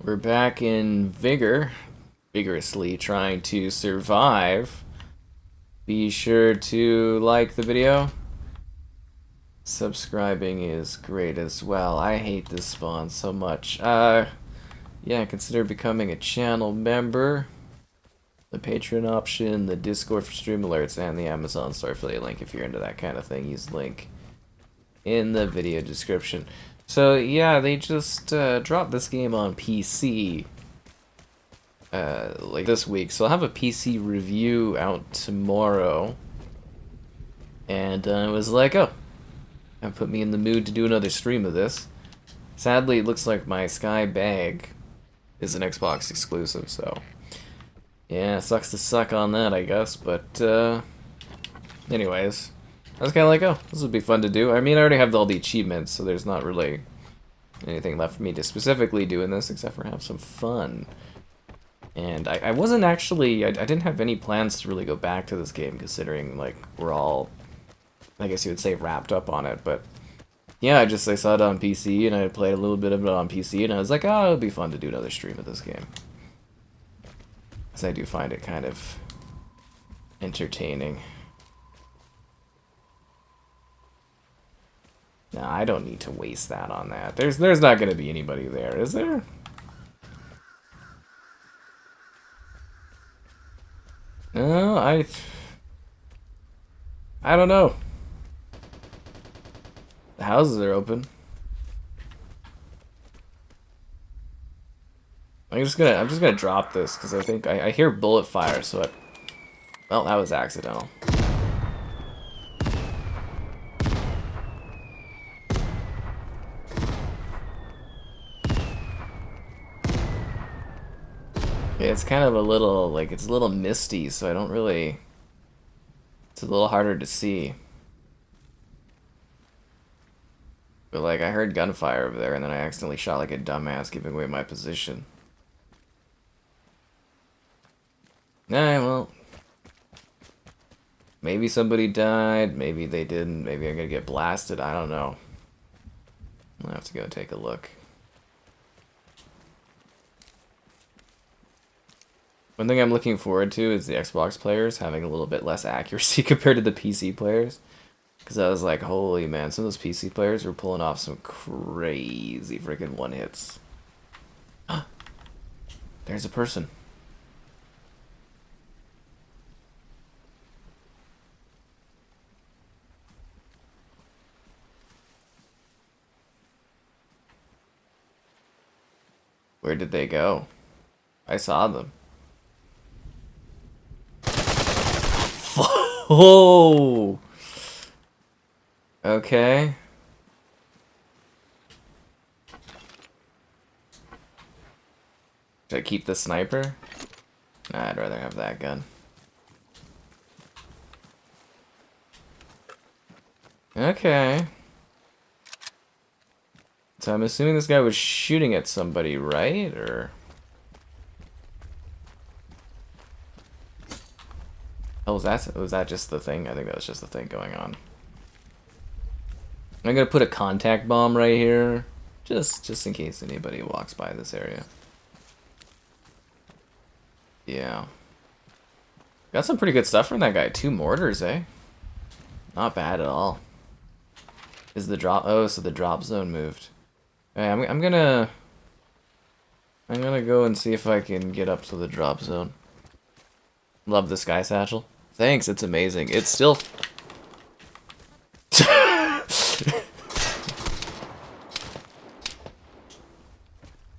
We're back in vigorously trying to survive. Be sure to like the video. Subscribing is great as well. I hate this spawn so much. Yeah, consider becoming a channel member. The Patreon option, the Discord for stream alerts, and the Amazon store affiliate link if you're into that kind of thing. Use the link in the video description. So yeah, they just dropped this game on PC like this week. So I'll have a PC review out tomorrow. And I was like, oh, that put me in the mood to do another stream of this. Sadly, it looks like my Sky bag is an Xbox exclusive, so yeah, sucks to suck on that, I guess. But anyways, I was kind of like, oh, this would be fun to do. I mean, I already have all the achievements, so there's not really anything left for me to specifically do in this except for have some fun. And I wasn't actually, I didn't have any plans to really go back to this game, considering, like, we're all, I guess you would say, wrapped up on it. But yeah, I saw it on PC, and I played a little bit of it on PC, and I was like, oh, it'll be fun to do another stream of this game. Because I do find it kind of entertaining. Nah, I don't need to waste that on that. There's not gonna be anybody there, is there? No, I don't know. The houses are open. I'm just gonna drop this because I think I hear bullet fire, so well, that was accidental. It's kind of a little, like, it's a little misty, so I don't really, it's a little harder to see. But, like, I heard gunfire over there, and then I accidentally shot like a dumbass, giving away my position. Nah, well, maybe somebody died, maybe they didn't, maybe I'm gonna get blasted, I don't know. I'll have to go take a look. One thing I'm looking forward to is the Xbox players having a little bit less accuracy compared to the PC players. Because I was like, holy man, some of those PC players were pulling off some crazy freaking one-hits. There's a person. Where did they go? I saw them. Oh! Okay. Should I keep the sniper? Nah, I'd rather have that gun. Okay. So I'm assuming this guy was shooting at somebody, right? Or... oh, was that just the thing? I think that was just the thing going on. I'm gonna put a contact bomb right here, just in case anybody walks by this area. Yeah. Got some pretty good stuff from that guy. 2 mortars, eh? Not bad at all. Is the drop... oh, so the drop zone moved. Okay, I'm gonna go and see if I can get up to the drop zone. Love the sky satchel. Thanks, it's amazing. It's still...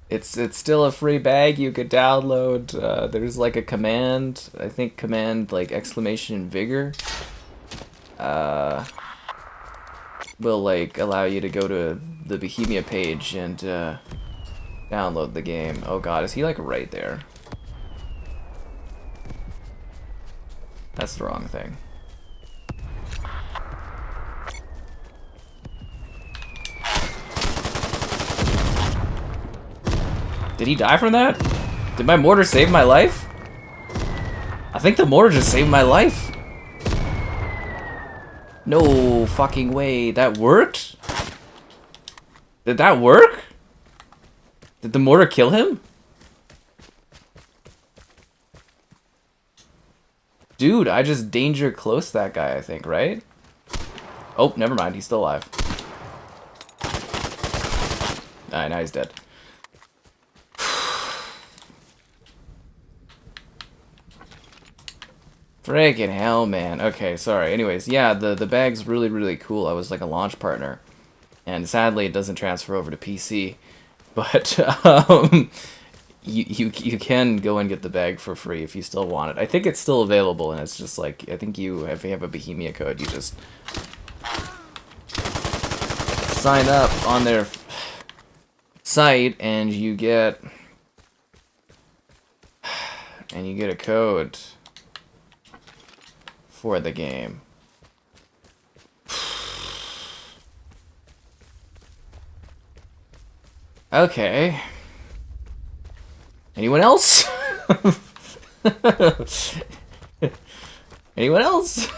It's still a free bag you could download. There's like a command, I think command like exclamation Vigor. Will like allow you to go to the Bohemia page and download the game. Oh god, is he like right there? That's the wrong thing. Did he die from that? Did my mortar save my life? I think the mortar just saved my life. No fucking way. That worked? Did that work? Did the mortar kill him? Dude, I just danger close that guy, I think, right? Oh, never mind. He's still alive. Alright, now he's dead. Friggin' hell, man. Okay, sorry. Anyways, yeah, the bag's really, really cool. I was like a launch partner. And sadly, it doesn't transfer over to PC. But, you can go and get the bag for free if you still want it. I think it's still available, and it's just like, I think if you have a Bohemia code, you just sign up on their site, and you get a code for the game. Okay. Anyone else? Anyone else?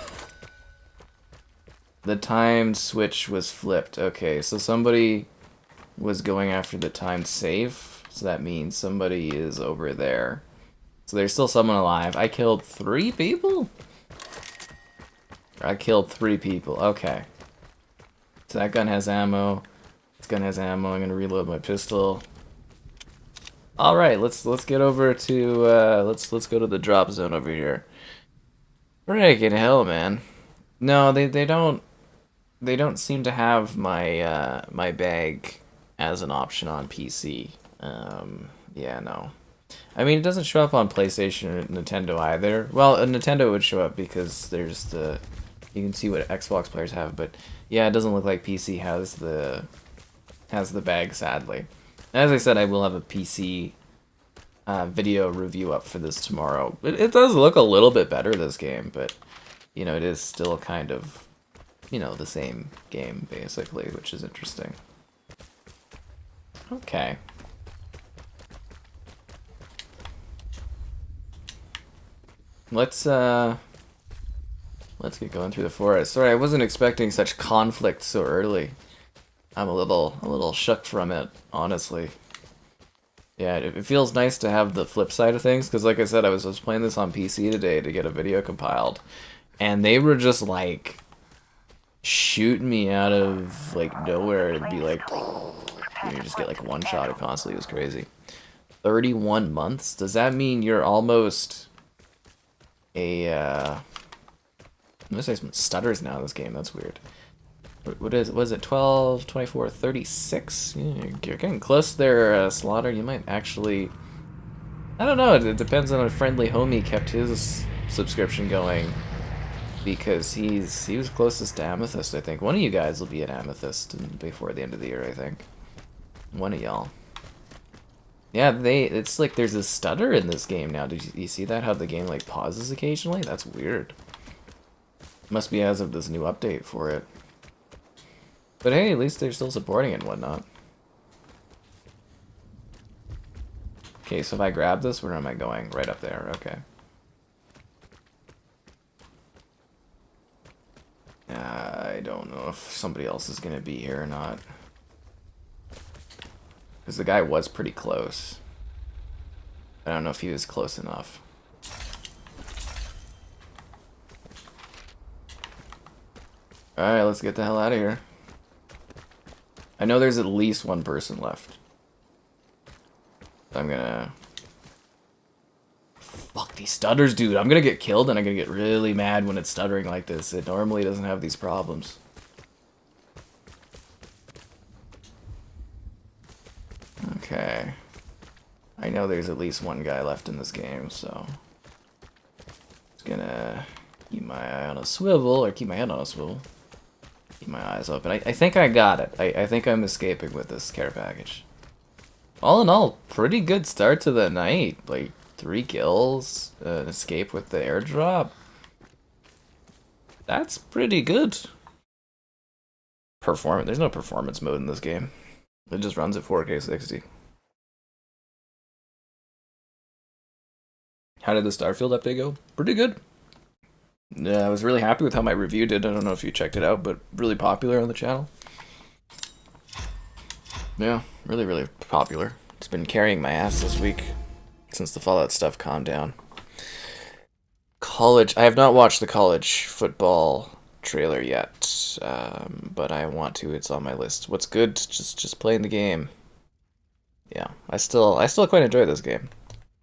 The time switch was flipped. Okay, so somebody was going after the timed safe. So that means somebody is over there. So there's still someone alive. I killed 3 people? I killed 3 people. Okay. So that gun has ammo. This gun has ammo. I'm gonna reload my pistol. All right, let's get over to let's go to the drop zone over here. Friggin' hell, man. No, they don't seem to have my my bag as an option on PC. Yeah, no. I mean, it doesn't show up on PlayStation or Nintendo either. Well, Nintendo would show up because there's you can see what Xbox players have, but yeah, it doesn't look like PC has the bag, sadly. As I said, I will have a PC video review up for this tomorrow. It does look a little bit better, this game, but, you know, it is still kind of, you know, the same game, basically, which is interesting. Okay. Let's get going through the forest. Sorry, I wasn't expecting such conflict so early. I'm a little shook from it, honestly. Yeah, it feels nice to have the flip side of things, because like I said, I was playing this on PC today to get a video compiled, and they were just like shooting me out of like nowhere. It'd be like you just get like one shot it constantly. It was crazy. 31 months? Does that mean you're almost a I'm gonna say some stutters now in this game? That's weird. What is it? Was it 12, 24, 36? Yeah, you're getting close there, Slaughter. You might actually... I don't know. It depends on a friendly homie kept his subscription going. Because he was closest to Amethyst, I think. One of you guys will be at Amethyst before the end of the year, I think. One of y'all. Yeah, it's like there's a stutter in this game now. Did you see that? How the game like pauses occasionally? That's weird. Must be as of this new update for it. But hey, at least they're still supporting it and whatnot. Okay, so if I grab this, where am I going? Right up there, okay. I don't know if somebody else is gonna be here or not. Because the guy was pretty close. I don't know if he was close enough. Alright, let's get the hell out of here. I know there's at least one person left. I'm gonna... Fuck these stutters, dude. I'm gonna get killed and I'm gonna get really mad when it's stuttering like this. It normally doesn't have these problems. Okay. I know there's at least one guy left in this game, so... Just gonna keep my eye on a swivel, or keep my head on a swivel. Keep my eyes open. I think I got it. I think I'm escaping with this care package. All in all, pretty good start to the night. Like, 3 kills, an escape with the airdrop. That's pretty good. There's no performance mode in this game. It just runs at 4K 60. How did the Starfield update go? Pretty good. Yeah, I was really happy with how my review did. I don't know if you checked it out, but really popular on the channel. Yeah, really, really popular. It's been carrying my ass this week since the Fallout stuff calmed down. college. I have not watched the college football trailer yet, but I want to. It's on my list. What's good? Just playing the game. Yeah, I still quite enjoy this game.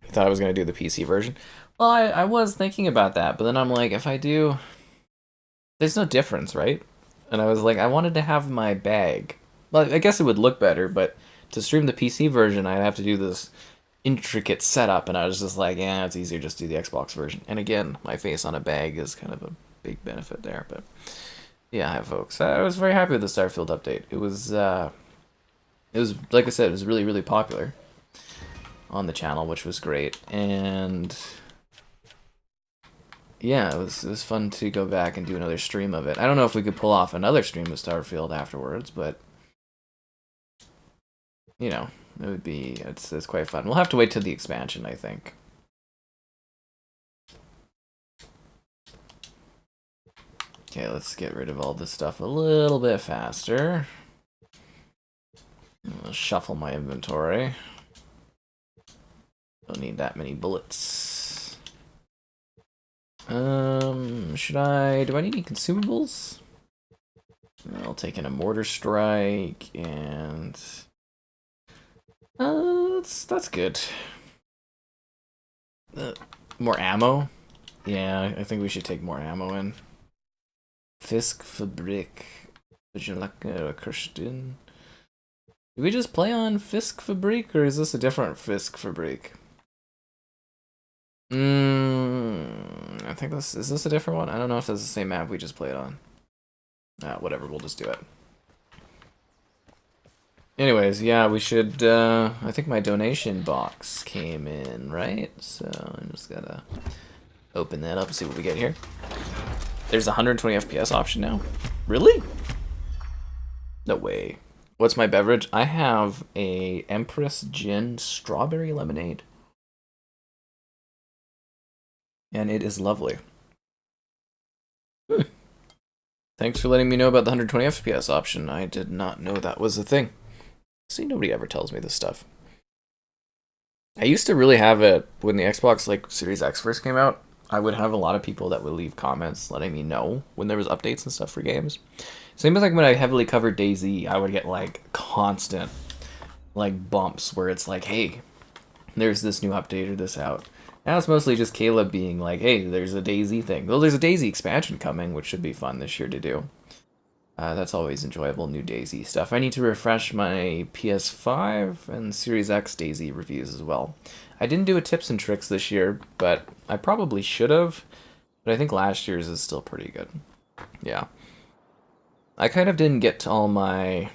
I thought I was gonna do the PC version. Well, I was thinking about that, but then I'm like, if I do, there's no difference, right? And I was like, I wanted to have my bag. Well, I guess it would look better, but to stream the PC version, I'd have to do this intricate setup, and I was just like, yeah, it's easier just to do the Xbox version. And again, my face on a bag is kind of a big benefit there, but yeah, hi folks. I was very happy with the Starfield update. It was like I said, it was really, really popular on the channel, which was great, and yeah, it was fun to go back and do another stream of it. I don't know if we could pull off another stream of Starfield afterwards, but you know, it would be, it's quite fun. We'll have to wait till the expansion, I think. Okay, let's get rid of all this stuff a little bit faster. I'll shuffle my inventory. Don't need that many bullets. Do I need any consumables? I'll take in a mortar strike, and that's good. More ammo? Yeah, I think we should take more ammo in. Fiske Fabrikk. Kjerstin. Did we just play on Fiske Fabrikk, or is this a different Fiske Fabrikk? I think is this a different one? I don't know if it's the same map we just played on. Whatever, we'll just do it. Anyways, yeah, we should, I think my donation box came in, right? So I'm just gotta open that up and see what we get here. There's a 120 FPS option now. Really? No way. What's my beverage? I have a Empress Gin Strawberry Lemonade. And it is lovely. Thanks for letting me know about the 120 FPS option. I did not know that was a thing. See, nobody ever tells me this stuff. I used to really have it when the Xbox Series X first came out. I would have a lot of people that would leave comments letting me know when there was updates and stuff for games. Same with when I heavily covered DayZ, I would get constant bumps where it's like, hey, there's this new update or this out. Now it's mostly just Caleb being like, hey, there's a DayZ thing. Well, there's a DayZ expansion coming, which should be fun this year to do. That's always enjoyable, new DayZ stuff. I need to refresh my PS5 and Series X DayZ reviews as well. I didn't do a tips and tricks this year, but I probably should have. But I think last year's is still pretty good. Yeah. I kind of didn't get to all my...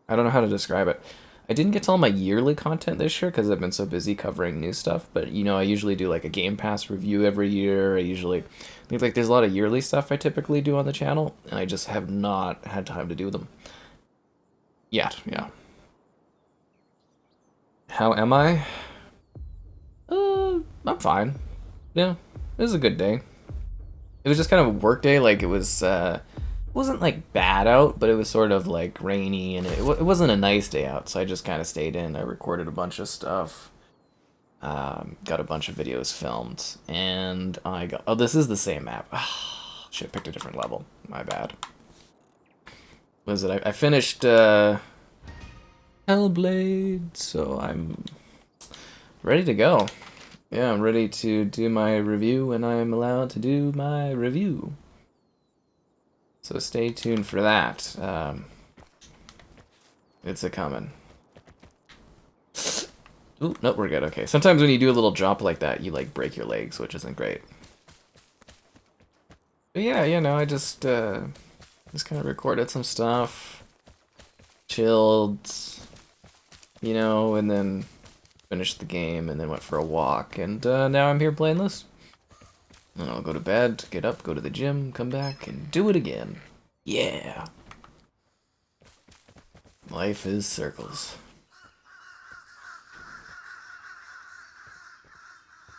I don't know how to describe it. I didn't get to all my yearly content this year because I've been so busy covering new stuff, but I usually do a Game Pass review every year. I think there's a lot of yearly stuff I typically do on the channel, and I just have not had time to do them yet. Yeah. How am I? I'm fine. Yeah, it was a good day. It was just kind of a work day. It was it wasn't bad out, but it was sort of rainy, and it wasn't a nice day out, so I just kind of stayed in. I recorded a bunch of stuff, got a bunch of videos filmed, and I got... Oh, this is the same map. Should have picked a different level. My bad. What is it? I finished Hellblade, so I'm ready to go. Yeah, I'm ready to do my review when I'm allowed to do my review. So stay tuned for that. It's a coming. Ooh, nope, we're good. Okay. Sometimes when you do a little jump like that, you break your legs, which isn't great. But yeah, I just kind of recorded some stuff, chilled, and then finished the game, and then went for a walk, and now I'm here playing this. And I'll go to bed, get up, go to the gym, come back, and do it again. Yeah. Life is circles.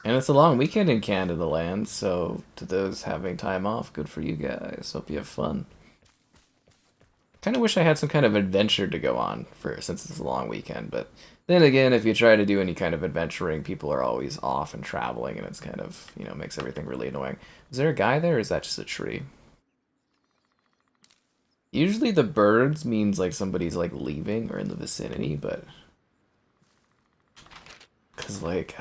And it's a long weekend in Canada land, so to those having time off, good for you guys. Hope you have fun. Kind of wish I had some kind of adventure to go on since it's a long weekend, but then again, if you try to do any kind of adventuring, people are always off and traveling, and it's kind of, you know, makes everything really annoying. Is there a guy there, or is that just a tree? Usually the birds means like somebody's like leaving or in the vicinity, but... Because like...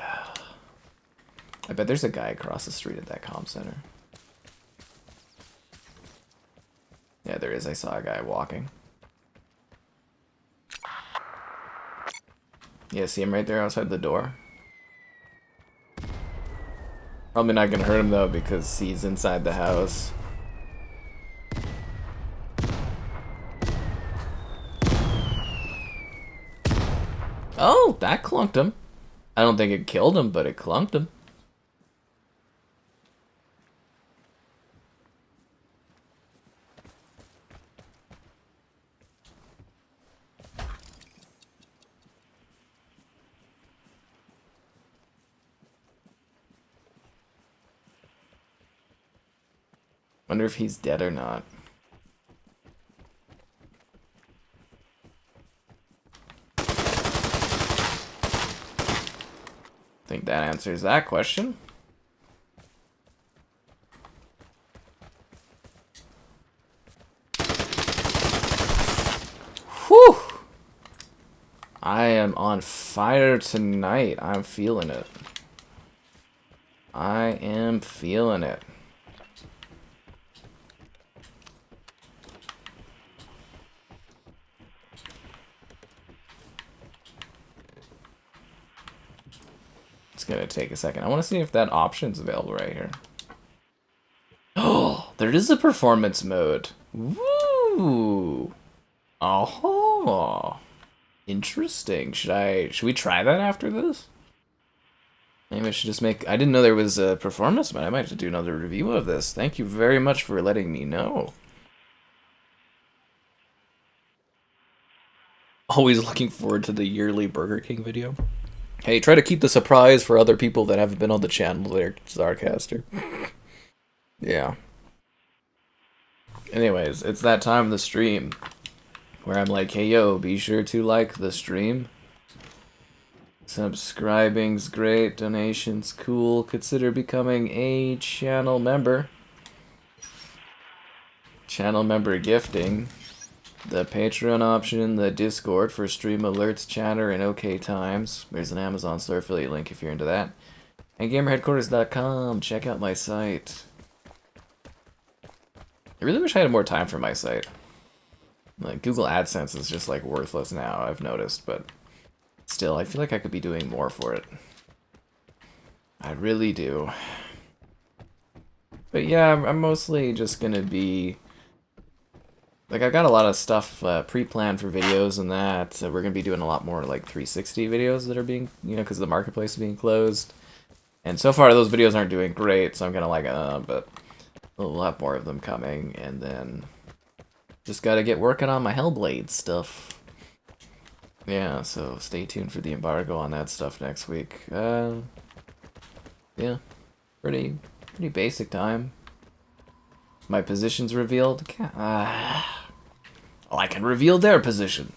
I bet there's a guy across the street at that comm center. Yeah, there is. I saw a guy walking. Yeah, see him right there outside the door? Probably not gonna hurt him though because he's inside the house. Oh, that clunked him. I don't think it killed him, but it clunked him. Wonder if he's dead or not. Think that answers that question. Whew! I am on fire tonight. I'm feeling it. I am feeling it. It's gonna take a second. I want to see if that option's available right here. Oh, there is a performance mode. Woo! Oh, interesting. Should we try that after this? Maybe I should just make... I didn't know there was a performance mode. I might have to do another review of this. Thank you very much for letting me know. Always looking forward to the yearly Burger King video. Hey, try to keep the surprise for other people that haven't been on the channel there, Zarcaster. Yeah. Anyways, it's that time of the stream where I'm like, hey yo, be sure to like the stream. Subscribing's great, donations cool, consider becoming a channel member. Channel member gifting. The Patreon option, the Discord for stream alerts, chatter, and OK times. There's an Amazon store affiliate link if you're into that. And GamerHeadquarters.com. Check out my site. I really wish I had more time for my site. Like, Google AdSense is just, like, worthless now, I've noticed, but still, I feel like I could be doing more for it. I really do. But yeah, I'm mostly just gonna be... Like, I've got a lot of stuff pre-planned for videos and that. So we're going to be doing a lot more, like, 360 videos that are being, you know, because the marketplace is being closed. And so far, those videos aren't doing great, so I'm kind of like, but we'll have more of them coming. And then just got to get working on my Hellblade stuff. Yeah, so stay tuned for the embargo on that stuff next week. Yeah, pretty basic time. My position's revealed. Oh, I can reveal their position.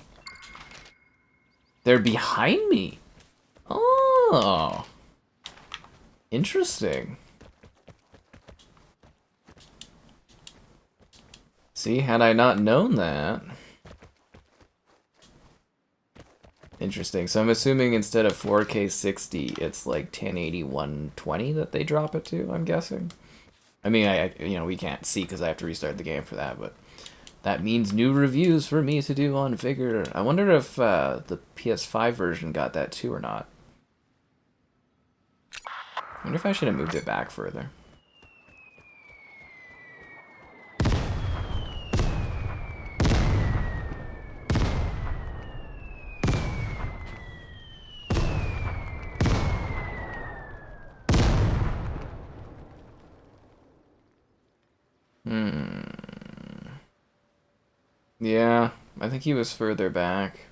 They're behind me. Oh. Interesting. See, had I not known that. Interesting. So I'm assuming instead of 4K 60, it's like 1080 120 that they drop it to, I'm guessing. I mean, you know, we can't see because I have to restart the game for that, but that means new reviews for me to do on Vigor. I wonder if the PS5 version got that too or not. I wonder if I should have moved it back further. Yeah, I think he was further back.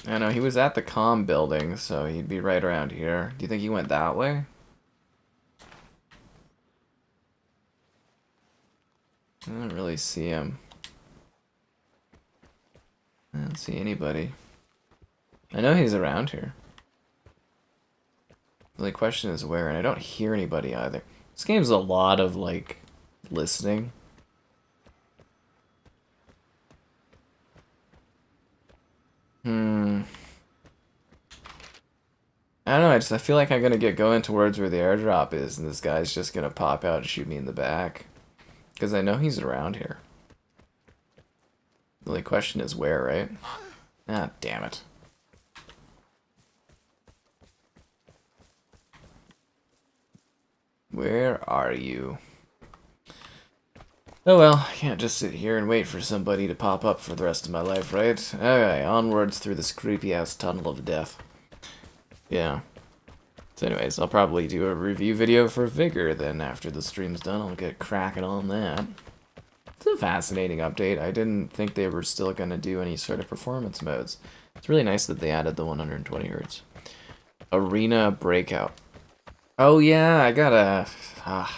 I know, he was at the comm building, so he'd be right around here. Do you think he went that way? really see him. I don't see anybody. I know he's around here. The only question is where, and I don't hear anybody either. This game's a lot of, like, listening. I don't know, I feel like I'm gonna get going towards where the airdrop is, and this guy's just gonna pop out and shoot me in the back. Because I know he's around here. The only question is where, right? Ah, damn it. Where are you? Oh well, I can't just sit here and wait for somebody to pop up for the rest of my life, right? Okay, onwards through this creepy-ass tunnel of death. Yeah. So anyways, I'll probably do a review video for Vigor, then after the stream's done, I'll get cracking on that. It's a fascinating update. I didn't think they were still going to do any sort of performance modes. It's really nice that they added the 120 Hz. Arena Breakout. Oh yeah, I gotta... I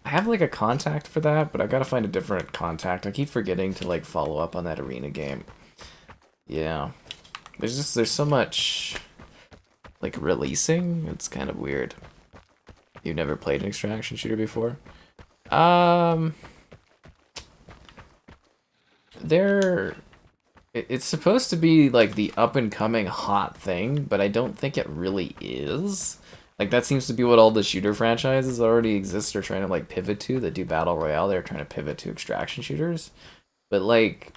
have like a contact for that, but I gotta find a different contact. I keep forgetting to like follow up on that arena game. Yeah. There's so much like releasing. It's kind of weird. You've never played an extraction shooter before? It's supposed to be like the up and coming hot thing, but I don't think it really is. Like, that seems to be what all the shooter franchises already exist are trying to, like, pivot to, that do Battle Royale. They're trying to pivot to extraction shooters. But, like,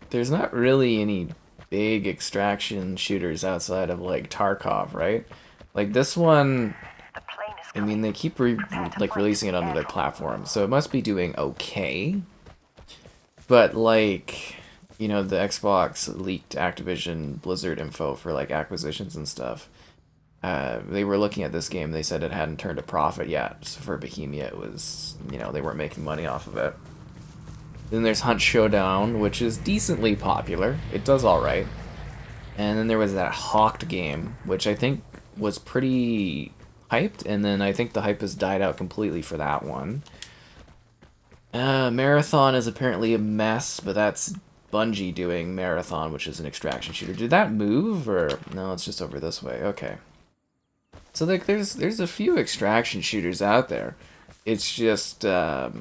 there's not really any big extraction shooters outside of, like, TARKOV, right? Like, this one, I mean, they keep, releasing it on their platform, so it must be doing okay. But, like, you know, the Xbox leaked Activision Blizzard info for, like, acquisitions and stuff. They were looking at this game, they said it hadn't turned a profit yet, so for Bohemia it was, you know, they weren't making money off of it. Then there's Hunt Showdown, which is decently popular, it does alright. And then there was that Hawked game, which I think was pretty hyped, and then I think the hype has died out completely for that one. Marathon is apparently a mess, but that's Bungie doing Marathon, which is an extraction shooter. Did that move, or... No, it's just over this way, okay. So like, there's a few extraction shooters out there. It's just I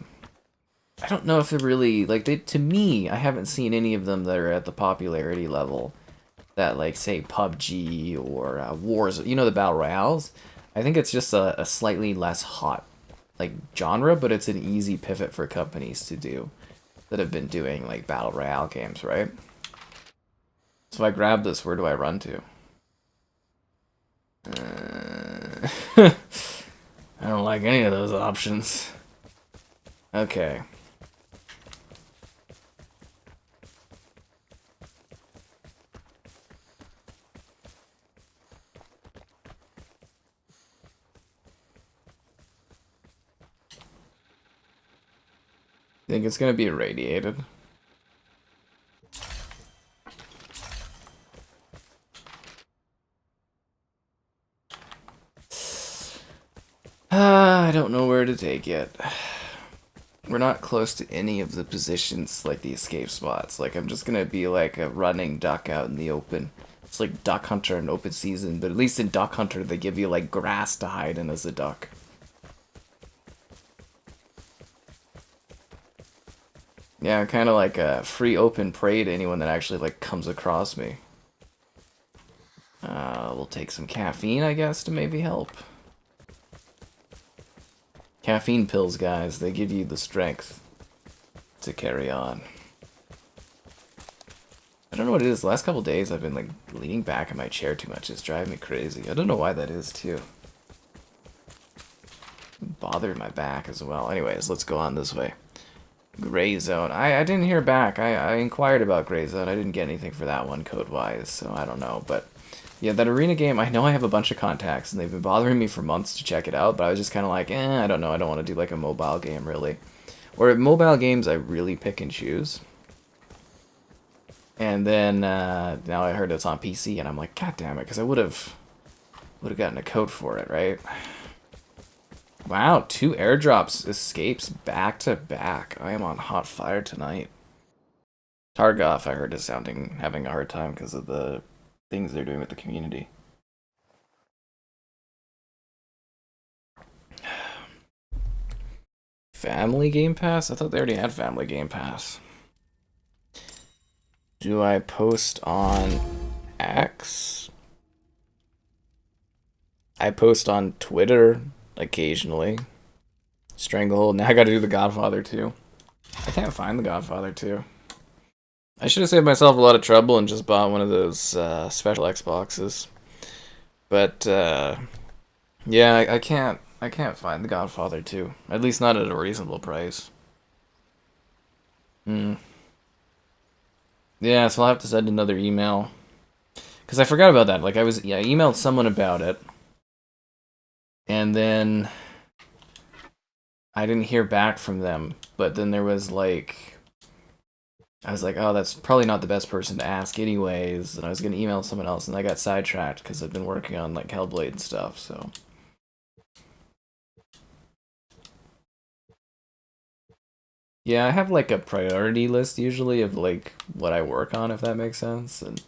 don't know if they're really like to me. I haven't seen any of them that are at the popularity level that like say PUBG or Wars. You know, the battle royales. I think it's just a slightly less hot like genre, but it's an easy pivot for companies to do that have been doing like battle royale games, right? So if I grab this, where do I run to? I don't like any of those options. Okay. Think it's gonna be irradiated. I don't know where to take it. We're not close to any of the positions, like the escape spots. Like, I'm just gonna be like a running duck out in the open. It's like Duck Hunter in open season, but at least in Duck Hunter they give you like grass to hide in as a duck. Yeah, kind of like a free open prey to anyone that actually like comes across me. We'll take some caffeine, I guess, to maybe help. Caffeine pills, guys, they give you the strength to carry on. I don't know what it is. The last couple days I've been like leaning back in my chair too much. It's driving me crazy. I don't know why that is too. It bothered my back as well. Anyways, let's go on this way. Gray Zone. I didn't hear back. I inquired about Gray Zone. I didn't get anything for that one code-wise, so I don't know. But yeah, that arena game, I know I have a bunch of contacts, and they've been bothering me for months to check it out, but I was just kind of like, I don't know. I don't want to do like a mobile game, really. Or mobile games, I really pick and choose. And then now I heard it's on PC, and I'm like, God damn it, because I would have gotten a code for it, right? Wow, 2 airdrops escapes back to back. I am on hot fire tonight. TARKOV, I heard, is having a hard time because of the things they're doing with the community. Family Game Pass? I thought they already had Family Game Pass. Do I post on X? I post on Twitter occasionally. Stranglehold. Now I gotta do The Godfather 2. I can't find The Godfather 2. I should have saved myself a lot of trouble and just bought one of those special Xboxes. But yeah, I can't find The Godfather 2. At least not at a reasonable price. Yeah, so I'll have to send another email. Because I forgot about that. Like I emailed someone about it. And then I didn't hear back from them. But then there was like, I was like, oh, that's probably not the best person to ask anyways. And I was going to email someone else, and I got sidetracked because I've been working on like Hellblade and stuff, so. Yeah, I have like a priority list usually of like what I work on, if that makes sense. And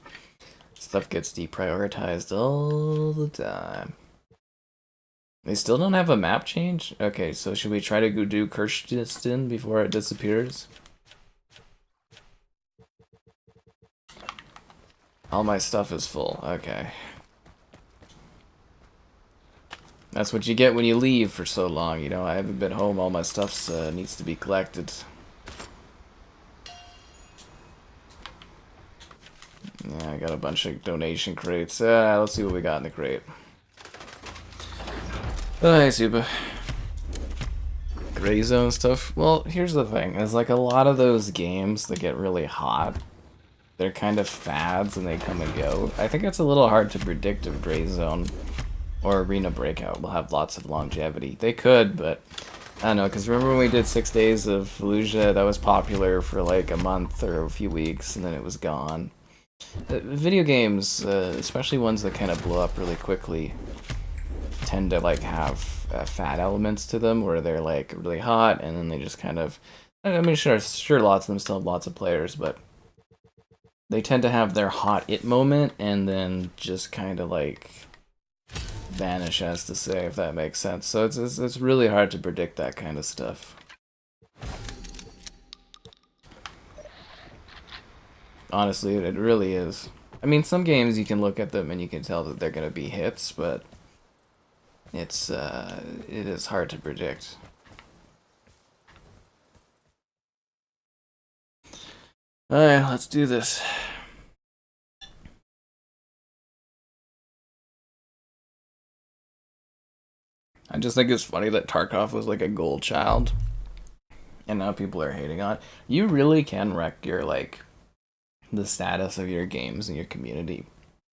stuff gets deprioritized all the time. They still don't have a map change? Okay, so should we try to go do Kjerstin before it disappears? All my stuff is full. Okay. That's what you get when you leave for so long, you know. I haven't been home. All my stuff needs to be collected. Yeah, I got a bunch of donation crates. Let's see what we got in the crate. Oh, hey, Super. Gray zone stuff. Well, here's the thing. Is like a lot of those games that get really hot, they're kind of fads and they come and go. I think it's a little hard to predict if Gray Zone or Arena Breakout will have lots of longevity. They could, but I don't know, because remember when we did 6 days of Fallujah? That was popular for like a month or a few weeks, and then it was gone. Video games, especially ones that kind of blow up really quickly, tend to like have fad elements to them where they're like really hot, and then they just kind of, I mean, sure, lots of them still have lots of players, but they tend to have their hot it moment and then just kind of like vanish, as to say, if that makes sense. So it's really hard to predict that kind of stuff. Honestly, it really is. I mean, some games you can look at them and you can tell that they're going to be hits, but it is hard to predict. Alright, let's do this. I just think it's funny that TARKOV was like a gold child, and now people are hating on it. You really can wreck your, like, the status of your games and your community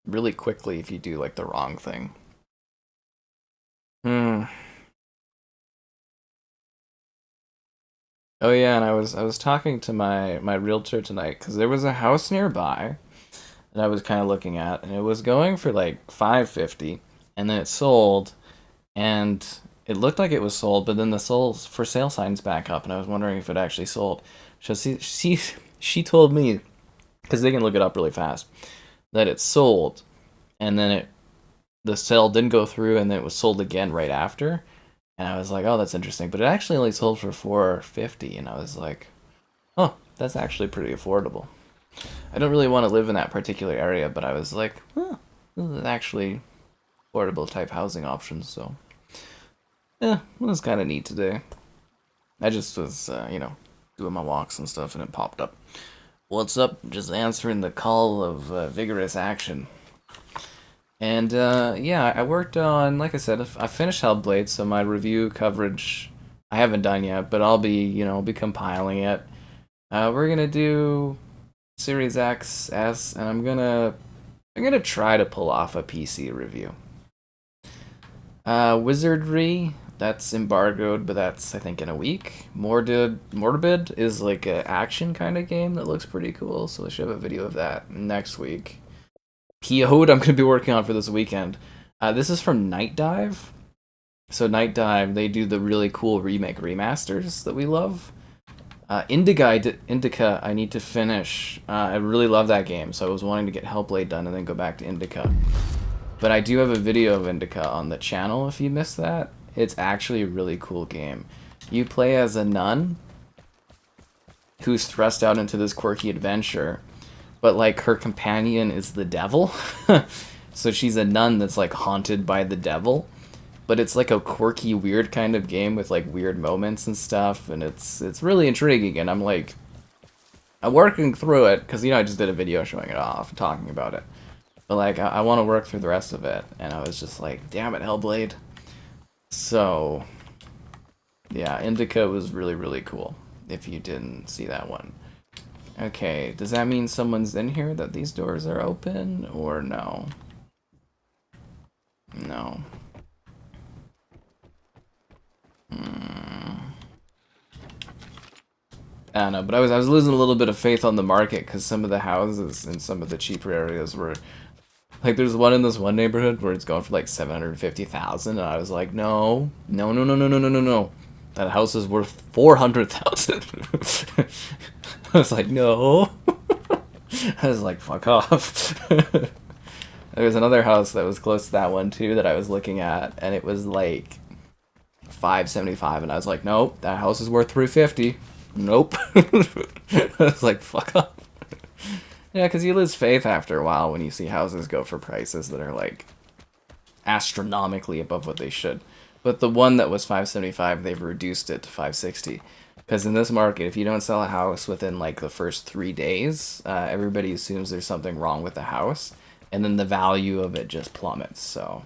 really quickly if you do, like, the wrong thing. Oh yeah, and I was talking to my realtor tonight because there was a house nearby that I was kind of looking at, and it was going for like 550, and then it sold, and it looked like it was sold, but then the sold for sale sign's back up, and I was wondering if it actually sold. So she told me, because they can look it up really fast, that it sold, and then the sale didn't go through, and then it was sold again right after. And I was like, oh, that's interesting. But it actually only sold for 450, and I was like, oh, that's actually pretty affordable. I don't really want to live in that particular area, but I was like, oh, this is actually affordable type housing options, so yeah, it was kind of neat today. I just was, doing my walks and stuff, and it popped up. What's up? Just answering the call of vigorous action. And yeah, I worked on, like I said, I finished Hellblade, so my review coverage I haven't done yet, but I'll be compiling it. We're gonna do Series X, S, and I'm gonna try to pull off a PC review. Wizardry, that's embargoed, but that's I think in a week. Morbid is like an action kind of game that looks pretty cool, so I should have a video of that next week. Keyword I'm going to be working on for this weekend. This is from Night Dive. So Night Dive, they do the really cool remake remasters that we love. Indica, I need to finish. I really love that game, so I was wanting to get Hellblade done and then go back to Indica. But I do have a video of Indica on the channel if you missed that. It's actually a really cool game. You play as a nun who's thrust out into this quirky adventure, but like her companion is the devil. So she's a nun that's like haunted by the devil. But it's like a quirky, weird kind of game with like weird moments and stuff, and it's really intriguing. And I'm working through it because I just did a video showing it off, and talking about it. But like I want to work through the rest of it, and I was just like, damn it, Hellblade. So yeah, Indica was really cool. If you didn't see that one, okay, does that mean someone's in here? That these doors are open, or no? No. I don't know, but I was losing a little bit of faith on the market because some of the houses in some of the cheaper areas were like, there's one in this one neighborhood where it's going for like 750,000, and I was like, no, that house is worth 400,000. I was like, no. I was like, fuck off. There was another house that was close to that one too that I was looking at, and it was like 575, and I was like, nope, that house is worth 350. Nope. I was like, fuck off. Yeah, because you lose faith after a while when you see houses go for prices that are like astronomically above what they should. But the one that was 575, they've reduced it to 560. Because in this market, if you don't sell a house within like the first 3 days, everybody assumes there's something wrong with the house, and then the value of it just plummets. So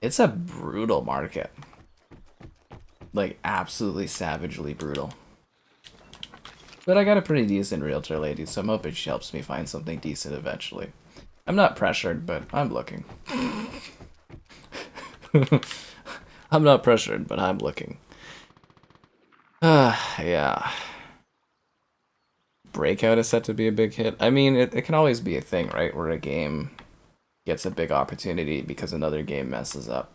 it's a brutal market. Like, absolutely savagely brutal. But I got a pretty decent realtor lady, so I'm hoping she helps me find something decent eventually. I'm not pressured, but I'm looking. I'm not pressured, but I'm looking. Yeah. Breakout is set to be a big hit. I mean, it can always be a thing, right? Where a game gets a big opportunity because another game messes up.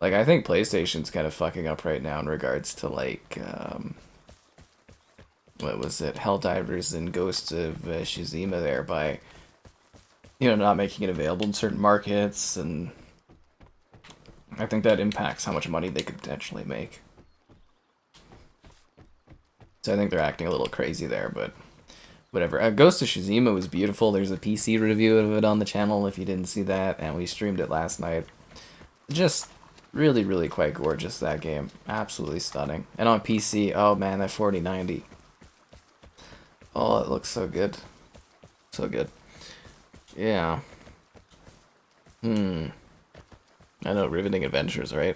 Like, I think PlayStation's kind of fucking up right now in regards to, like, what was it? Helldivers and Ghost of Tsushima there by, not making it available in certain markets, and I think that impacts how much money they could potentially make. So I think they're acting a little crazy there, but whatever. Ghost of Tsushima was beautiful. There's a PC review of it on the channel if you didn't see that, and we streamed it last night. Just really quite gorgeous, that game. Absolutely stunning. And on PC, oh man, that 4090. Oh, it looks so good. So good. Yeah. I know, riveting adventures, right?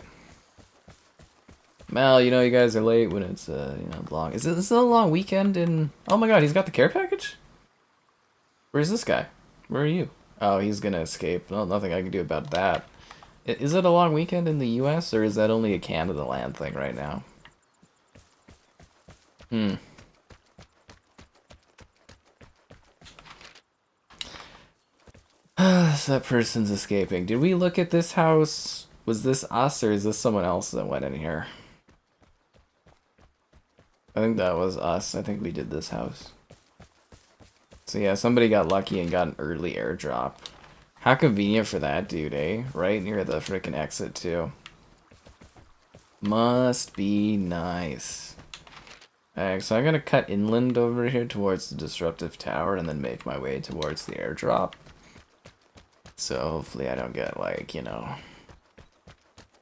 Mel, you guys are late when it's, long. Is it a long weekend in... Oh my god, he's got the care package? Where's this guy? Where are you? Oh, he's gonna escape. Well, nothing I can do about that. Is it a long weekend in the US, or is that only a Canada land thing right now? So that person's escaping. Did we look at this house? Was this us, or is this someone else that went in here? I think that was us. I think we did this house. So yeah, somebody got lucky and got an early airdrop. How convenient for that dude, eh? Right near the frickin' exit, too. Must be nice. Alright, so I'm gonna cut inland over here towards the disruptive tower and then make my way towards the airdrop. So hopefully I don't get, like,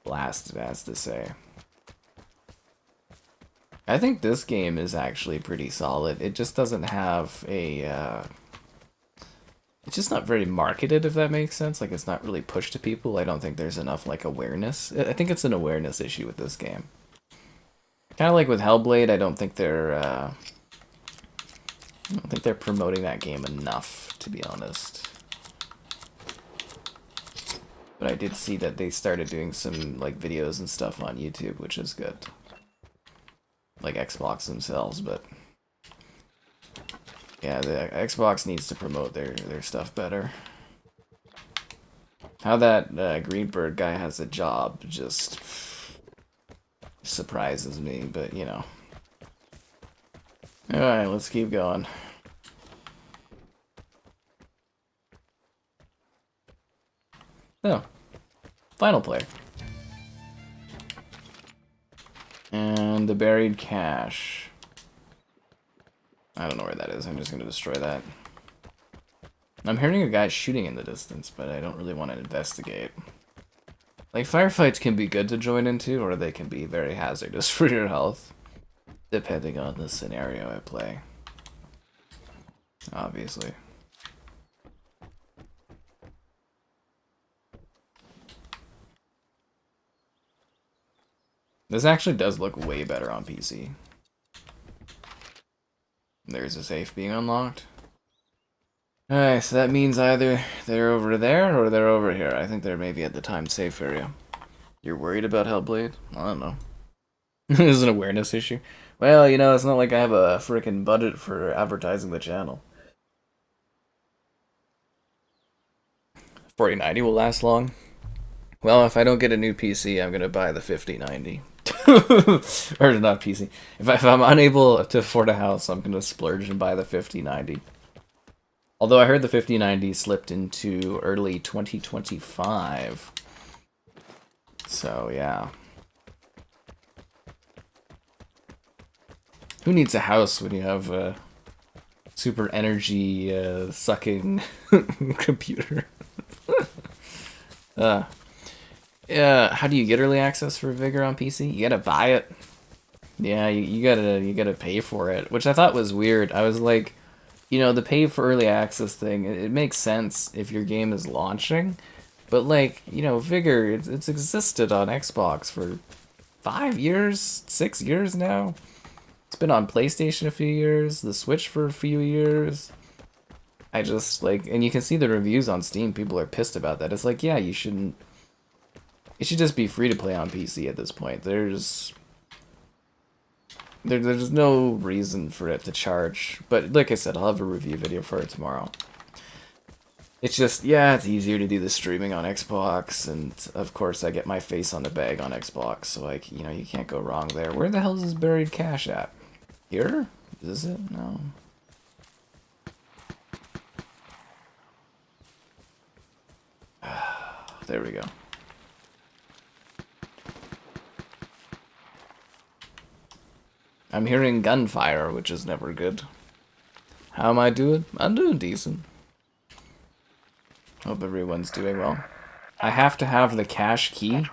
blasted, as to say. I think this game is actually pretty solid. It just doesn't have a, it's just not very marketed, if that makes sense. Like, it's not really pushed to people. I don't think there's enough, like, awareness. I think it's an awareness issue with this game. Kind of like with Hellblade, I don't think they're promoting that game enough, to be honest. But I did see that they started doing some, like, videos and stuff on YouTube, which is good. Like Xbox themselves, but yeah, the Xbox needs to promote their stuff better. How that Greenberg guy has a job just surprises me, but you know. Alright, let's keep going. Oh. Final player. And the buried cache. I don't know where that is. I'm just going to destroy that. I'm hearing a guy shooting in the distance, but I don't really want to investigate. Like, firefights can be good to join into, or they can be very hazardous for your health. Depending on the scenario I play. Obviously. This actually does look way better on PC. There's a safe being unlocked. Alright, so that means either they're over there or they're over here. I think they're maybe at the time safe area. You're worried about Hellblade? I don't know. This is an awareness issue. Well, you know, it's not like I have a freaking budget for advertising the channel. 4090 will last long. Well, if I don't get a new PC, I'm gonna buy the 5090. Or not PC. If I'm unable to afford a house, I'm gonna splurge and buy the 5090. Although I heard the 5090 slipped into early 2025. So, yeah. Who needs a house when you have a super energy sucking computer? Yeah, how do you get early access for Vigor on PC? You gotta buy it. Yeah, you gotta pay for it, which I thought was weird. I was like, you know, the pay for early access thing, it makes sense if your game is launching, but like, you know, Vigor, it's existed on Xbox for 5 years, 6 years now. It's been on PlayStation a few years, the Switch for a few years. I just, like, and you can see the reviews on Steam, people are pissed about that. It's like, yeah, you shouldn't, it should just be free to play on PC at this point. There's no reason for it to charge. But like I said, I'll have a review video for it tomorrow. It's just, yeah, it's easier to do the streaming on Xbox, and of course I get my face on the bag on Xbox, so like, you know, you can't go wrong there. Where the hell is this buried cache at? Here? Is this it? No. There we go. I'm hearing gunfire, which is never good. How am I doing? I'm doing decent. Hope everyone's doing well. I have to have the cache key.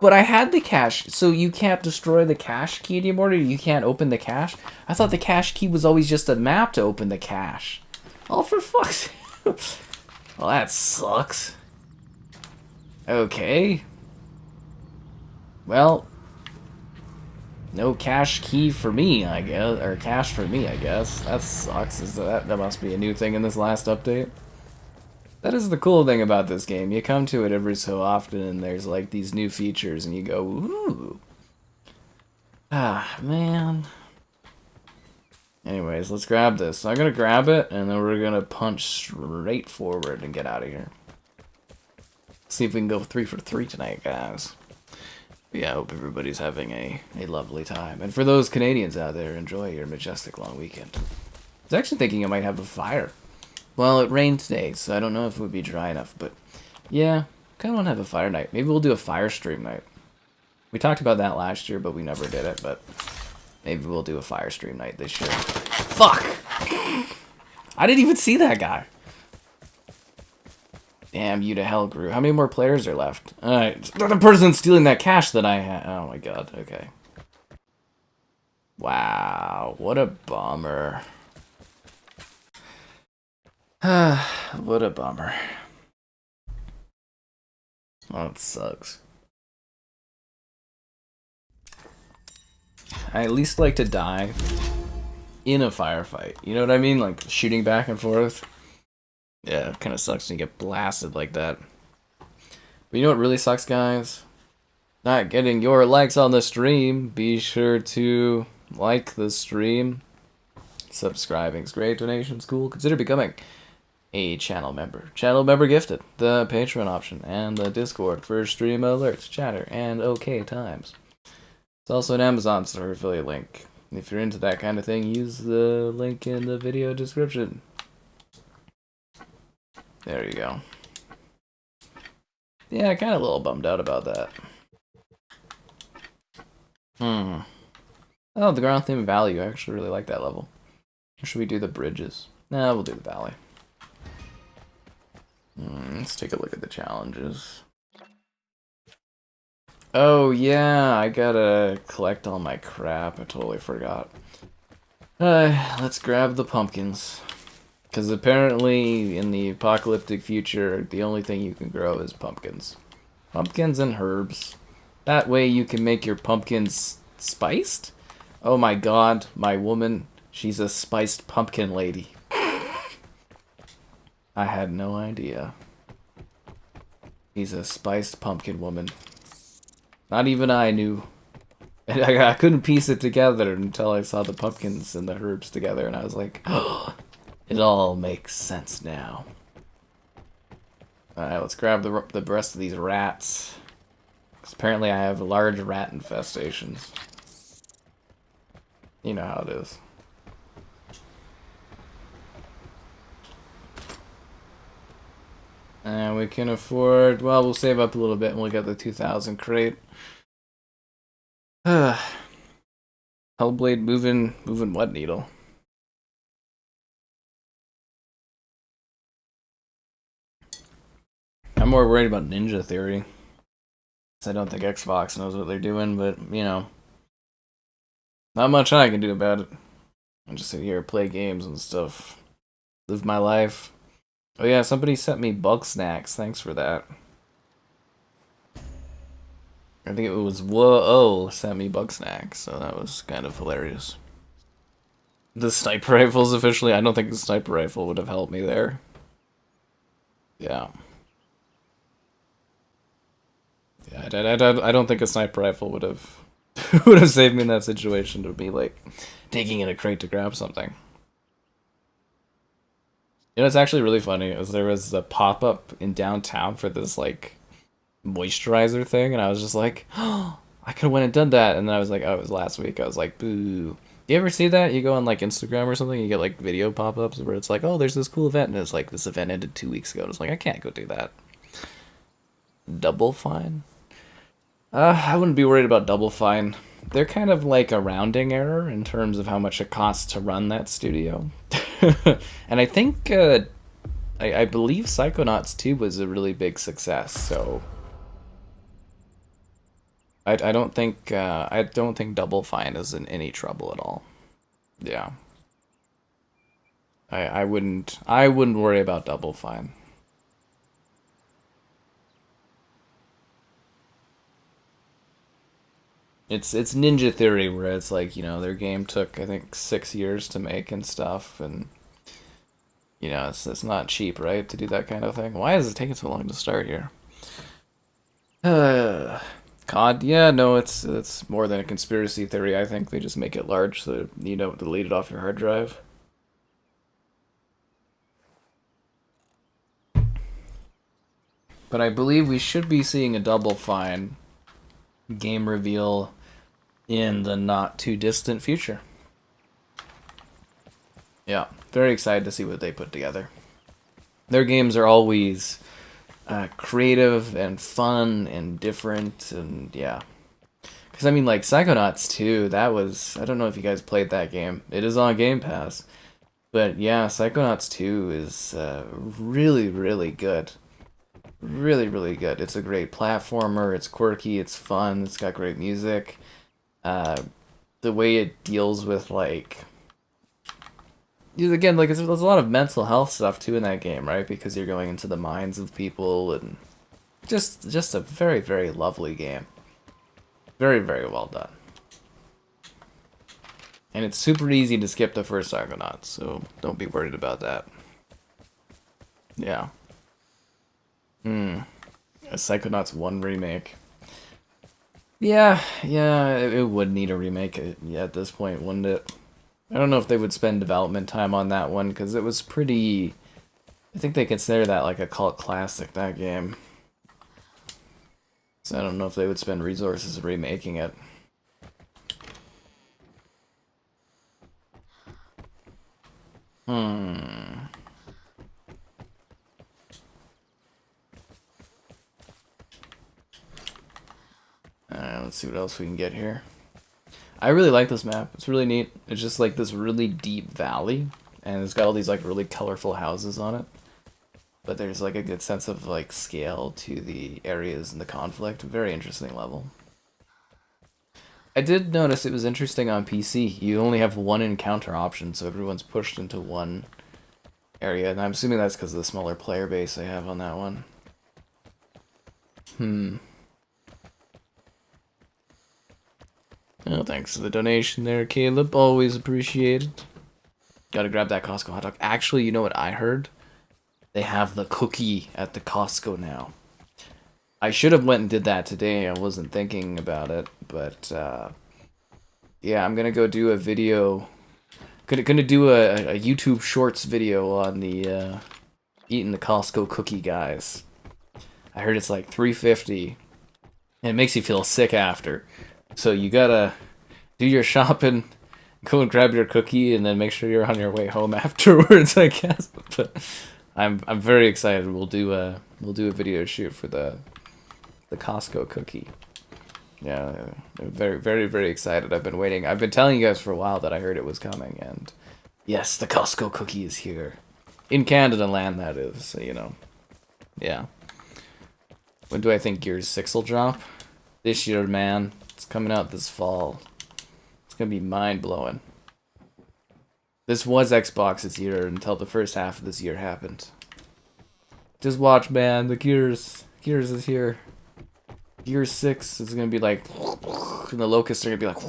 But I had the cache, so you can't destroy the cache key anymore? You can't open the cache? I thought the cache key was always just a map to open the cache. Oh, for fuck's sake. Well, that sucks. Okay. Well, no cache key for me, I guess. Or cache for me, I guess. That sucks. That must be a new thing in this last update. That is the cool thing about this game. You come to it every so often and there's like these new features and you go, ooh. Ah, man. Anyways, let's grab this. I'm gonna grab it and then we're gonna punch straight forward and get out of here. See if we can go 3 for 3 tonight, guys. But yeah, I hope everybody's having a lovely time. And for those Canadians out there, enjoy your majestic long weekend. I was actually thinking I might have a fire. Well, it rained today, so I don't know if it would be dry enough, but yeah, kind of want to have a fire night. Maybe we'll do a fire stream night. We talked about that last year, but we never did it, but maybe we'll do a fire stream night this year. Fuck! I didn't even see that guy. Damn you to hell, Gru. How many more players are left? Alright, the person stealing that cash that I had. Oh my god, okay. Wow, what a bummer. What a bummer. Oh, it sucks. I at least like to die in a firefight. You know what I mean? Like shooting back and forth. Yeah, it kind of sucks when you get blasted like that. But you know what really sucks, guys? Not getting your likes on the stream. Be sure to like the stream. Subscribing's great. Donation's cool. Consider becoming a channel member. Channel member gifted, the Patreon option, and the Discord for stream alerts, chatter, and OK times. It's also an Amazon store affiliate link. If you're into that kind of thing, use the link in the video description. There you go. Yeah, kind of a little bummed out about that. Oh, the Grøntheim Valley. I actually really like that level. Or should we do the bridges? Nah, we'll do the valley. Let's take a look at the challenges. Oh yeah, I gotta collect all my crap. I totally forgot. Let's grab the pumpkins. Because apparently in the apocalyptic future, the only thing you can grow is pumpkins. Pumpkins and herbs. That way you can make your pumpkins spiced? Oh my god, my woman, she's a spiced pumpkin lady. I had no idea. He's a spiced pumpkin woman. Not even I knew. I couldn't piece it together until I saw the pumpkins and the herbs together, and I was like, oh, it all makes sense now. Alright, let's grab the rest of these rats. Because apparently I have large rat infestations. You know how it is. And we can afford, well, we'll save up a little bit and we'll get the 2,000 crate. Hellblade moving what needle? I'm more worried about Ninja Theory. I don't think Xbox knows what they're doing, but, you know. Not much I can do about it. I just sit here, play games and stuff. Live my life. Oh yeah, somebody sent me bug snacks. Thanks for that. I think it was Whoa sent me bug snacks, so that was kind of hilarious. The sniper rifle's officially, I don't think the sniper rifle would have helped me there. Yeah. Yeah, I don't think a sniper rifle would have saved me in that situation, to be like digging in a crate to grab something. You know, it's actually really funny, is there was a pop-up in downtown for this, like, moisturizer thing, and I was just like, oh, I could've went and done that, and then I was like, oh, it was last week, I was like, boo. You ever see that? You go on, like, Instagram or something, you get, like, video pop-ups where it's like, oh, there's this cool event, and it's like, this event ended 2 weeks ago, and it's like, I can't go do that. Double Fine? I wouldn't be worried about Double Fine. They're kind of like a rounding error in terms of how much it costs to run that studio. And I think, I believe Psychonauts 2 was a really big success, so I don't think Double Fine is in any trouble at all. Yeah. I wouldn't worry about Double Fine. It's Ninja Theory, where it's like, you know, their game took, I think, 6 years to make and stuff, and, you know, it's not cheap, right, to do that kind of thing. Why is it taking so long to start here? COD, yeah, no, it's more than a conspiracy theory. I think they just make it large so you don't delete it off your hard drive. But I believe we should be seeing a Double Fine game reveal in the not too distant future. Yeah, very excited to see what they put together. Their games are always creative and fun and different, and yeah. Because I mean, like Psychonauts 2, that was, I don't know if you guys played that game. It is on Game Pass. But yeah, Psychonauts 2 is really, really good. Really, really good. It's a great platformer, it's quirky, it's fun, it's got great music. The way it deals with, like, again, like, there's a lot of mental health stuff too in that game, right? Because you're going into the minds of people, and just a very, very lovely game. Very, very well done. And it's super easy to skip the first Psychonauts, so don't be worried about that. Yeah. A Psychonauts 1 remake. Yeah, it would need a remake at this point, wouldn't it? I don't know if they would spend development time on that one, because it was pretty I think they consider that like a cult classic, that game. So I don't know if they would spend resources remaking it. Let's see what else we can get here. I really like this map. It's really neat. It's just like this really deep valley, and it's got all these like really colorful houses on it. But there's like a good sense of like scale to the areas and the conflict. Very interesting level. I did notice it was interesting on PC. You only have one encounter option, so everyone's pushed into one area, and I'm assuming that's because of the smaller player base they have on that one. Oh, thanks for the donation there, Caleb. Always appreciated. Gotta grab that Costco hot dog. Actually, you know what I heard? They have the cookie at the Costco now. I should have went and did that today. I wasn't thinking about it, but yeah, I'm gonna go do a video. Gonna do a YouTube Shorts video on the eating the Costco cookie, guys. I heard it's like $3.50, and it makes you feel sick after. So you gotta do your shopping, go and grab your cookie, and then make sure you're on your way home afterwards, I guess. But I'm very excited. We'll do a video shoot for the Costco cookie. Yeah, I'm very excited. I've been waiting. I've been telling you guys for a while that I heard it was coming, and yes, the Costco cookie is here. In Canada land, that is, so you know. Yeah. When do I think Gears 6 will drop? This year, man. It's coming out this fall. It's gonna be mind-blowing. This was Xbox's year until the first half of this year happened. Just watch, man. The Gears is here. Gears 6 is gonna be like, and the locusts are gonna be like,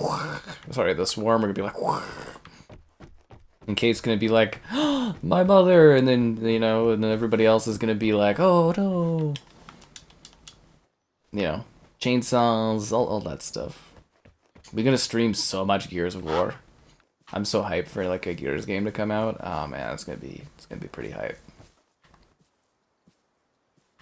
sorry, the swarm are gonna be like, and Kate's gonna be like, oh, my mother, and then, you know, and then everybody else is gonna be like, oh no. You know, chainsaws, all that stuff. We're gonna stream so much Gears of War. I'm so hyped for like a Gears game to come out. Oh man, it's gonna be pretty hype.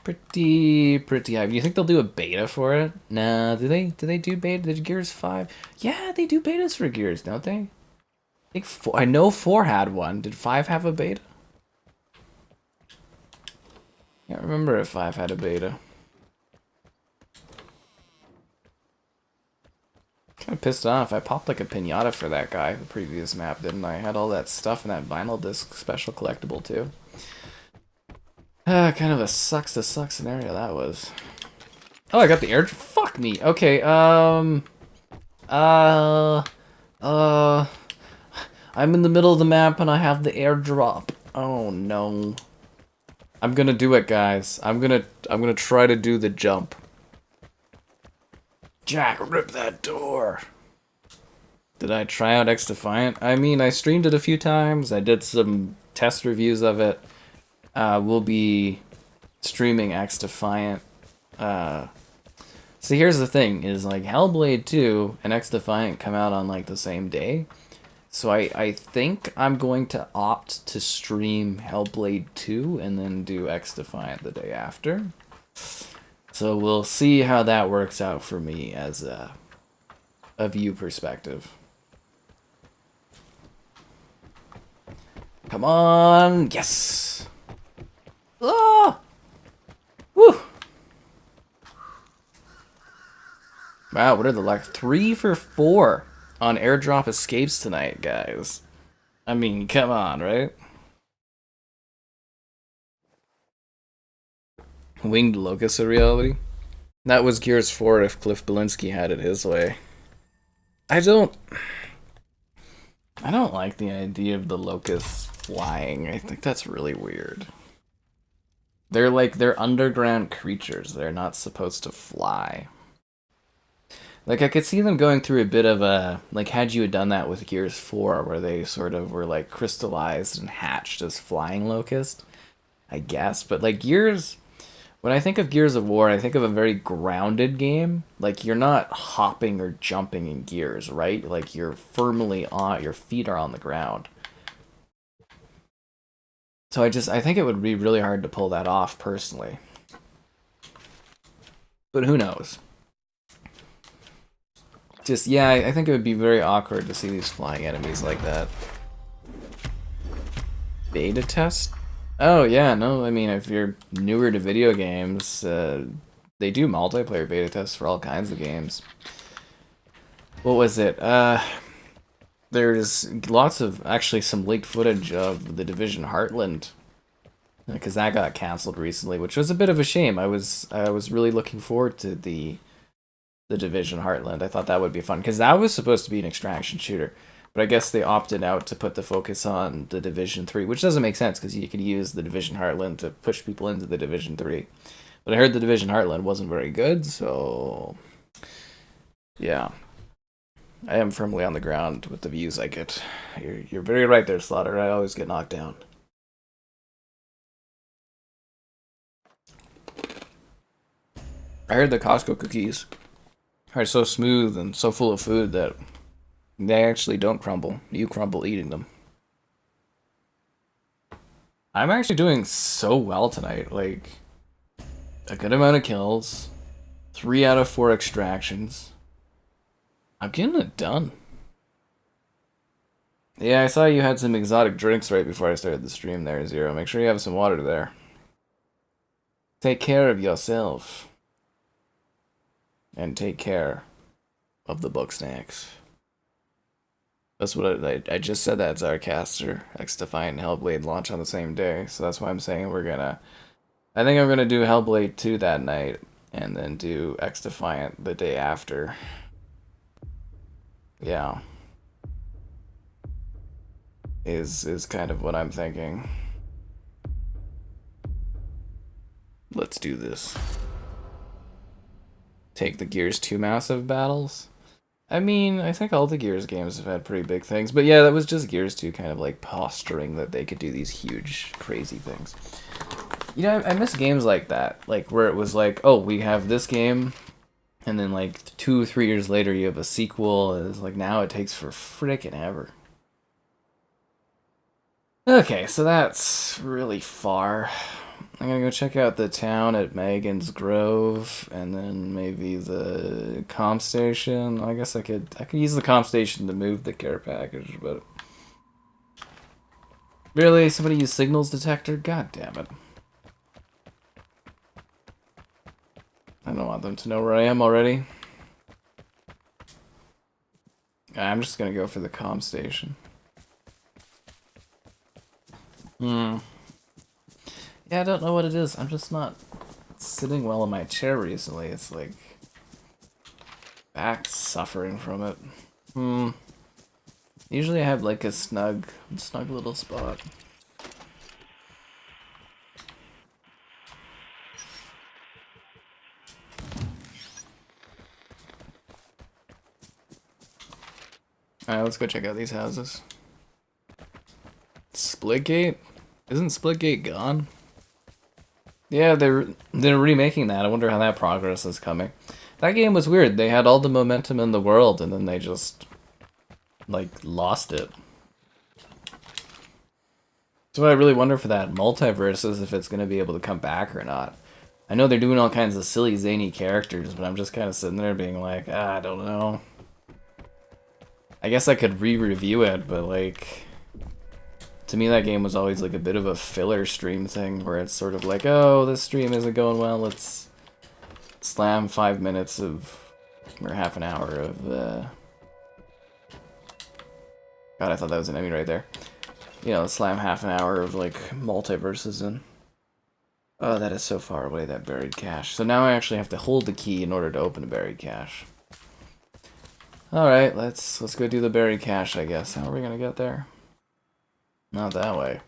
Pretty hype. You think they'll do a beta for it? Nah, do they do beta? Did Gears 5? Yeah, they do betas for Gears, don't they? I think 4, I know 4 had one. Did 5 have a beta? Can't remember if 5 had a beta. Kind of pissed off. I popped like a pinata for that guy the previous map, didn't I? I had all that stuff in that vinyl disc special collectible too. Kind of a sucks to suck scenario that was. Oh, I got the air. Fuck me. Okay. I'm in the middle of the map and I have the airdrop. Oh no. I'm gonna do it, guys. I'm gonna try to do the jump. Jack, rip that door. Did I try out X Defiant? I mean, I streamed it a few times. I did some test reviews of it. We'll be streaming X Defiant. So here's the thing, is like Hellblade 2 and X Defiant come out on like the same day. So I think I'm going to opt to stream Hellblade 2 and then do X Defiant the day after. So we'll see how that works out for me as a view perspective. Come on, yes! Ah! Woo! Wow, what are the luck? 3 for 4 on airdrop escapes tonight, guys. I mean, come on, right? Winged Locust of Reality? That was Gears 4 if Cliff Belinsky had it his way. I don't like the idea of the locusts flying. I think that's really weird. They're underground creatures. They're not supposed to fly. Like, I could see them going through a bit of a, like, had you had done that with Gears 4, where they sort of were, like, crystallized and hatched as flying locusts, I guess. But, like, Gears, when I think of Gears of War, I think of a very grounded game. Like, you're not hopping or jumping in Gears, right? Like, you're firmly on, your feet are on the ground. So I think it would be really hard to pull that off personally. But who knows? Just, yeah, I think it would be very awkward to see these flying enemies like that. Beta test? Oh, yeah, no, I mean, if you're newer to video games, they do multiplayer beta tests for all kinds of games. What was it? There's lots of, actually, some leaked footage of The Division Heartland, because that got canceled recently, which was a bit of a shame. I was really looking forward to the Division Heartland. I thought that would be fun, because that was supposed to be an extraction shooter. But I guess they opted out to put the focus on the Division 3, which doesn't make sense, because you could use the Division Heartland to push people into the Division 3. But I heard the Division Heartland wasn't very good, so... yeah. I am firmly on the ground with the views I get. You're very right there, Slaughter. I always get knocked down. I heard the Costco cookies are so smooth and so full of food that they actually don't crumble. You crumble eating them. I'm actually doing so well tonight. Like, a good amount of kills. 3 out of 4 extractions. I'm getting it done. Yeah, I saw you had some exotic drinks right before I started the stream there, Zero. Make sure you have some water there. Take care of yourself. And take care of the book snacks. That's what I just said. That Zarcaster, X-Defiant, and Hellblade launch on the same day, so that's why I'm saying we're gonna... I think I'm gonna do Hellblade 2 that night, and then do X-Defiant the day after. Yeah. Is kind of what I'm thinking. Let's do this. Take the Gears 2 massive battles? I mean, I think all the Gears games have had pretty big things, but yeah, that was just Gears 2 kind of like posturing that they could do these huge, crazy things. You know, I miss games like that, like where it was like, oh, we have this game, and then like 2 or 3 years later you have a sequel, and it's like now it takes for frickin' ever. Okay, so that's really far. I'm gonna go check out the town at Megan's Grove, and then maybe the comp station. I guess I could use the comp station to move the care package, but really, somebody use signals detector? God damn it! I don't want them to know where I am already. I'm just gonna go for the comp station. Yeah, I don't know what it is. I'm just not sitting well in my chair recently. It's like back suffering from it. Usually I have like a snug little spot. Alright, let's go check out these houses. Splitgate? Isn't Splitgate gone? Yeah, they're remaking that. I wonder how that progress is coming. That game was weird. They had all the momentum in the world, and then they just, like, lost it. So what I really wonder for that multiverse is if it's going to be able to come back or not. I know they're doing all kinds of silly, zany characters, but I'm just kind of sitting there being like, I don't know. I guess I could re-review it, but, like... to me, that game was always like a bit of a filler stream thing, where it's sort of like, oh, this stream isn't going well, let's slam 5 minutes of, or half an hour of, God, I thought that was an enemy right there. You know, slam half an hour of, like, multiverses in. Oh, that is so far away, that buried cache. So now I actually have to hold the key in order to open a buried cache. Alright, let's go do the buried cache, I guess. How are we gonna get there? Not that way.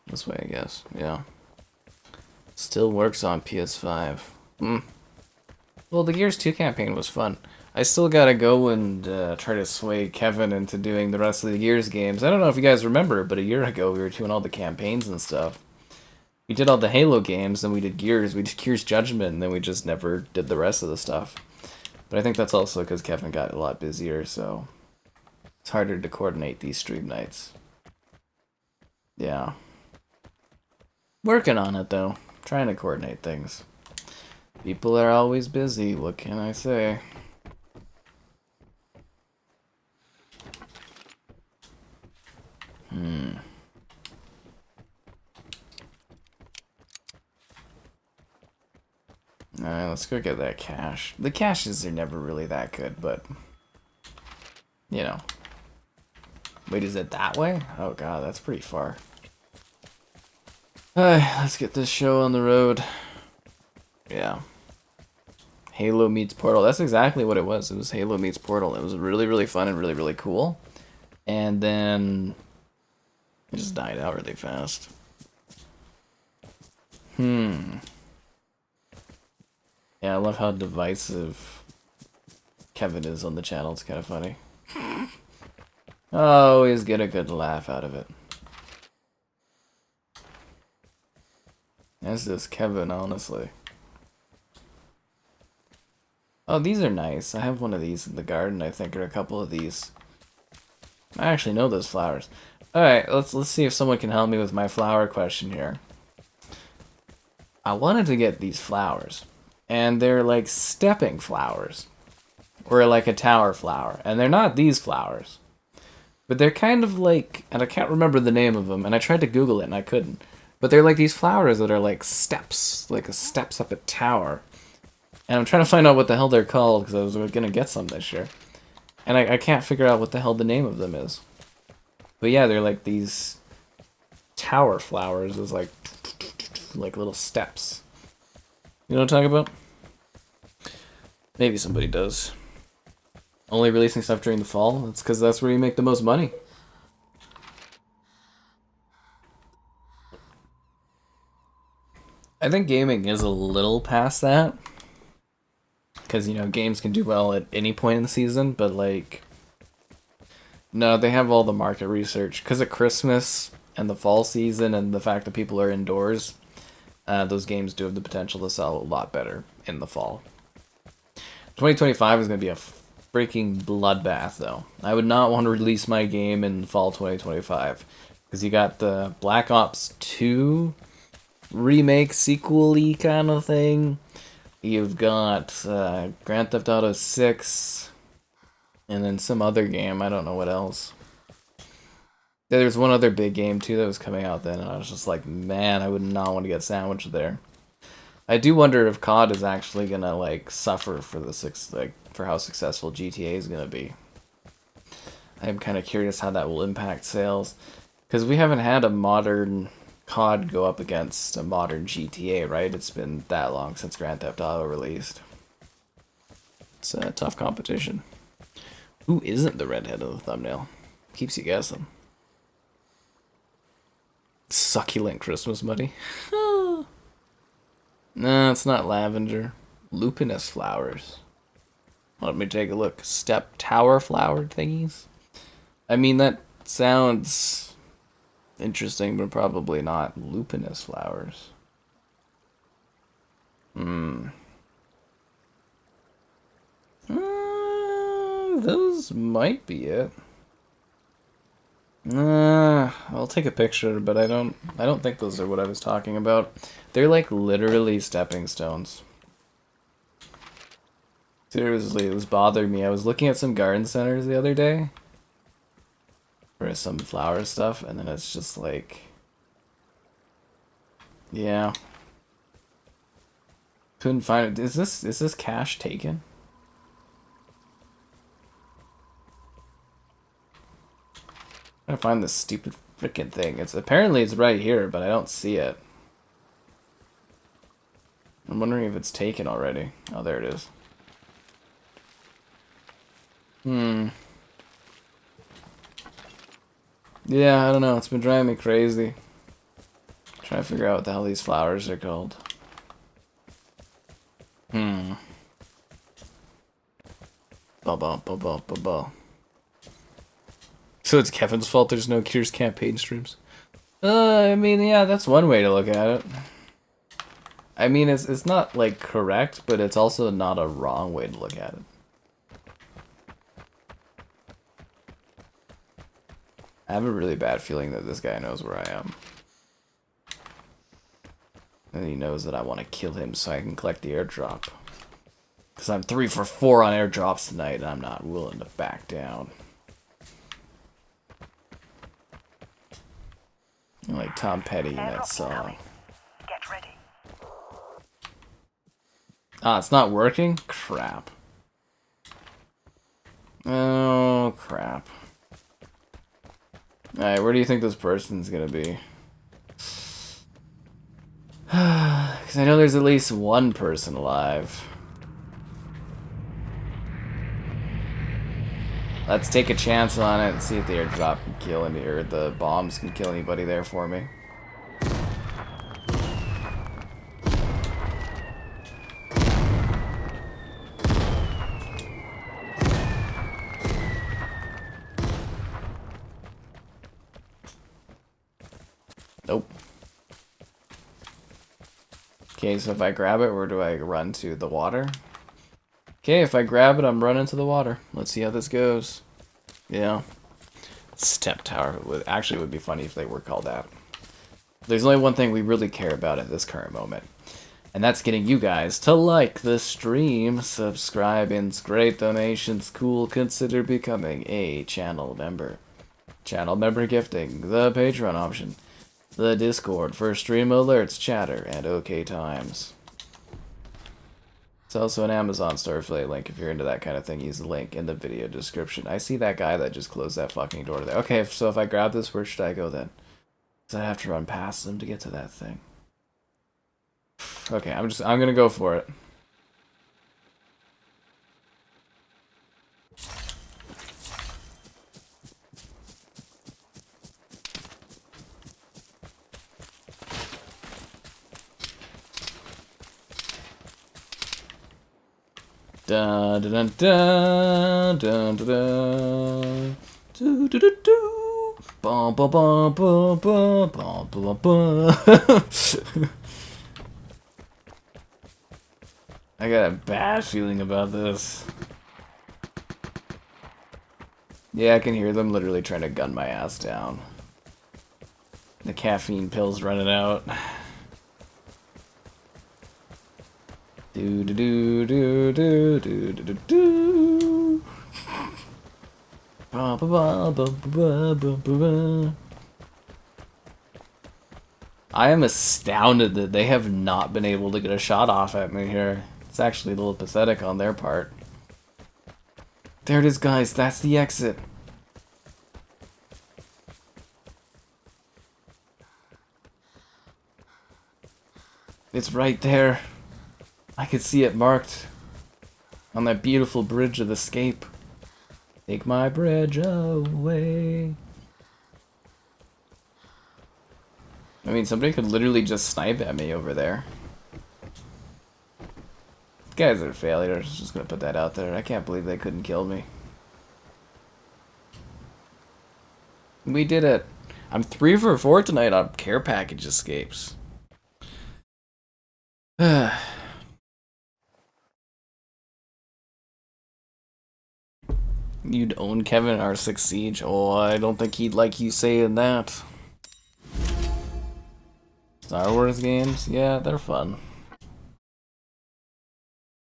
This way, I guess. Yeah. Still works on PS5. Well, the Gears 2 campaign was fun. I still gotta go and try to sway Kevin into doing the rest of the Gears games. I don't know if you guys remember, but a year ago we were doing all the campaigns and stuff. We did all the Halo games, then we did Gears. We did Gears Judgment, and then we just never did the rest of the stuff. But I think that's also because Kevin got a lot busier, so it's harder to coordinate these stream nights. Yeah. Working on it, though. Trying to coordinate things. People are always busy, what can I say? Alright, let's go get that cache. The caches are never really that good, but... You know. Wait, is it that way? Oh god, that's pretty far. Alright, let's get this show on the road. Yeah. Halo meets Portal. That's exactly what it was. It was Halo meets Portal. It was really, really fun and really, really cool. And then... it just died out really fast. Yeah, I love how divisive Kevin is on the channel. It's kind of funny. Always get a good laugh out of it. As does Kevin, honestly. Oh, these are nice. I have one of these in the garden, I think, or a couple of these. I actually know those flowers. Alright, let's see if someone can help me with my flower question here. I wanted to get these flowers, and they're like stepping flowers, or like a tower flower, and they're not these flowers, but they're kind of like, and I can't remember the name of them, and I tried to Google it and I couldn't, but they're like these flowers that are like steps, like a steps up a tower, and I'm trying to find out what the hell they're called because I was gonna get some this year, and I can't figure out what the hell the name of them is. But yeah, they're like these tower flowers with like little steps. You know what I'm talking about? Maybe somebody does. Only releasing stuff during the fall? That's because that's where you make the most money. I think gaming is a little past that. Because, you know, games can do well at any point in the season, but like... No, they have all the market research. Because of Christmas and the fall season and the fact that people are indoors, those games do have the potential to sell a lot better in the fall. 2025 is going to be a freaking bloodbath, though. I would not want to release my game in fall 2025. Because you got the Black Ops 2 remake, sequel-y kind of thing. You've got Grand Theft Auto 6... and then some other game, I don't know what else. There's one other big game too that was coming out then, and I was just like, man, I would not want to get sandwiched there. I do wonder if COD is actually gonna like suffer for for how successful GTA is gonna be. I'm kind of curious how that will impact sales, because we haven't had a modern COD go up against a modern GTA, right? It's been that long since Grand Theft Auto released. It's a tough competition. Who isn't the redhead of the thumbnail? Keeps you guessing. Succulent Christmas muddy. No, it's not lavender. Lupinous flowers. Let me take a look. Step tower flower thingies? I mean, that sounds interesting, but probably not. Lupinous flowers. Those might be it. I'll take a picture, but I don't think those are what I was talking about. They're like literally stepping stones. Seriously, it was bothering me. I was looking at some garden centers the other day for some flower stuff, and then it's just like, yeah, couldn't find it. Is this cache taken? I'm trying to find this stupid freaking thing. Apparently it's right here, but I don't see it. I'm wondering if it's taken already. Oh, there it is. Yeah, I don't know. It's been driving me crazy. Trying to figure out what the hell these flowers are called. Ba ba ba ba ba ba. So it's Kevin's fault there's no Cures campaign streams. I mean, yeah, that's one way to look at it. I mean, it's not like correct, but it's also not a wrong way to look at it. I have a really bad feeling that this guy knows where I am. And he knows that I want to kill him so I can collect the airdrop. Because I'm 3 for 4 on airdrops tonight, and I'm not willing to back down. Like Tom Petty in that song. Get ready. Ah, it's not working? Crap. Oh, crap. Alright, where do you think this person's gonna be? Because I know there's at least one person alive. Let's take a chance on it and see if the airdrop can kill any, or the bombs can kill anybody there for me. Nope. Okay, so if I grab it, where do I run to? The water? Okay, if I grab it, I'm running to the water. Let's see how this goes. Yeah. Step tower would be funny if they were called that. There's only one thing we really care about at this current moment. And that's getting you guys to like the stream, subscribe, and great donations. Cool, consider becoming a channel member. Channel member gifting, the Patreon option, the Discord for stream alerts, chatter, and OK times. It's also an Amazon Starfleet link if you're into that kind of thing. Use the link in the video description. I see that guy that just closed that fucking door there. Okay, so if I grab this, where should I go then? Because I have to run past them to get to that thing. Okay, I'm gonna go for it. Dun dun dun dun dun dun do do do do bum bum bum bum bum bum bum bum. I got a bad feeling about this. Yeah, I can hear them literally trying to gun my ass down. The caffeine pill's running out. Do do do do do do do do do. Ba ba ba ba ba ba ba. I am astounded that they have not been able to get a shot off at me here. It's actually a little pathetic on their part. There it is, guys. That's the exit. It's right there. I could see it marked on that beautiful bridge of escape. Take my bridge away. I mean, somebody could literally just snipe at me over there. Guys are failures. Just gonna put that out there. I can't believe they couldn't kill me. We did it. I'm 3 for 4 tonight on care package escapes. You'd own Kevin R6 Siege? Oh, I don't think he'd like you saying that. Star Wars games? Yeah, they're fun.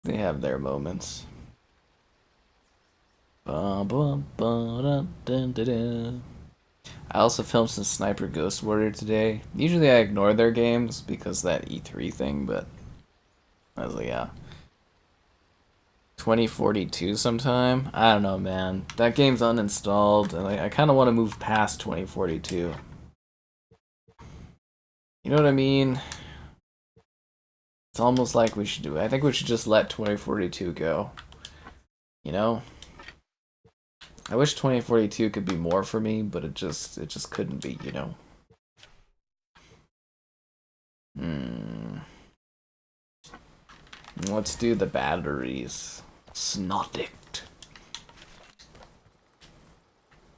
They have their moments. I also filmed some Sniper Ghost Warrior today. Usually I ignore their games because that E3 thing, but I was like, yeah. 2042 sometime? I don't know, man. That game's uninstalled, and I kind of want to move past 2042. You know what I mean? It's almost like we should do it. I think we should just let 2042 go. You know? I wish 2042 could be more for me, but it just couldn't be, you know? Let's do the batteries. Snodekt.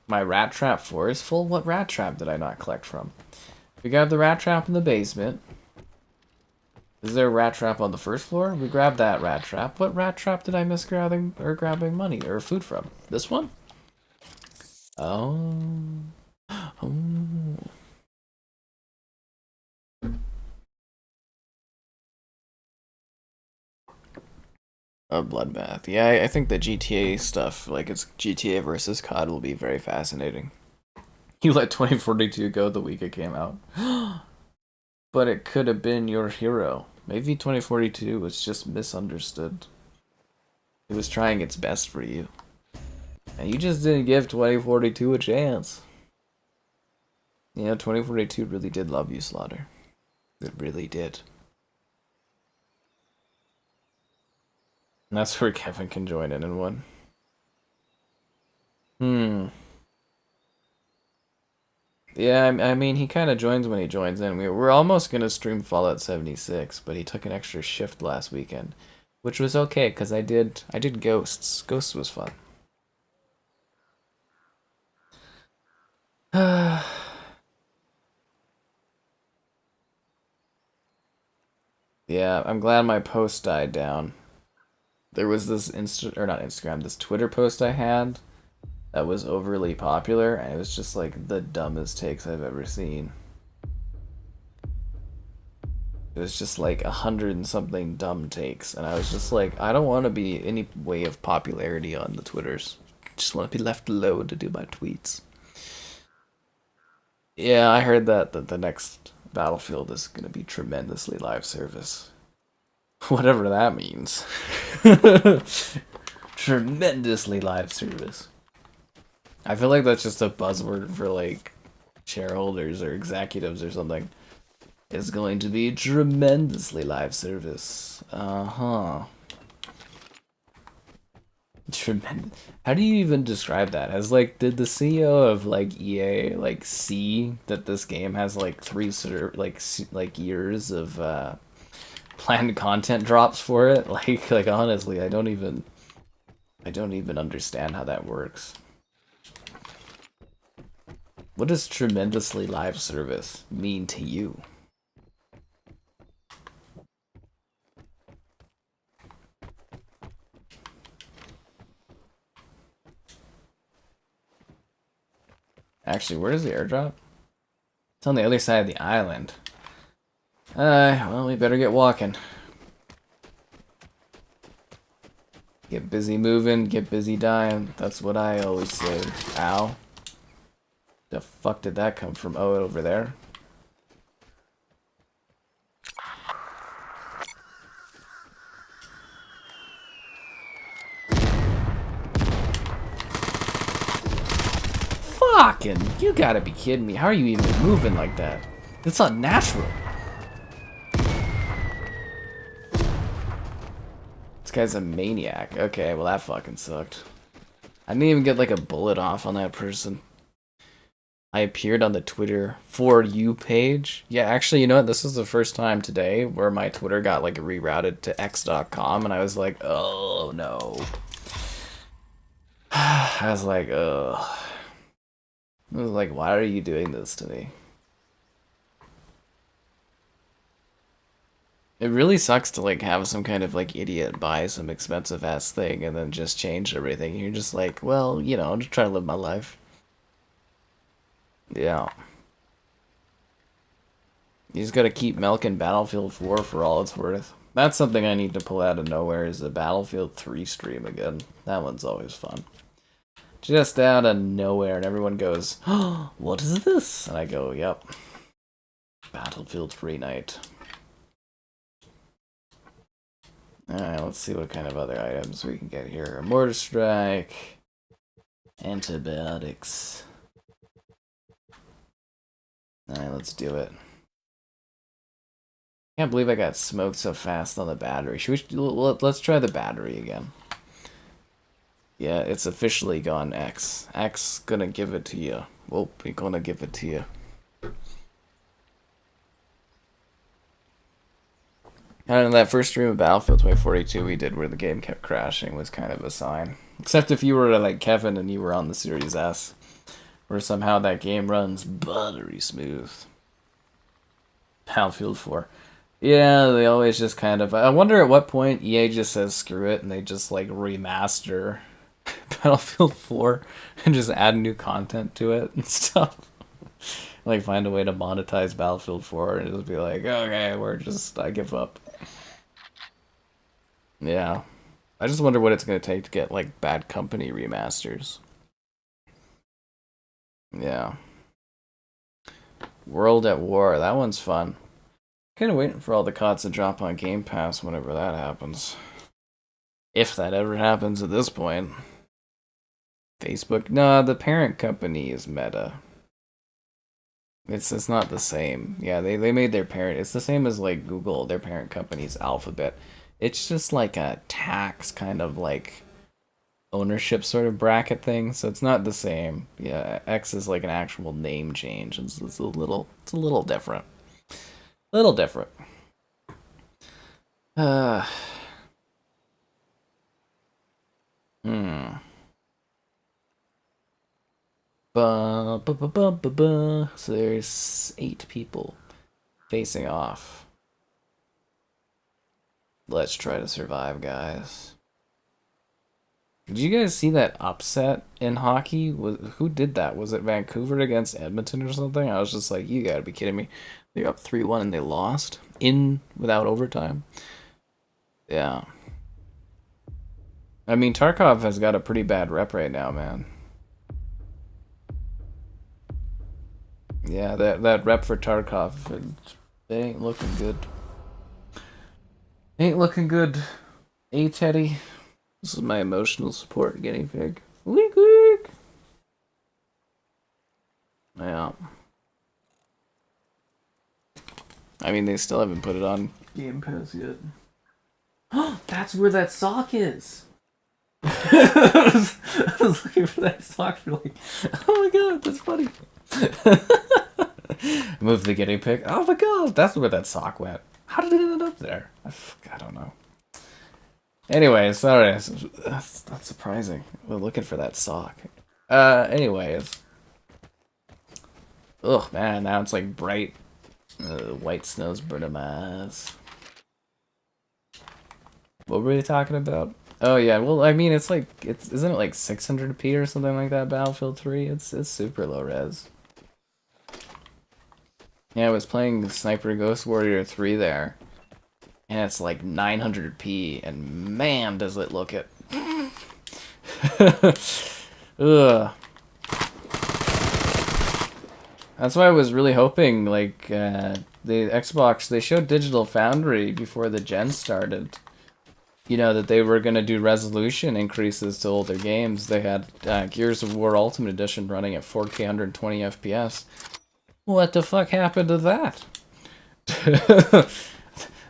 My rat trap 4 is full? What rat trap did I not collect from? We grabbed the rat trap in the basement. Is there a rat trap on the first floor? We grabbed that rat trap. What rat trap did I miss grabbing money or food from? This one? Oh. Oh. A bloodbath. Yeah, I think the GTA stuff, like it's GTA versus COD, will be very fascinating. You let 2042 go the week it came out. But it could have been your hero. Maybe 2042 was just misunderstood. It was trying its best for you. And you just didn't give 2042 a chance. You know, 2042 really did love you, Slaughter. It really did. And that's where Kevin can join in one. Yeah, I mean, he kind of joins when he joins in. We're almost going to stream Fallout 76, but he took an extra shift last weekend, which was okay, because I did Ghosts. Ghosts was fun. Yeah, I'm glad my post died down. There was this this Twitter post I had that was overly popular, and it was just like the dumbest takes I've ever seen. It was just like 100 and something dumb takes, and I was just like, I don't want to be any way of popularity on the Twitters. Just want to be left alone to do my tweets. Yeah, I heard that the next Battlefield is going to be tremendously live service. Whatever that means. Tremendously live service. I feel like that's just a buzzword for like shareholders or executives or something. It's going to be tremendously live service. Tremendous. How do you even describe that? As like, did the CEO of like EA like see that this game has like like years of planned content drops for it? Like honestly, I don't even understand how that works. What does tremendously live service mean to you? Actually, where is the airdrop? It's on the other side of the island. Well, we better get walking. Get busy moving, get busy dying. That's what I always say. Ow. The fuck did that come from? Oh, over there? Fucking, you gotta be kidding me. How are you even moving like that? It's unnatural. This guy's a maniac. Okay, well that fucking sucked. I didn't even get like a bullet off on that person. I appeared on the Twitter For You page. Yeah, actually, you know what? This is the first time today where my Twitter got like rerouted to x.com, and I was like, oh no. I was like, ugh. I was like, why are you doing this to me? It really sucks to like have some kind of like idiot buy some expensive ass thing and then just change everything. You're just like, well, you know, I'm just trying to live my life. Yeah. You just gotta keep milking Battlefield 4 for all it's worth. That's something I need to pull out of nowhere, is the Battlefield 3 stream again. That one's always fun. Just out of nowhere, and everyone goes, oh, what is this? And I go, yep. Battlefield 3 night. Alright, let's see what kind of other items we can get here. A mortar strike. Antibiotics. Alright, let's do it. Can't believe I got smoked so fast on the battery. Should we? Let's try the battery again. Yeah, it's officially gone X. X gonna give it to you. Well, we gonna give it to you. And that first stream of Battlefield 2042 we did where the game kept crashing was kind of a sign. Except if you were like Kevin and you were on the Series S, where somehow that game runs buttery smooth. Battlefield 4. Yeah, they always just kind of... I wonder at what point EA just says screw it and they just like remaster Battlefield 4 and just add new content to it and stuff. Like find a way to monetize Battlefield 4 and just be like, okay, I give up. Yeah. I just wonder what it's going to take to get, like, Bad Company remasters. Yeah. World at War. That one's fun. Kind of waiting for all the CODs to drop on Game Pass whenever that happens. If that ever happens at this point. Facebook? No, the parent company is Meta. It's not the same. Yeah, they made their parent. It's the same as like Google. Their parent company's Alphabet. It's just like a tax kind of like ownership sort of bracket thing. So it's not the same. Yeah, X is like an actual name change. It's a little different. Little different. So there's 8 people facing off. Let's try to survive, guys. Did you guys see that upset in hockey? Who did that? Was it Vancouver against Edmonton or something? I was just like, you gotta be kidding me. They're up 3-1 and they lost without overtime. Yeah. I mean, TARKOV has got a pretty bad rep right now, man. Yeah, that rep for TARKOV, it ain't looking good. Ain't looking good. Hey, Teddy. This is my emotional support guinea pig. Week, week. Yeah. I mean, they still haven't put it on Game Pass yet. Oh, that's where that sock is. I was looking for that sock for like, oh my god, that's funny. Move the guinea pig. Oh my god, that's where that sock went. How did it end up there? I don't know. Anyways, sorry, that's not surprising. We're looking for that sock. Anyways. Ugh, man, now it's like bright white snow's burning my eyes. What were we talking about? Oh yeah, well, I mean, isn't it like 600p or something like that? Battlefield 3. It's super low res. Yeah, I was playing Sniper Ghost Warrior 3 there, and it's like 900p, and man, does it look it. Ugh. That's why I was really hoping, like, the Xbox, they showed Digital Foundry before the gen started. You know, that they were going to do resolution increases to older games. They had Gears of War Ultimate Edition running at 4K 120 FPS. What the fuck happened to that?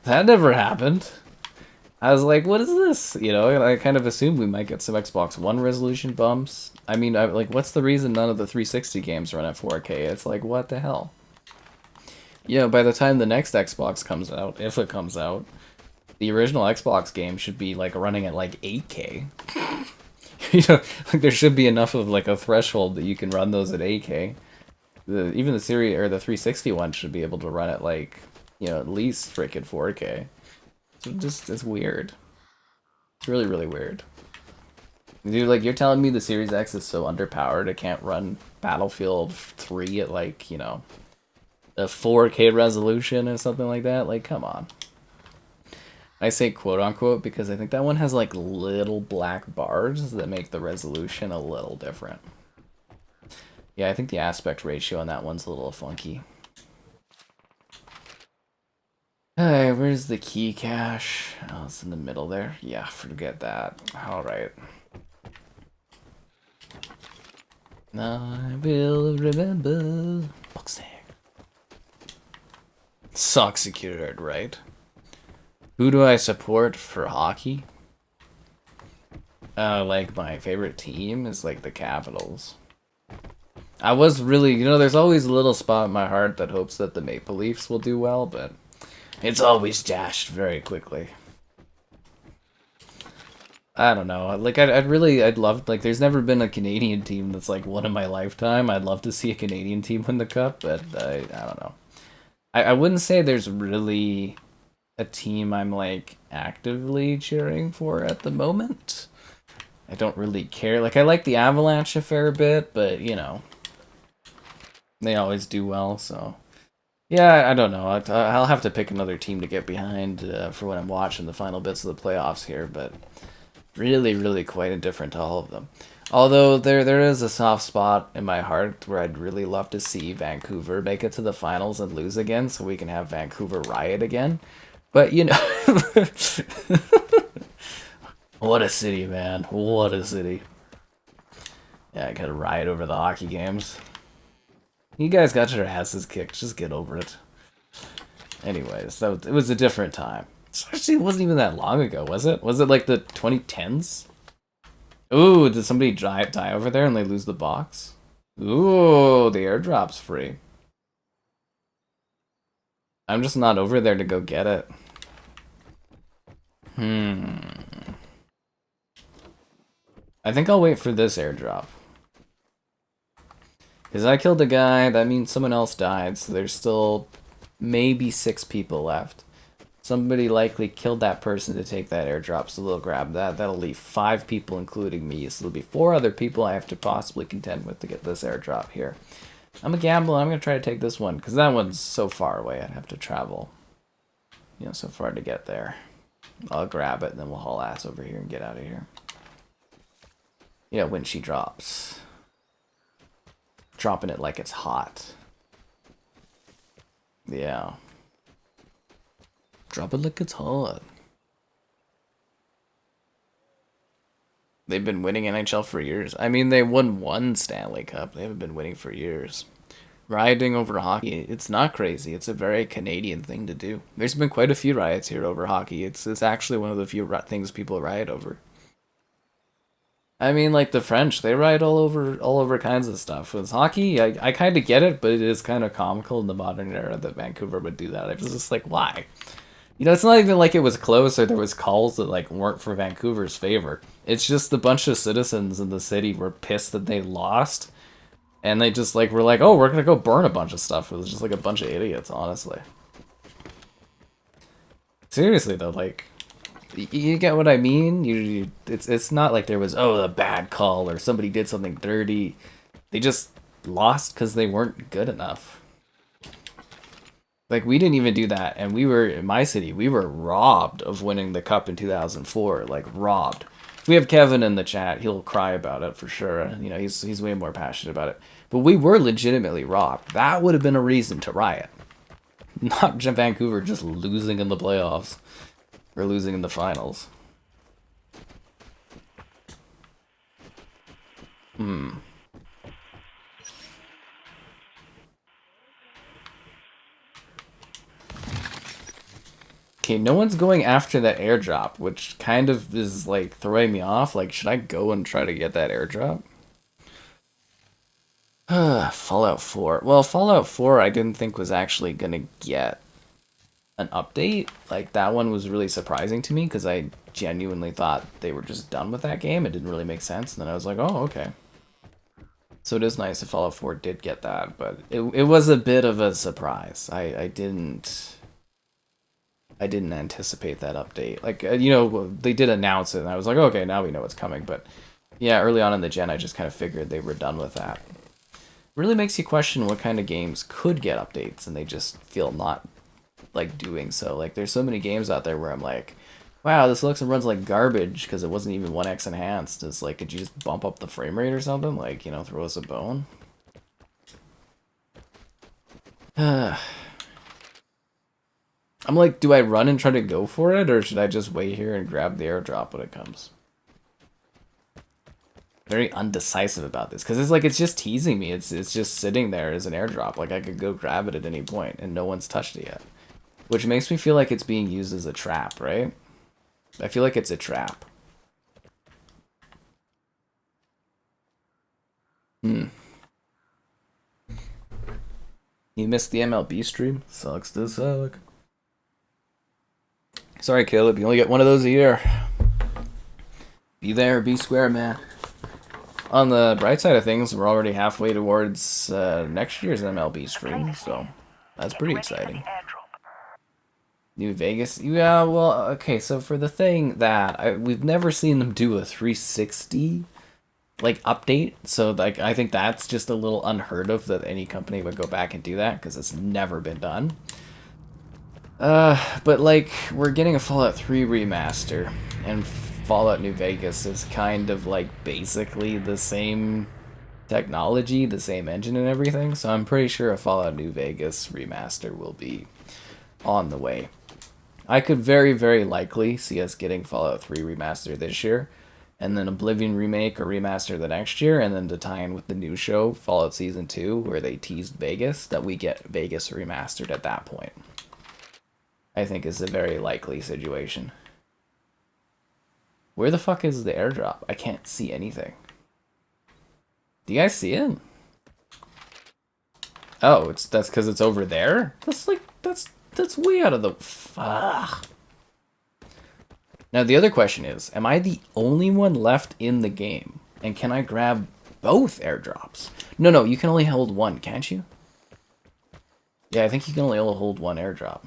That never happened. I was like, what is this? You know, I kind of assumed we might get some Xbox One resolution bumps. I mean, like, what's the reason none of the 360 games run at 4K? It's like, what the hell? You know, by the time the next Xbox comes out, if it comes out, the original Xbox game should be like running at like 8K. You know, like there should be enough of like a threshold that you can run those at 8K. Even the series or the 360 one should be able to run at like, you know, at least freaking 4K. So it's weird. It's really, really weird. Dude, like, you're telling me the Series X is so underpowered it can't run Battlefield 3 at like, you know, a 4K resolution or something like that? Like, come on. I say quote unquote because I think that one has like little black bars that make the resolution a little different. Yeah, I think the aspect ratio on that one's a little funky. Hey, where's the key cache? Oh, it's in the middle there. Yeah, forget that. Alright. I will remember. Boxing. Sock secured, right? Who do I support for hockey? Like, my favorite team is, like, the Capitals. I was really, you know, there's always a little spot in my heart that hopes that the Maple Leafs will do well, but it's always dashed very quickly. I don't know. Like, I'd love, like, there's never been a Canadian team that's, like, one in my lifetime. I'd love to see a Canadian team win the Cup, but I don't know. I wouldn't say there's really a team I'm like actively cheering for at the moment. I don't really care. Like, I like the Avalanche a fair bit, but you know, they always do well. So yeah, I don't know. I'll have to pick another team to get behind for when I'm watching the final bits of the playoffs here. But really, really quite indifferent to all of them. Although there is a soft spot in my heart where I'd really love to see Vancouver make it to the finals and lose again so we can have Vancouver riot again. But, you know, what a city, man. What a city. Yeah, I gotta riot over the hockey games. You guys got your asses kicked. Just get over it. Anyways, so it was a different time. Actually, it wasn't even that long ago, was it? Was it like the 2010s? Ooh, did somebody die over there and they lose the box? Ooh, the airdrop's free. I'm just not over there to go get it. I think I'll wait for this airdrop. Because I killed a guy, that means someone else died, so there's still maybe 6 people left. Somebody likely killed that person to take that airdrop, so they'll grab that. That'll leave 5 people, including me, so there'll be 4 other people I have to possibly contend with to get this airdrop here. I'm a gambler, I'm going to try to take this one, because that one's so far away, I'd have to travel, you know, so far to get there. I'll grab it, and then we'll haul ass over here and get out of here. You know, when she drops. Dropping it like it's hot. Yeah. Drop it like it's hot. They've been winning NHL for years. I mean, they won 1 Stanley Cup. They haven't been winning for years. Rioting over hockey, it's not crazy. It's a very Canadian thing to do. There's been quite a few riots here over hockey. It's actually one of the few things people riot over. I mean, like the French, they riot all over kinds of stuff. With hockey, I kind of get it, but it is kind of comical in the modern era that Vancouver would do that. I was just like, why? You know, it's not even like it was close or there was calls that like weren't for Vancouver's favor. It's just a bunch of citizens in the city were pissed that they lost, and they just like were like, oh, we're gonna go burn a bunch of stuff. It was just like a bunch of idiots, honestly. Seriously though, like, you get what I mean? It's not like there was, oh, a bad call or somebody did something dirty. They just lost because they weren't good enough. Like, we didn't even do that, and we were, in my city, we were robbed of winning the cup in 2004, like, robbed. If we have Kevin in the chat, he'll cry about it for sure. You know, he's way more passionate about it. But we were legitimately robbed. That would have been a reason to riot. Not Vancouver just losing in the playoffs. Or losing in the finals. Okay, no one's going after that airdrop, which kind of is like throwing me off. Like, should I go and try to get that airdrop? Fallout 4. Well, Fallout 4 I didn't think was actually gonna get an update. Like, that one was really surprising to me because I genuinely thought they were just done with that game. It didn't really make sense, and then I was like, oh, okay. So it is nice if Fallout 4 did get that, but it was a bit of a surprise. I didn't anticipate that update. Like, you know, they did announce it, and I was like, okay, now we know what's coming. But yeah, early on in the gen, I just kind of figured they were done with that. Really makes you question what kind of games could get updates, and they just feel not like doing so. Like, there's so many games out there where I'm like, wow, this looks and runs like garbage because it wasn't even 1x enhanced. It's like, could you just bump up the frame rate or something? Like, you know, throw us a bone. I'm like, do I run and try to go for it, or should I just wait here and grab the airdrop when it comes? Very undecisive about this, because it's like, it's just teasing me. It's just sitting there as an airdrop. Like, I could go grab it at any point, and no one's touched it yet. Which makes me feel like it's being used as a trap, right? I feel like it's a trap. You missed the MLB stream? Sucks to suck. Sorry, Caleb, you only get one of those a year. Be there, be square, man. On the bright side of things, we're already halfway towards next year's MLB stream, so that's pretty exciting. New Vegas? Yeah, well, okay, so for the thing that we've never seen them do a 360 like update, so like I think that's just a little unheard of that any company would go back and do that, because it's never been done. But like, we're getting a Fallout 3 remaster, and Fallout New Vegas is kind of like basically the same technology, the same engine and everything, so I'm pretty sure a Fallout New Vegas remaster will be on the way. I could very, very likely see us getting Fallout 3 remaster this year, and then Oblivion remake or remaster the next year, and then to tie in with the new show, Fallout Season 2, where they teased Vegas, that we get Vegas remastered at that point. I think is a very likely situation. Where the fuck is the airdrop? I can't see anything. Do you guys see it? Oh, that's because it's over there? That's way out of the... Fuck. Now the other question is, am I the only one left in the game? And can I grab both airdrops? No, you can only hold one, can't you? Yeah, I think you can only hold one airdrop.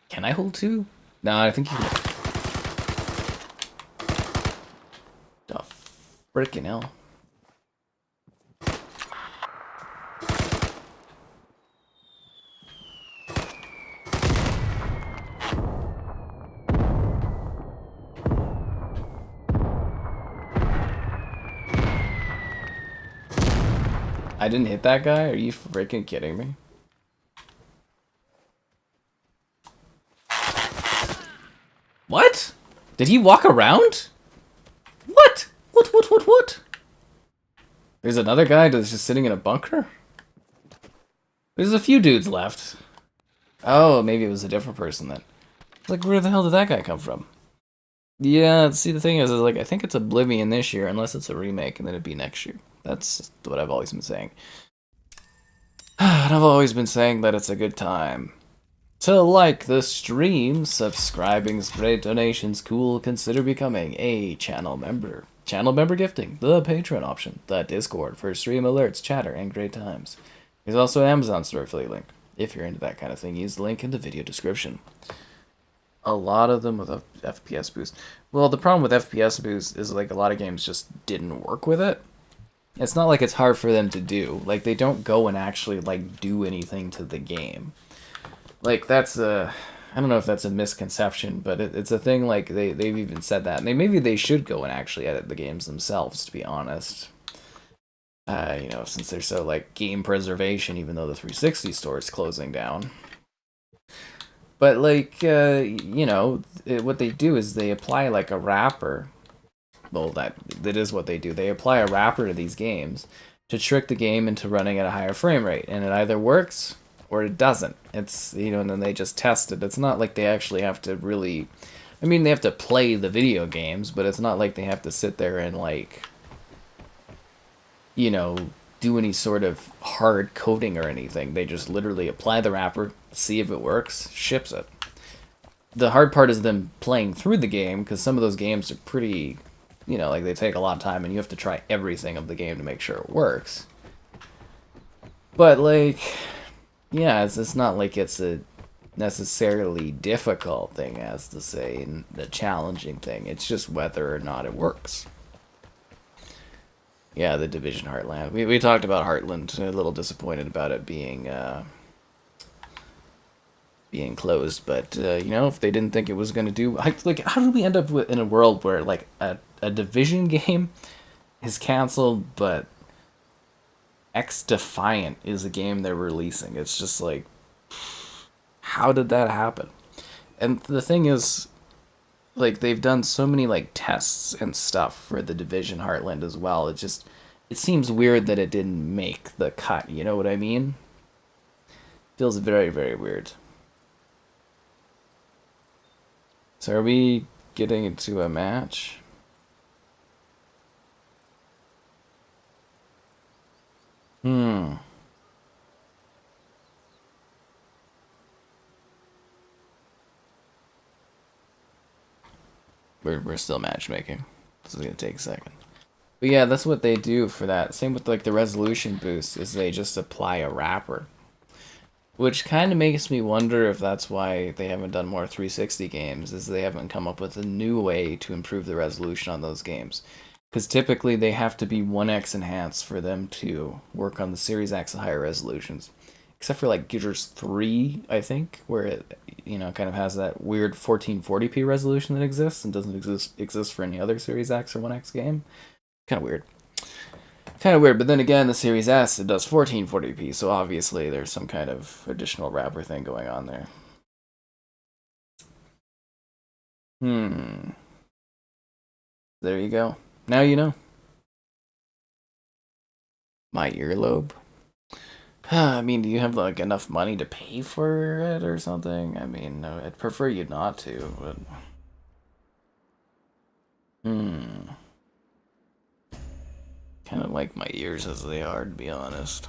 Can I hold two? No, I think you can. The frickin' hell. I didn't hit that guy? Are you freaking kidding me? What? Did he walk around? What? What? There's another guy that's just sitting in a bunker? There's a few dudes left. Oh, maybe it was a different person then. Like, where the hell did that guy come from? Yeah, see, the thing is like, I think it's Oblivion this year, unless it's a remake, and then it'd be next year. That's what I've always been saying. And I've always been saying that it's a good time to like the stream, subscribing, spread donations, cool, consider becoming a channel member. Channel member gifting, the Patreon option, the Discord for stream alerts, chatter, and great times. There's also an Amazon store affiliate link. If you're into that kind of thing, use the link in the video description. A lot of them with a FPS boost. Well, the problem with FPS boost is like a lot of games just didn't work with it. It's not like it's hard for them to do. Like, they don't go and actually like do anything to the game. Like, that's a... I don't know if that's a misconception, but it's a thing, like, they've even said that. And maybe they should go and actually edit the games themselves, to be honest. You know, since they're so, like, game preservation, even though the 360 store is closing down. But, like, you know, what they do is they apply, like, a wrapper. Well, that is what they do. They apply a wrapper to these games to trick the game into running at a higher frame rate. And it either works or it doesn't. It's, you know, and then they just test it. It's not like they actually have to really... I mean, they have to play the video games, but it's not like they have to sit there and, like, you know, do any sort of hard coding or anything. They just literally apply the wrapper, see if it works, ships it. The hard part is them playing through the game, because some of those games are pretty, you know, like, they take a lot of time, and you have to try everything of the game to make sure it works. But, like... yeah, it's not like it's a necessarily difficult thing, as to say, and a challenging thing. It's just whether or not it works. Yeah, the Division Heartland. We talked about Heartland. A little disappointed about it being closed, but you know, if they didn't think it was going to do, like, how did we end up in a world where like a Division game is canceled, but X Defiant is a game they're releasing? It's just like, how did that happen? And the thing is, like, they've done so many like tests and stuff for the Division Heartland as well. It seems weird that it didn't make the cut, you know what I mean? Feels very, very weird. So are we getting into a match? We're still matchmaking. This is gonna take a second. But yeah, that's what they do for that. Same with like the resolution boost, is they just apply a wrapper. Which kind of makes me wonder if that's why they haven't done more 360 games, is they haven't come up with a new way to improve the resolution on those games. Because typically they have to be 1x enhanced for them to work on the Series X higher resolutions. Except for like Gears 3, I think, where it, you know, kind of has that weird 1440p resolution that exists and doesn't exist for any other Series X or 1X game. Kind of weird. Kind of weird, but then again, the Series S, it does 1440p, so obviously there's some kind of additional wrapper thing going on there. There you go. Now you know. My earlobe? I mean, do you have like enough money to pay for it or something? I mean, I'd prefer you not to, but... Kind of like my ears as they are, to be honest.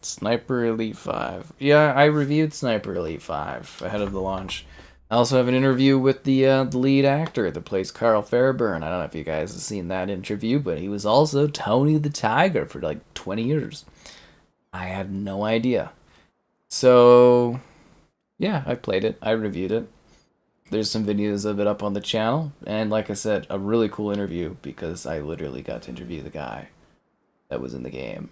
Sniper Elite 5. Yeah, I reviewed Sniper Elite 5 ahead of the launch. I also have an interview with the lead actor that plays Carl Fairburn. I don't know if you guys have seen that interview, but he was also Tony the Tiger for like 20 years. I had no idea. So, yeah, I played it. I reviewed it. There's some videos of it up on the channel. And like I said, a really cool interview because I literally got to interview the guy that was in the game.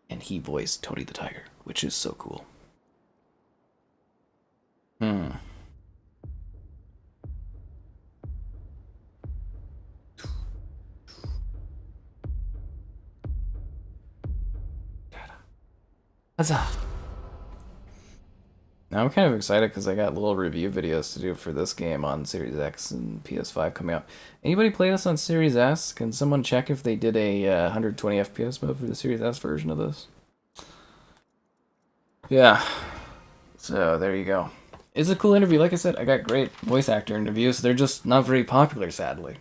And he voiced Tony the Tiger, which is so cool. Huzzah! Now I'm kind of excited because I got little review videos to do for this game on Series X and PS5 coming out. Anybody play this on Series S? Can someone check if they did a 120 FPS mode for the Series S version of this? Yeah. So there you go. It's a cool interview. Like I said, I got great voice actor interviews. They're just not very popular, sadly.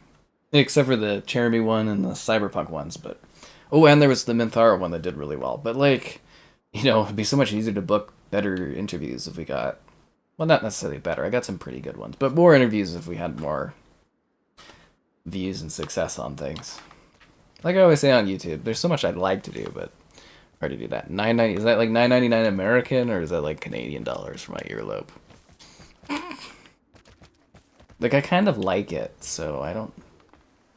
Except for the Cherami one and the Cyberpunk ones, but... Oh, and there was the Minthara one that did really well. But, like, you know, it'd be so much easier to book better interviews if we got... Well, not necessarily better. I got some pretty good ones. But more interviews if we had more views and success on things. Like I always say on YouTube, there's so much I'd like to do, but hard to do that. $9.90, is that like $9.99 American, or is that like Canadian dollars for my earlobe? Like, I kind of like it, so I don't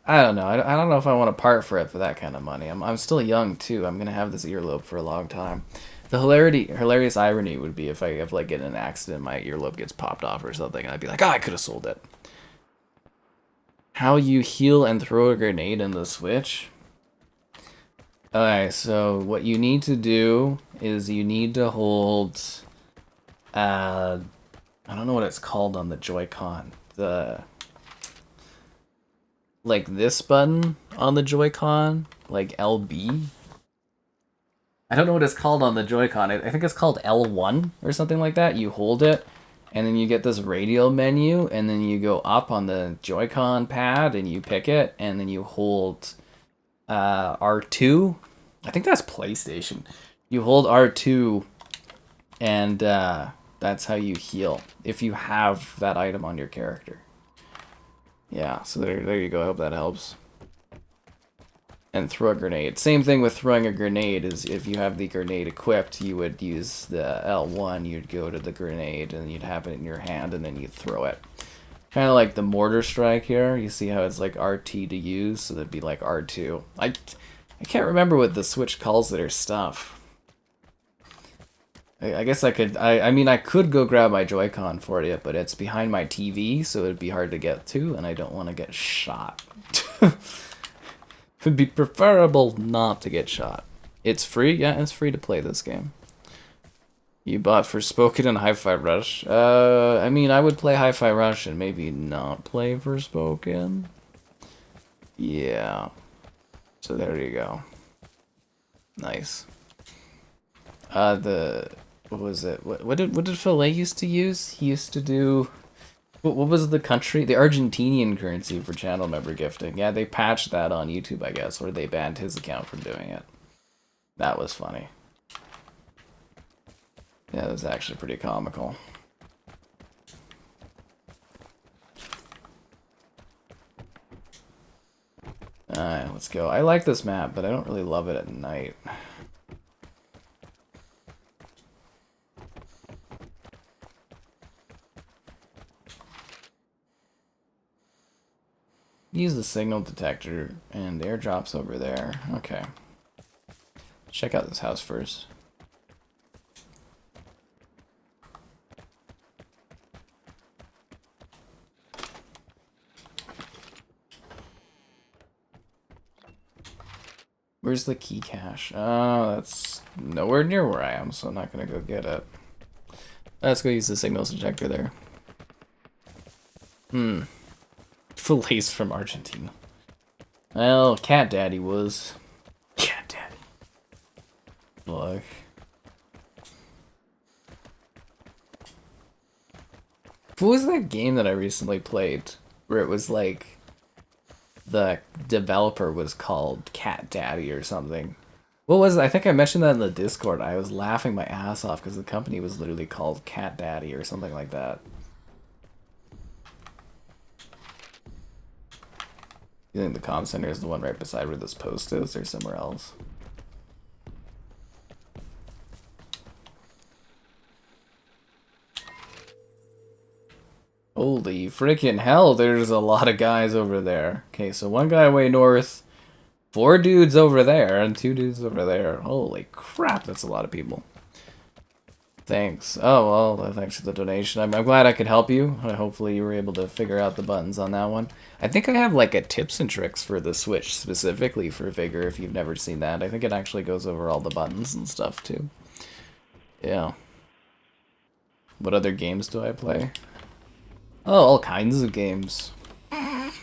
know. I don't know if I want to part for it for that kind of money. I'm still young too. I'm gonna have this earlobe for a long time. The hilarious irony would be if I like get in an accident, my earlobe gets popped off or something, and I'd be like, I could have sold it. How you heal and throw a grenade in the Switch? Alright, so what you need to do is you need to hold, I don't know what it's called on the Joy-Con. Like this button on the Joy-Con, like LB. I don't know what it's called on the Joy-Con. I think it's called L1 or something like that. You hold it, and then you get this radial menu, and then you go up on the Joy-Con pad, and you pick it, and then you hold R2. I think that's PlayStation. You hold R2, and that's how you heal, if you have that item on your character. Yeah, so there you go. I hope that helps. And throw a grenade. Same thing with throwing a grenade, is if you have the grenade equipped, you would use the L1, you'd go to the grenade, and you'd have it in your hand, and then you'd throw it. Kind of like the mortar strike here. You see how it's like RT to use, so that'd be like R2. I can't remember what the Switch calls their stuff. I guess I could, I mean, I could go grab my Joy-Con for you, but it's behind my TV, so it'd be hard to get to, and I don't want to get shot. It'd be preferable not to get shot. It's free? Yeah, it's free to play this game. You bought Forspoken and Hi-Fi Rush? I mean, I would play Hi-Fi Rush and maybe not play Forspoken. Yeah. So there you go. Nice. What was it? What did Filet used to use? He used to do... What was the country? The Argentinian currency for channel member gifting. Yeah, they patched that on YouTube, I guess, or they banned his account from doing it. That was funny. Yeah, it was actually pretty comical. Alright, let's go. I like this map, but I don't really love it at night. Use the signal detector and airdrops over there. Okay. Check out this house first. Where's the key cache? Oh, that's nowhere near where I am, so I'm not gonna go get it. Let's go use the signals detector there. Fillets from Argentina. Well, Cat Daddy was. Cat Daddy. Look. What was that game that I recently played? Where it was like the developer was called Cat Daddy or something. What was it? I think I mentioned that in the Discord. I was laughing my ass off because the company was literally called Cat Daddy or something like that. You think the comm center is the one right beside where this post is, or somewhere else? Holy freaking hell, there's a lot of guys over there. Okay, so one guy way north, 4 dudes over there, and 2 dudes over there. Holy crap, that's a lot of people. Thanks. Oh, well, thanks for the donation. I'm glad I could help you. Hopefully you were able to figure out the buttons on that one. I think I have like a tips and tricks for the Switch specifically for Vigor if you've never seen that. I think it actually goes over all the buttons and stuff too. Yeah. What other games do I play? Oh, all kinds of games. I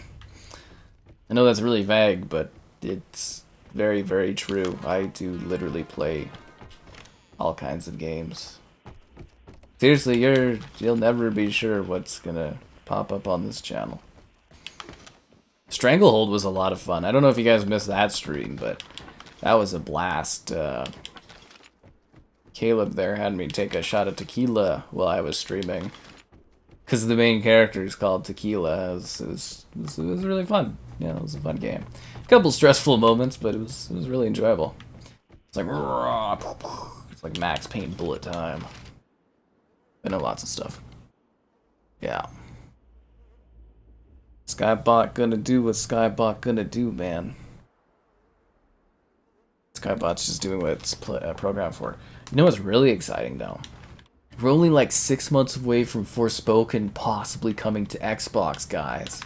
know that's really vague, but it's very, very true. I do literally play all kinds of games. Seriously, you'll never be sure what's gonna pop up on this channel. Stranglehold was a lot of fun. I don't know if you guys missed that stream, but that was a blast. Caleb there had me take a shot of tequila while I was streaming. Because the main character is called Tequila. It was really fun. Yeah, it was a fun game. A couple stressful moments, but it was really enjoyable. It's like Max Payne bullet time. I know lots of stuff. Yeah. Skybot gonna do what Skybot gonna do, man. Skybot's just doing what it's programmed for. You know what's really exciting, though? We're only like 6 months away from Forspoken possibly coming to Xbox, guys.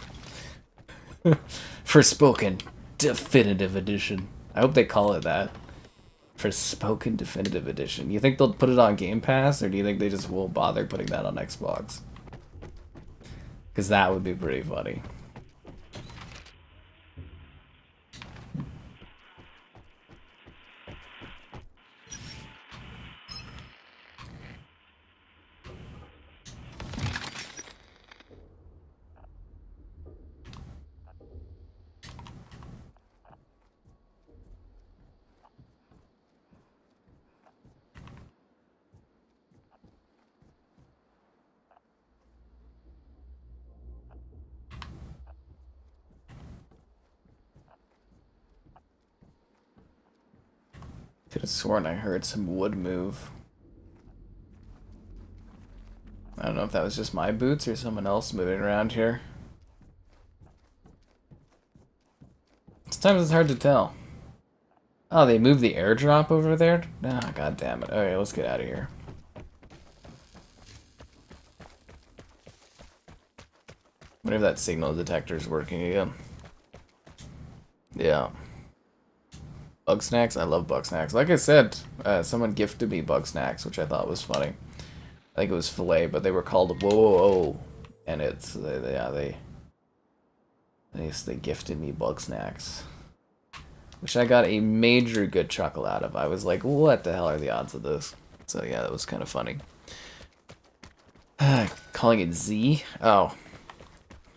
Forspoken Definitive Edition. I hope they call it that. Forspoken Definitive Edition. You think they'll put it on Game Pass, or do you think they just won't bother putting that on Xbox? Because that would be pretty funny. Could have sworn I heard some wood move. I don't know if that was just my boots or someone else moving around here. Sometimes it's hard to tell. Oh, they moved the airdrop over there? Ah, god damn it. Okay, let's get out of here. Wonder if that signal detector is working again. Yeah. Bug snacks? I love bug snacks. Like I said, someone gifted me bug snacks, which I thought was funny. I think it was filet, but they were called Whoa, and it's they gifted me bug snacks, which I got a major good chuckle out of. I was like, what the hell are the odds of this? So yeah, that was kind of funny. Calling it Z? Oh.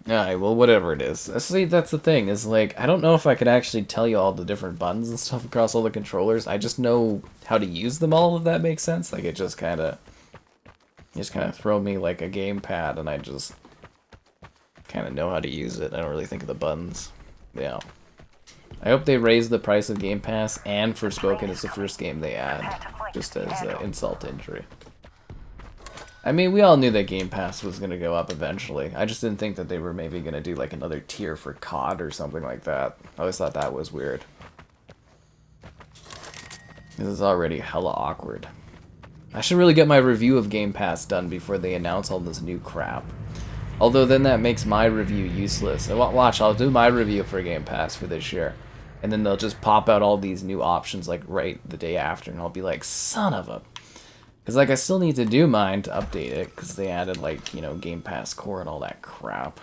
Alright, well, whatever it is. See, that's the thing, is like, I don't know if I could actually tell you all the different buttons and stuff across all the controllers. I just know how to use them all, if that makes sense. Like, it just kind of throw me like a gamepad, and I just kind of know how to use it. I don't really think of the buttons. Yeah. I hope they raise the price of Game Pass, and Forspoken is the first game they add, just as insult to injury. I mean, we all knew that Game Pass was going to go up eventually. I just didn't think that they were maybe going to do like another tier for COD or something like that. I always thought that was weird. This is already hella awkward. I should really get my review of Game Pass done before they announce all this new crap. Although then that makes my review useless. Watch, I'll do my review for Game Pass for this year. And then they'll just pop out all these new options like right the day after. And I'll be like, son of a... Because like I still need to do mine to update it. Because they added like, you know, Game Pass Core and all that crap.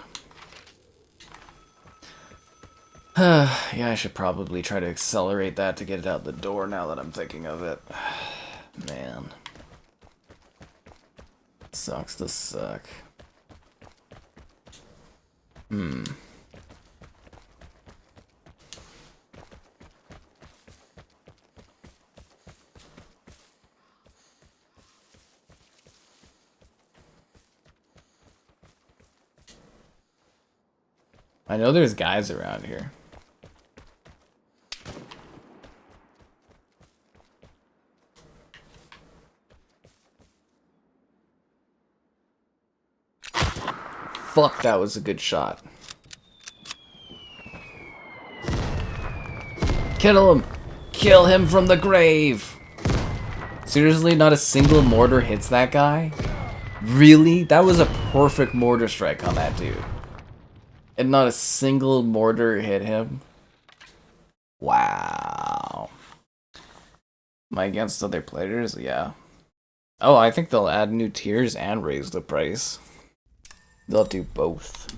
Yeah, I should probably try to accelerate that to get it out the door now that I'm thinking of it. Man. Sucks to suck. I know there's guys around here. Fuck, that was a good shot. Kill him! Kill him from the grave! Seriously, not a single mortar hits that guy? Really? That was a perfect mortar strike on that dude. And not a single mortar hit him? Wow. Am I against other players? Yeah. Oh, I think they'll add new tiers and raise the price. They'll do both.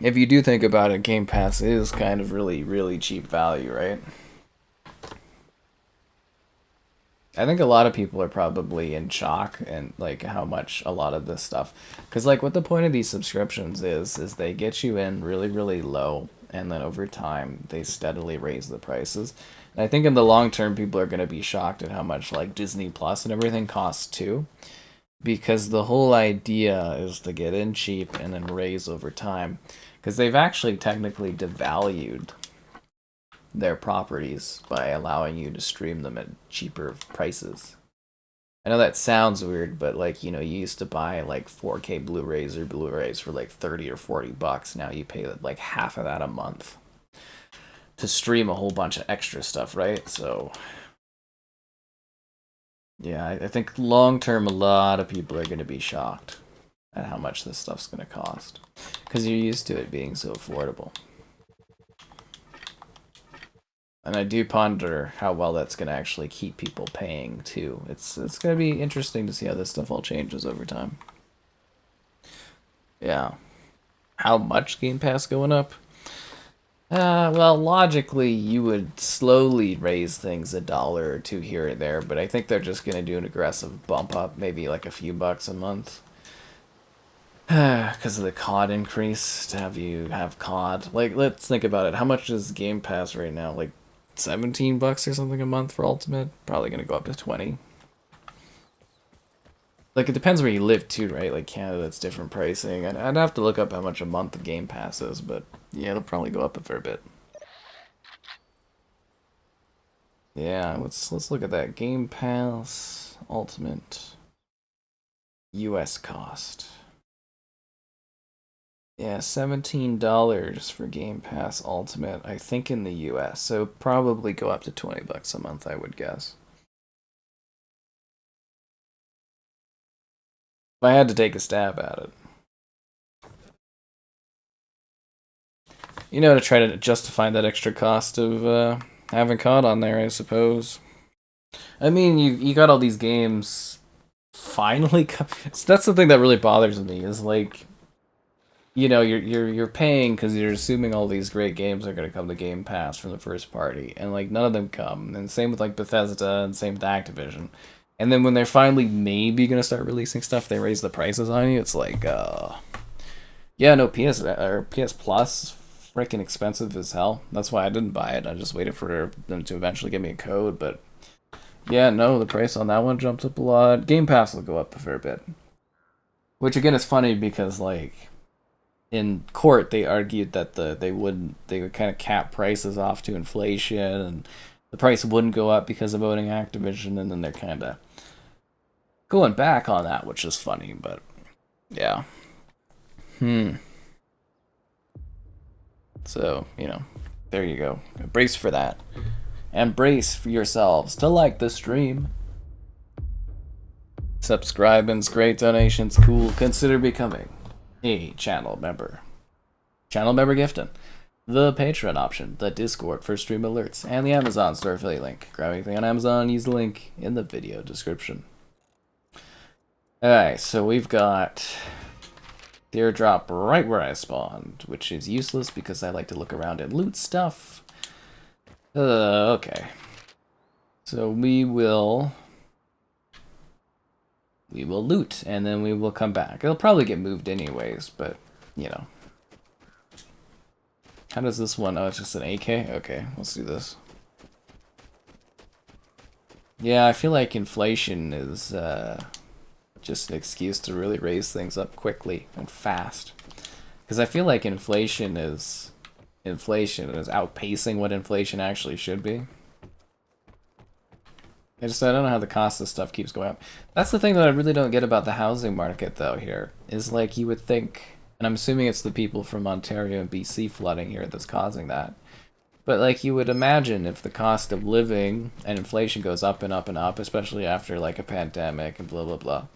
If you do think about it, Game Pass is kind of really cheap value, right? I think a lot of people are probably in shock and like how much a lot of this stuff, because like what the point of these subscriptions is they get you in really low, and then over time they steadily raise the prices. And I think in the long term people are going to be shocked at how much like Disney Plus and everything costs too, because the whole idea is to get in cheap and then raise over time, because they've actually technically devalued their properties by allowing you to stream them at cheaper prices. I know that sounds weird, but like, you know, you used to buy like 4K Blu-rays or Blu-rays for like 30 or 40 bucks. Now you pay like half of that a month to stream a whole bunch of extra stuff, right? So yeah, I think long term a lot of people are going to be shocked at how much this stuff's going to cost, because you're used to it being so affordable. And I do ponder how well that's going to actually keep people paying, too. It's going to be interesting to see how this stuff all changes over time. Yeah. How much Game Pass going up? Well, logically, you would slowly raise things $1 or $2 here or there, but I think they're just going to do an aggressive bump up, maybe like a few bucks a month. Because of the COD increase, to have you have COD. Like, let's think about it. How much is Game Pass right now? Like, 17 bucks or something a month for Ultimate? Probably gonna go up to 20. Like, it depends where you live too, right? Like Canada, it's different pricing. I'd have to look up how much a month the Game Pass is, but yeah, it'll probably go up a fair bit. Yeah, let's look at that. Game Pass Ultimate US cost. Yeah, $17 for Game Pass Ultimate, I think in the US. So probably go up to 20 bucks a month, I would guess. If I had to take a stab at it. You know, to try to justify that extra cost of having COD on there, I suppose. I mean, you got all these games finally. So that's the thing that really bothers me, is like, you know, you're paying because you're assuming all these great games are going to come to Game Pass from the first party, and like none of them come. And same with like Bethesda, and same with Activision. And then when they're finally maybe going to start releasing stuff, they raise the prices on you. It's like, yeah, no, PS Plus, freaking expensive as hell. That's why I didn't buy it. I just waited for them to eventually give me a code. But yeah, no, the price on that one jumped up a lot. Game Pass will go up a fair bit. Which again is funny because like, in court, they argued that they would kind of cap prices off to inflation, and the price wouldn't go up because of owning Activision, and then they're kind of going back on that, which is funny, but yeah. So, you know, there you go. Brace for that. And brace for yourselves to like the stream. Subscribing's great, donations cool. Consider becoming a channel member. Channel member gifting. The Patreon option, the Discord for stream alerts, and the Amazon store affiliate link. Grab anything on Amazon, use the link in the video description. Alright, so we've got the airdrop right where I spawned, which is useless because I like to look around and loot stuff. Okay. So we will loot, and then we will come back. It'll probably get moved anyways, but, you know. How does this one? Oh, it's just an AK? Okay, let's do this. Yeah, I feel like inflation is just an excuse to really raise things up quickly and fast. Because I feel like inflation is outpacing what inflation actually should be. I don't know how the cost of stuff keeps going up. That's the thing that I really don't get about the housing market, though, here. Is like, you would think, and I'm assuming it's the people from Ontario and BC flooding here that's causing that. But, like, you would imagine if the cost of living and inflation goes up and up and up, especially after, like, a pandemic and blah, blah, blah,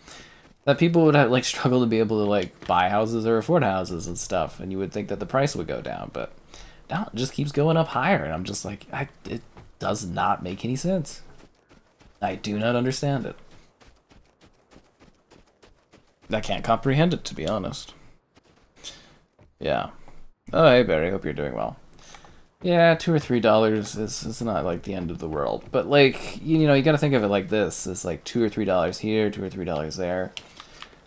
that people would have, like, struggle to be able to, like, buy houses or afford houses and stuff, and you would think that the price would go down, but no, it just keeps going up higher, and I'm just like, it does not make any sense. I do not understand it. I can't comprehend it, to be honest. Yeah. Oh, hey, Barry, hope you're doing well. Yeah, $2 or $3 is not, like, the end of the world. But, like, you know, you gotta think of it like this. It's like $2 or $3 here, $2 or $3 there.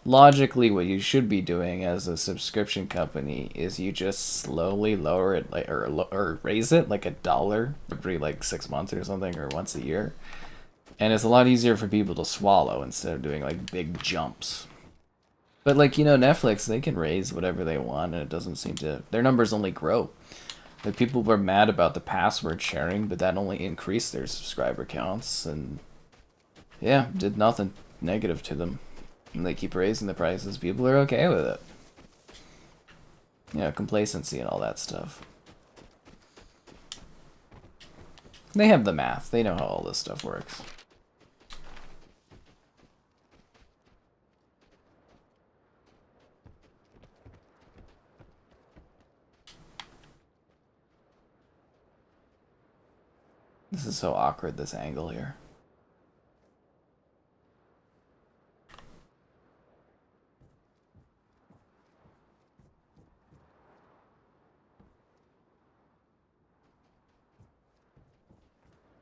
Logically, what you should be doing as a subscription company is you just slowly lower it, like, or raise it, like, $1 every, like, 6 months or something, or once a year. And it's a lot easier for people to swallow instead of doing, like, big jumps. But, like, you know, Netflix, they can raise whatever they want, and it doesn't seem to... Their numbers only grow. Like, people were mad about the password sharing, but that only increased their subscriber counts, and... yeah, did nothing negative to them. And they keep raising the prices. People are okay with it. You know, complacency and all that stuff. They have the math. They know how all this stuff works. This is so awkward, this angle here.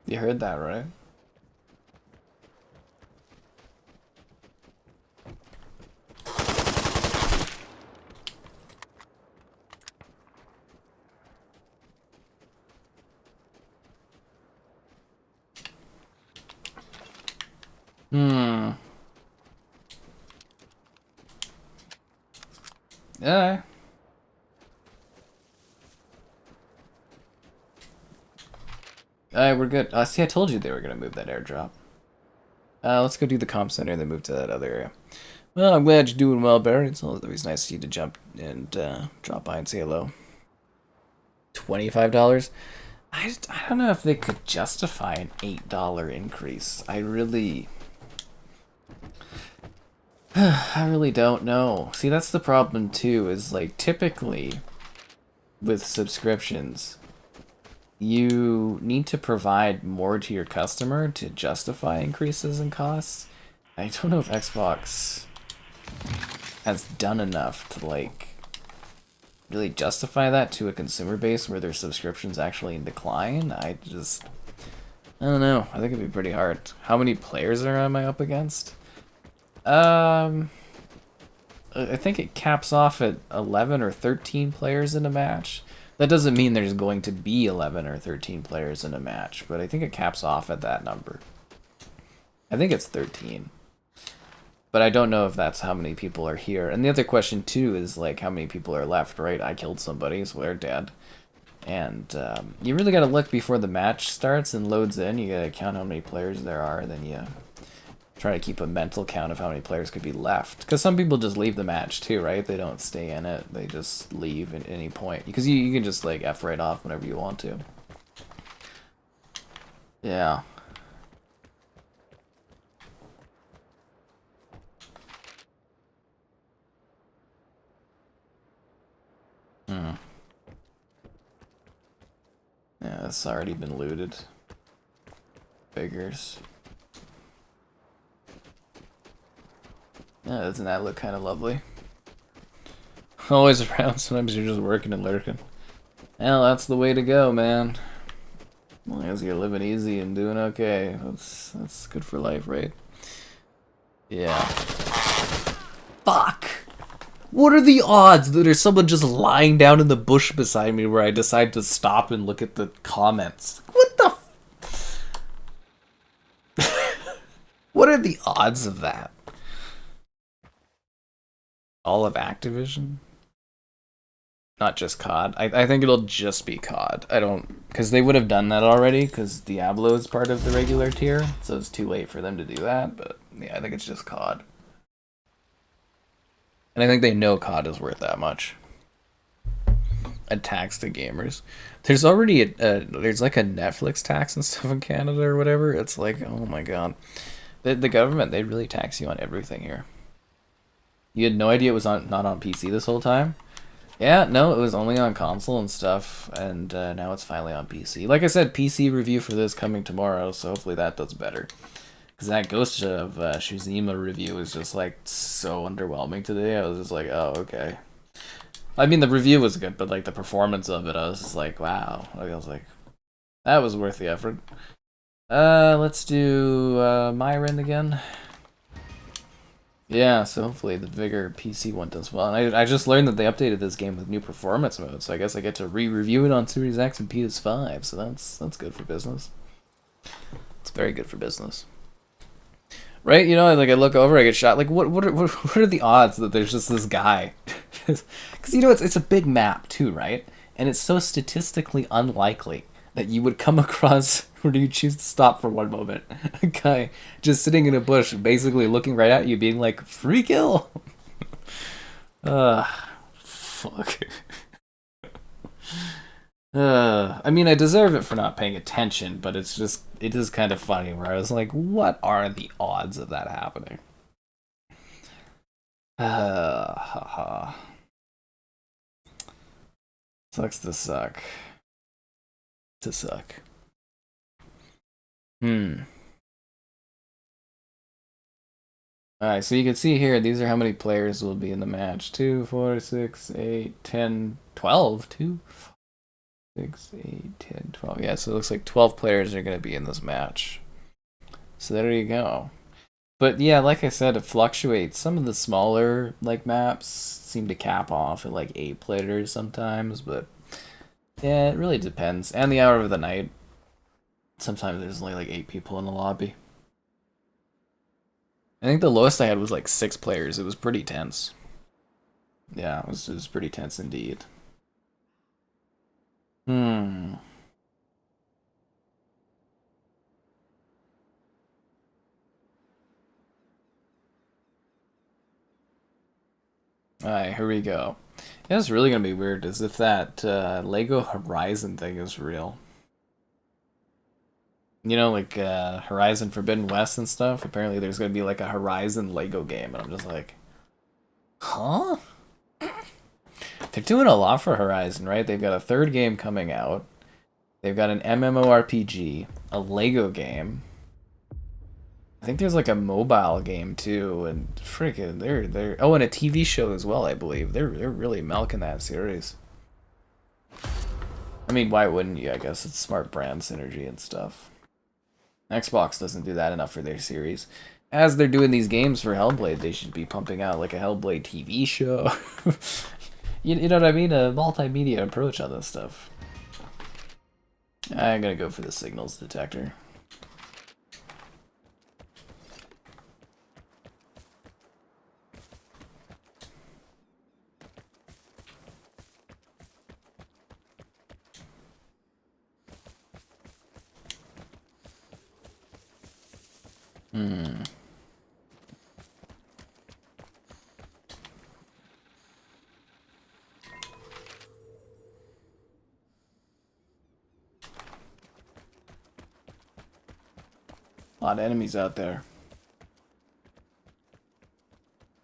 You heard that, right? Yeah. Alright, we're good. See, I told you they were going to move that airdrop. Let's go do the comp center and then move to that other area. Well, I'm glad you're doing well, Barry. It's always nice to you to jump and drop by and say hello. $25? I don't know if they could justify an $8 increase. I really don't know. See, that's the problem too, is like typically with subscriptions, you need to provide more to your customer to justify increases in costs. I don't know if Xbox has done enough to like really justify that to a consumer base where their subscriptions actually in decline. I don't know. I think it'd be pretty hard. How many players am I up against? I think it caps off at 11 or 13 players in a match. That doesn't mean there's going to be 11 or 13 players in a match, but I think it caps off at that number. I think it's 13. But I don't know if that's how many people are here. And the other question, too, is, like, how many people are left, right? I killed somebody, so they're dead. And you really got to look before the match starts and loads in. You got to count how many players there are, then you try to keep a mental count of how many players could be left. Because some people just leave the match too, right? They don't stay in it. They just leave at any point. Because you can just like F right off whenever you want to. Yeah. Hmm. Yeah, it's already been looted. Figures. Yeah, doesn't that look kind of lovely? Always around, sometimes you're just working and lurking. Well, that's the way to go, man. As long as you're living easy and doing okay, that's good for life, right? Yeah. Fuck! What are the odds that there's someone just lying down in the bush beside me where I decide to stop and look at the comments? What the What are the odds of that? All of Activision? Not just COD. I think it'll just be COD. I don't... Because they would have done that already, because Diablo is part of the regular tier, so it's too late for them to do that, but yeah, I think it's just COD. And I think they know COD is worth that much. A tax to gamers. There's already there's like a Netflix tax and stuff in Canada or whatever. It's like, oh my god. The government, they really tax you on everything here. You had no idea it was not on PC this whole time? Yeah, no, it was only on console and stuff, and now it's finally on PC. Like I said, PC review for this coming tomorrow, so hopefully that does better. Because that Ghost of Tsushima review was just like so underwhelming today. I was just like, oh, okay. I mean, the review was good, but like the performance of it, I was just like, wow. Like, I was like, that was worth the effort. Let's do Myren again. Yeah, so hopefully the Vigor PC one does well. And I just learned that they updated this game with new performance modes, so I guess I get to re-review it on Series X and PS5, so that's good for business. It's very good for business. Right? You know, like I look over, I get shot. Like, what are the odds that there's just this guy? Because you know, it's a big map too, right? And it's so statistically unlikely that you would come across, or do you choose to stop for one moment, a guy just sitting in a bush, basically looking right at you, being like, "Free kill." Fuck. I mean, I deserve it for not paying attention, but it is kind of funny where I was like, what are the odds of that happening? Haha. Sucks to suck. To suck. Alright, so you can see here, these are how many players will be in the match. 2, 4, 6, 8, 10, 12. 2, 6, 8, 10, 12. Yeah, so it looks like 12 players are going to be in this match. So there you go. But yeah, like I said, it fluctuates. Some of the smaller like maps seem to cap off at like 8 players sometimes, but yeah, it really depends. And the hour of the night, sometimes there's only like 8 people in the lobby. I think the lowest I had was like 6 players. It was pretty tense. Yeah, it was pretty tense indeed. Hmm. Alright, here we go. Yeah, it's really gonna be weird as if that Lego Horizon thing is real. You know, like Horizon Forbidden West and stuff. Apparently there's gonna be like a Horizon Lego game, and I'm just like, huh? They're doing a lot for Horizon, right? They've got a 3rd game coming out. They've got an MMORPG, a Lego game. I think there's like a mobile game too, and freaking they're oh, and a TV show as well, I believe. They're really milking that series. I mean, why wouldn't you? I guess it's smart brand synergy and stuff. Xbox doesn't do that enough for their series. As they're doing these games for Hellblade, they should be pumping out like a Hellblade TV show. You know what I mean? A multimedia approach on this stuff. I'm gonna go for the signals detector. Hmm. A lot of enemies out there.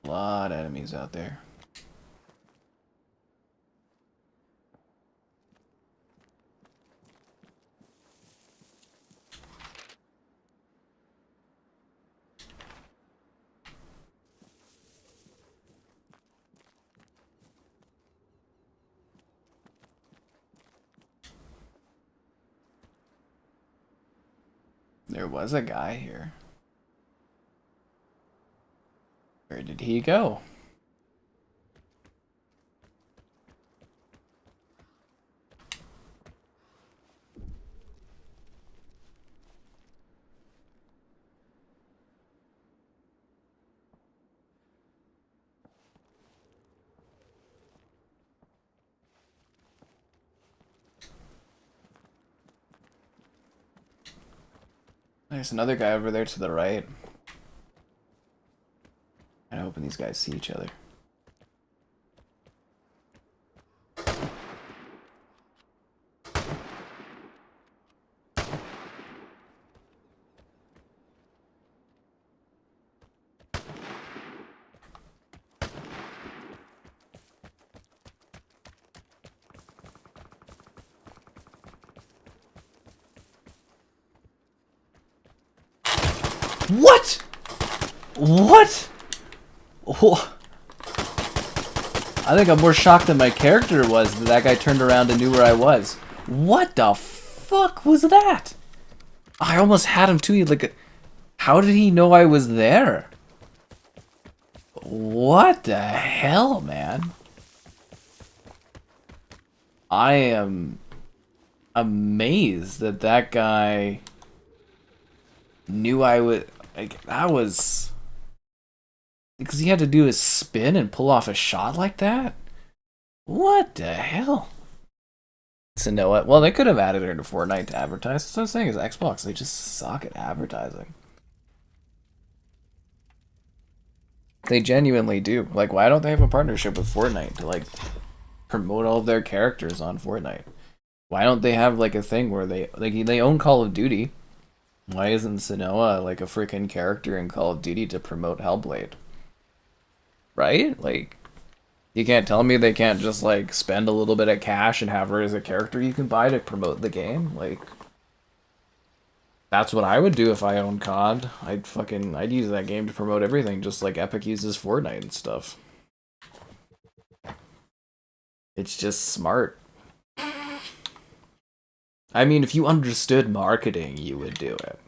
A lot of enemies out there. There was a guy here. Where did he go? There's another guy over there to the right. I'm hoping these guys see each other. What? What? Oh. I think I'm more shocked than my character was that that guy turned around and knew where I was. What the fuck was that? I almost had him too. Like, how did he know I was there? What the hell, man? I am amazed that that guy knew I would. Like, that was because he had to do a spin and pull off a shot like that. What the hell? So know what? Well, they could have added her to Fortnite to advertise. That's what I'm saying is Xbox. They just suck at advertising. They genuinely do. Like, why don't they have a partnership with Fortnite to like promote all of their characters on Fortnite? Why don't they have like a thing where they own Call of Duty? Why isn't Sanoa like a freaking character in Call of Duty to promote Hellblade? Right? Like, you can't tell me they can't just like spend a little bit of cash and have her as a character you can buy to promote the game. Like, that's what I would do if I owned COD. I'd use that game to promote everything, just like Epic uses Fortnite and stuff. It's just smart. I mean, if you understood marketing, you would do it.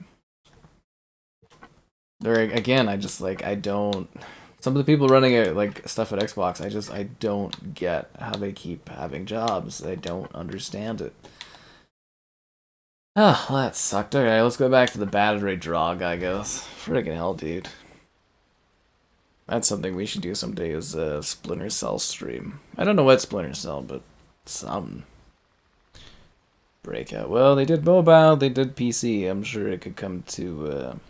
There again, I don't. Some of the people running it, like stuff at Xbox, I don't get how they keep having jobs. I don't understand it. Oh, well, that sucked. Okay, let's go back to the battery drog, I guess. Friggin' hell, dude. That's something we should do someday is a Splinter Cell stream. I don't know what Splinter Cell, but some breakout. Well, they did mobile, they did PC. I'm sure it could come to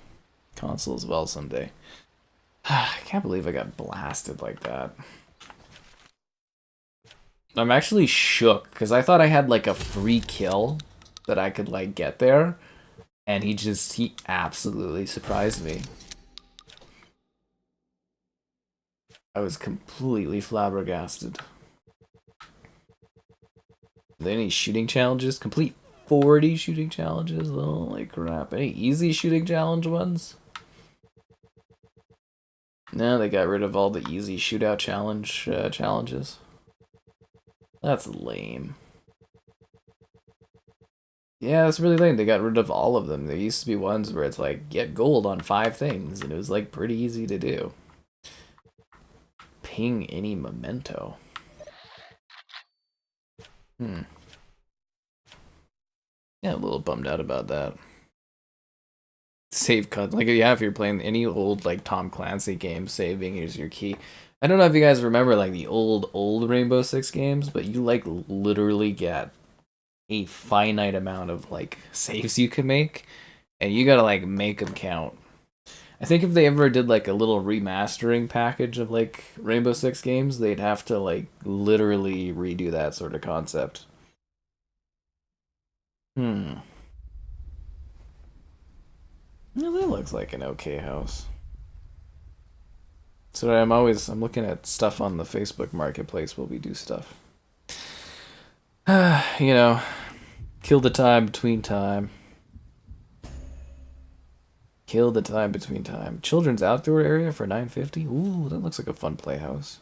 console as well someday. I can't believe I got blasted like that. I'm actually shook, because I thought I had like a free kill that I could like get there, and he absolutely surprised me. I was completely flabbergasted. Are there any shooting challenges? Complete 40 shooting challenges? Holy crap. Any easy shooting challenge ones? No, they got rid of all the easy shootout challenges. That's lame. Yeah, that's really lame. They got rid of all of them. There used to be ones where it's like, get gold on 5 things, and it was like pretty easy to do. Ping any memento. Yeah, a little bummed out about that. Save cut. Like, yeah, if you're playing any old, like, Tom Clancy game, saving is your key. I don't know if you guys remember, like, the old Rainbow Six games, but you, like, literally get a finite amount of, like, saves you can make, and you gotta, like, make them count. I think if they ever did like a little remastering package of like Rainbow Six games, they'd have to like literally redo that sort of concept. Hmm. Well, that looks like an okay house. So I'm looking at stuff on the Facebook Marketplace while we do stuff. You know, kill the time between time. Kill the time between time. Children's outdoor area for $9.50. Ooh, that looks like a fun playhouse.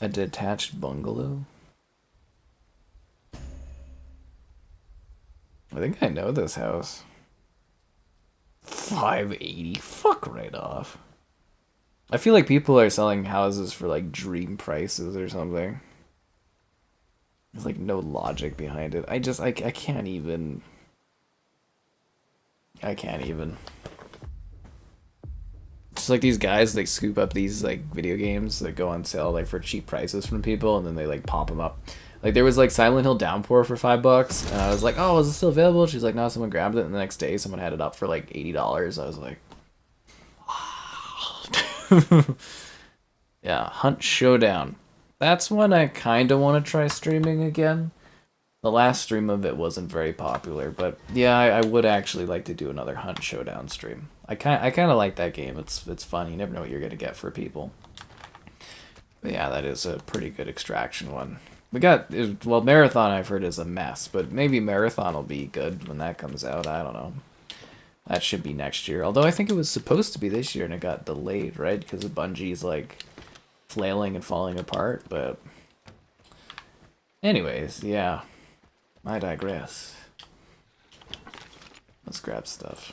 A detached bungalow. I think I know this house. $580. Fuck right off. I feel like people are selling houses for like dream prices or something. There's like no logic behind it. I can't even. I can't even. Just like these guys, they scoop up these like video games that go on sale like for cheap prices from people, and then they like pop them up. Like there was like Silent Hill Downpour for $5, and I was like, "Oh, is it still available?" She's like, "No, someone grabbed it." And the next day, someone had it up for like $80. I was like, yeah, Hunt Showdown. That's one I kind of want to try streaming again. The last stream of it wasn't very popular, but yeah, I would actually like to do another Hunt Showdown stream. I kind of like that game. It's fun. You never know what you're gonna get for people. But yeah, that is a pretty good extraction one. We got well, Marathon I've heard is a mess, but maybe Marathon will be good when that comes out. I don't know. That should be next year. Although I think it was supposed to be this year and it got delayed, right? Because of Bungie's like flailing and falling apart. But anyways, yeah. I digress. Let's grab stuff.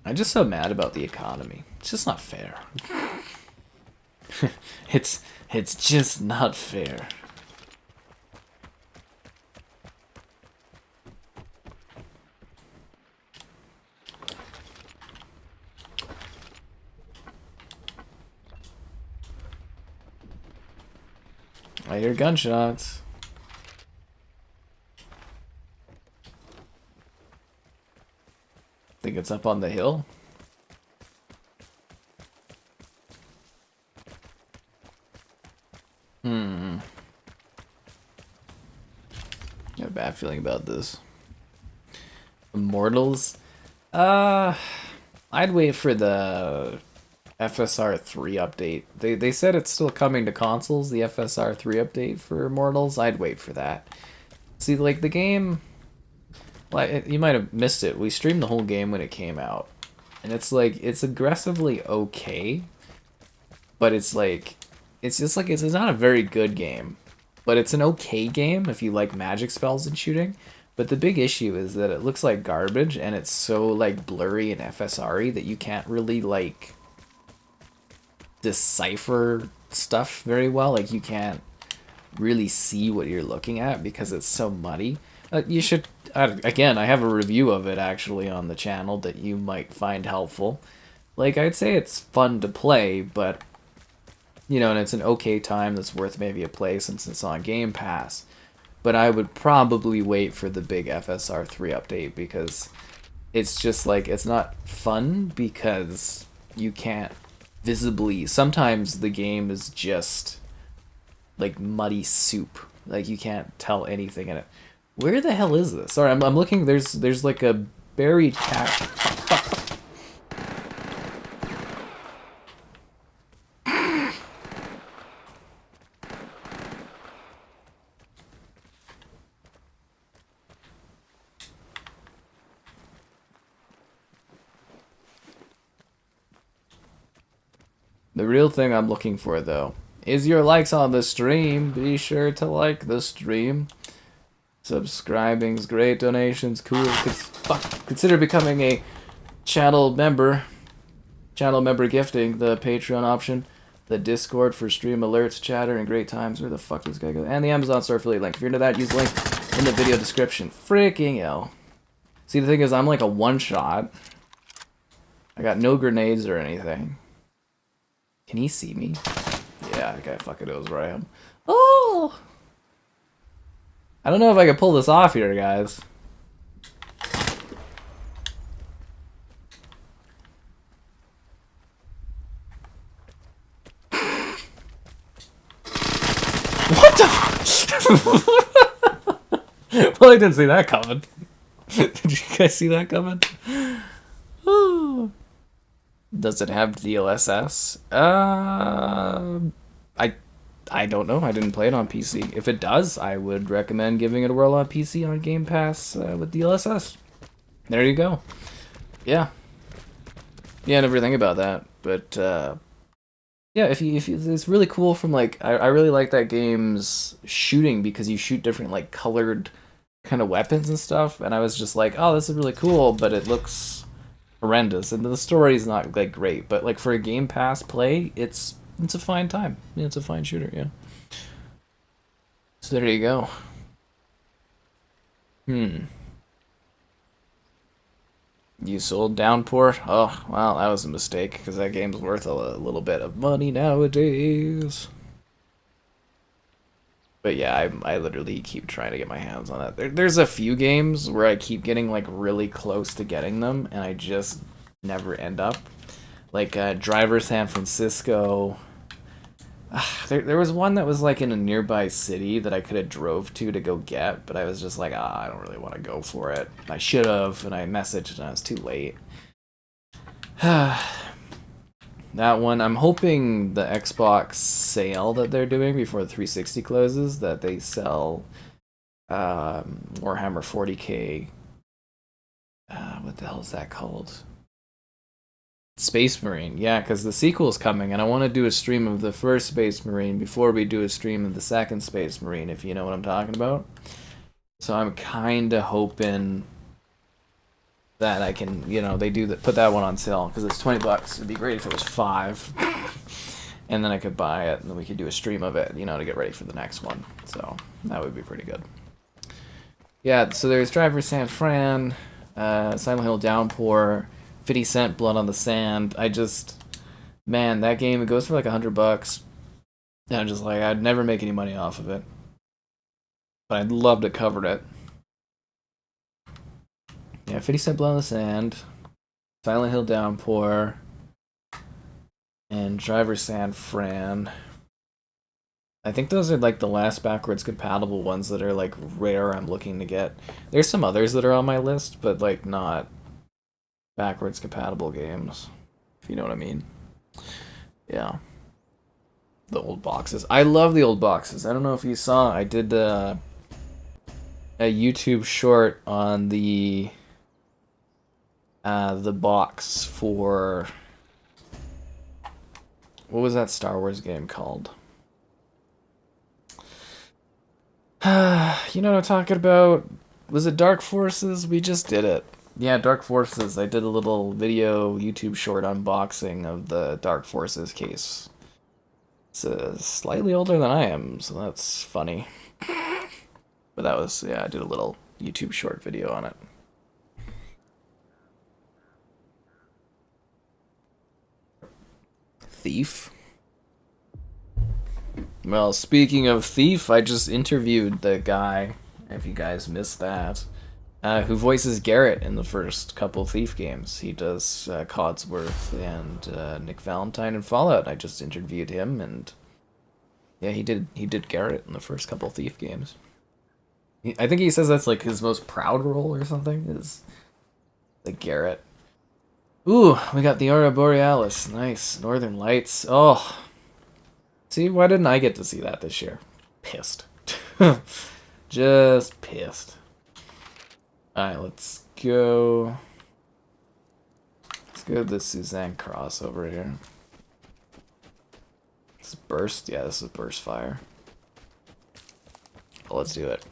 I'm just so mad about the economy. It's just not fair. It's just not fair. I hear gunshots. Think it's up on the hill? I have a bad feeling about this. Immortals? I'd wait for the FSR 3 update. They said it's still coming to consoles, the FSR 3 update for Immortals. I'd wait for that. See, like, the game... Like, you might have missed it. We streamed the whole game when it came out. And it's like, it's aggressively okay. But it's like... It's just like, it's not a very good game. But it's an okay game if you like magic spells and shooting. But the big issue is that it looks like garbage, and it's so, like, blurry and FSR-y that you can't really, like, decipher stuff very well. Like, you can't really see what you're looking at because it's so muddy. You should... again, I have a review of it, actually, on the channel that you might find helpful. Like, I'd say it's fun to play, but... You know, and it's an okay time that's worth maybe a play since it's on Game Pass. But I would probably wait for the big FSR 3 update because it's just like, it's not fun because you can't visibly... Sometimes the game is just like muddy soup. Like you can't tell anything in it. Where the hell is this? Sorry, I'm looking, there's like a buried cat. The real thing I'm looking for, though, is your likes on the stream. Be sure to like the stream. Subscribing's great. Donations, cool. Consider becoming a channel member. Channel member gifting, the Patreon option, the Discord for stream alerts, chatter, and great times. Where the fuck does this guy go? And the Amazon store affiliate link. If you're into that, use the link in the video description. Freaking hell. See, the thing is, I'm like a one-shot. I got no grenades or anything. Can he see me? Yeah, that guy fucking knows where I am. Oh! I don't know if I can pull this off here, guys. Well, I didn't see that coming. Did you guys see that coming? Does it have DLSS? I don't know. I didn't play it on PC. If it does, I would recommend giving it a whirl on PC on Game Pass with DLSS. There you go. Yeah. Yeah, I never think about that. But yeah, if you, it's really cool from like I really like that game's shooting because you shoot different like colored kind of weapons and stuff, and I was just like, oh, this is really cool, but it looks horrendous, and the story's not like great, but like for a Game Pass play, it's a fine time. Yeah, it's a fine shooter, yeah. So there you go. You sold Downpour? Oh, well, that was a mistake, because that game's worth a little bit of money nowadays. But yeah, I literally keep trying to get my hands on it. There's a few games where I keep getting like really close to getting them, and I just never end up. Like Driver San Francisco. There was one that was like in a nearby city that I could have drove to go get, but I was just like, I don't really want to go for it. I should have, and I messaged, and I was too late. That one, I'm hoping the Xbox sale that they're doing before the 360 closes, that they sell Warhammer 40k. What the hell is that called? Space Marine. Yeah, because the sequel's coming, and I want to do a stream of the first Space Marine before we do a stream of the second Space Marine, if you know what I'm talking about. So I'm kind of hoping that I can, you know, they do that, put that one on sale, because it's $20. It'd be great if it was $5, and then I could buy it, and then we could do a stream of it, you know, to get ready for the next one. So that would be pretty good. Yeah, so there's Driver San Fran, Silent Hill Downpour, 50 Cent Blood on the Sand. Man, that game, it goes for like $100, and I'm just like, I'd never make any money off of it, but I'd love to cover it. Yeah, 50 Cent Blood on the Sand, Silent Hill Downpour, and Driver San Fran. I think those are like the last backwards compatible ones that are like rare I'm looking to get. There's some others that are on my list, but like not backwards compatible games, if you know what I mean. Yeah. The old boxes. I love the old boxes. I don't know if you saw, I did a YouTube short on the box for, what was that Star Wars game called? You know what I'm talking about? Was it Dark Forces? We just did it. Yeah, Dark Forces. I did a little video YouTube short unboxing of the Dark Forces case. It's slightly older than I am, so that's funny. But that was, yeah, I did a little YouTube short video on it. Thief. Well, speaking of Thief, I just interviewed the guy, if you guys missed that, who voices Garrett in the first couple Thief games. He does Codsworth and Nick Valentine in Fallout. I just interviewed him, and yeah, he did Garrett in the first couple Thief games. I think he says that's like his most proud role or something, is like Garrett. Ooh, we got the Aurora Borealis. Nice. Northern Lights. Oh. See, why didn't I get to see that this year? Pissed. Just pissed. Alright, let's go. Let's go to the Suzanne crossover here. This is Burst? Yeah, this is Burst Fire. Well, let's do it.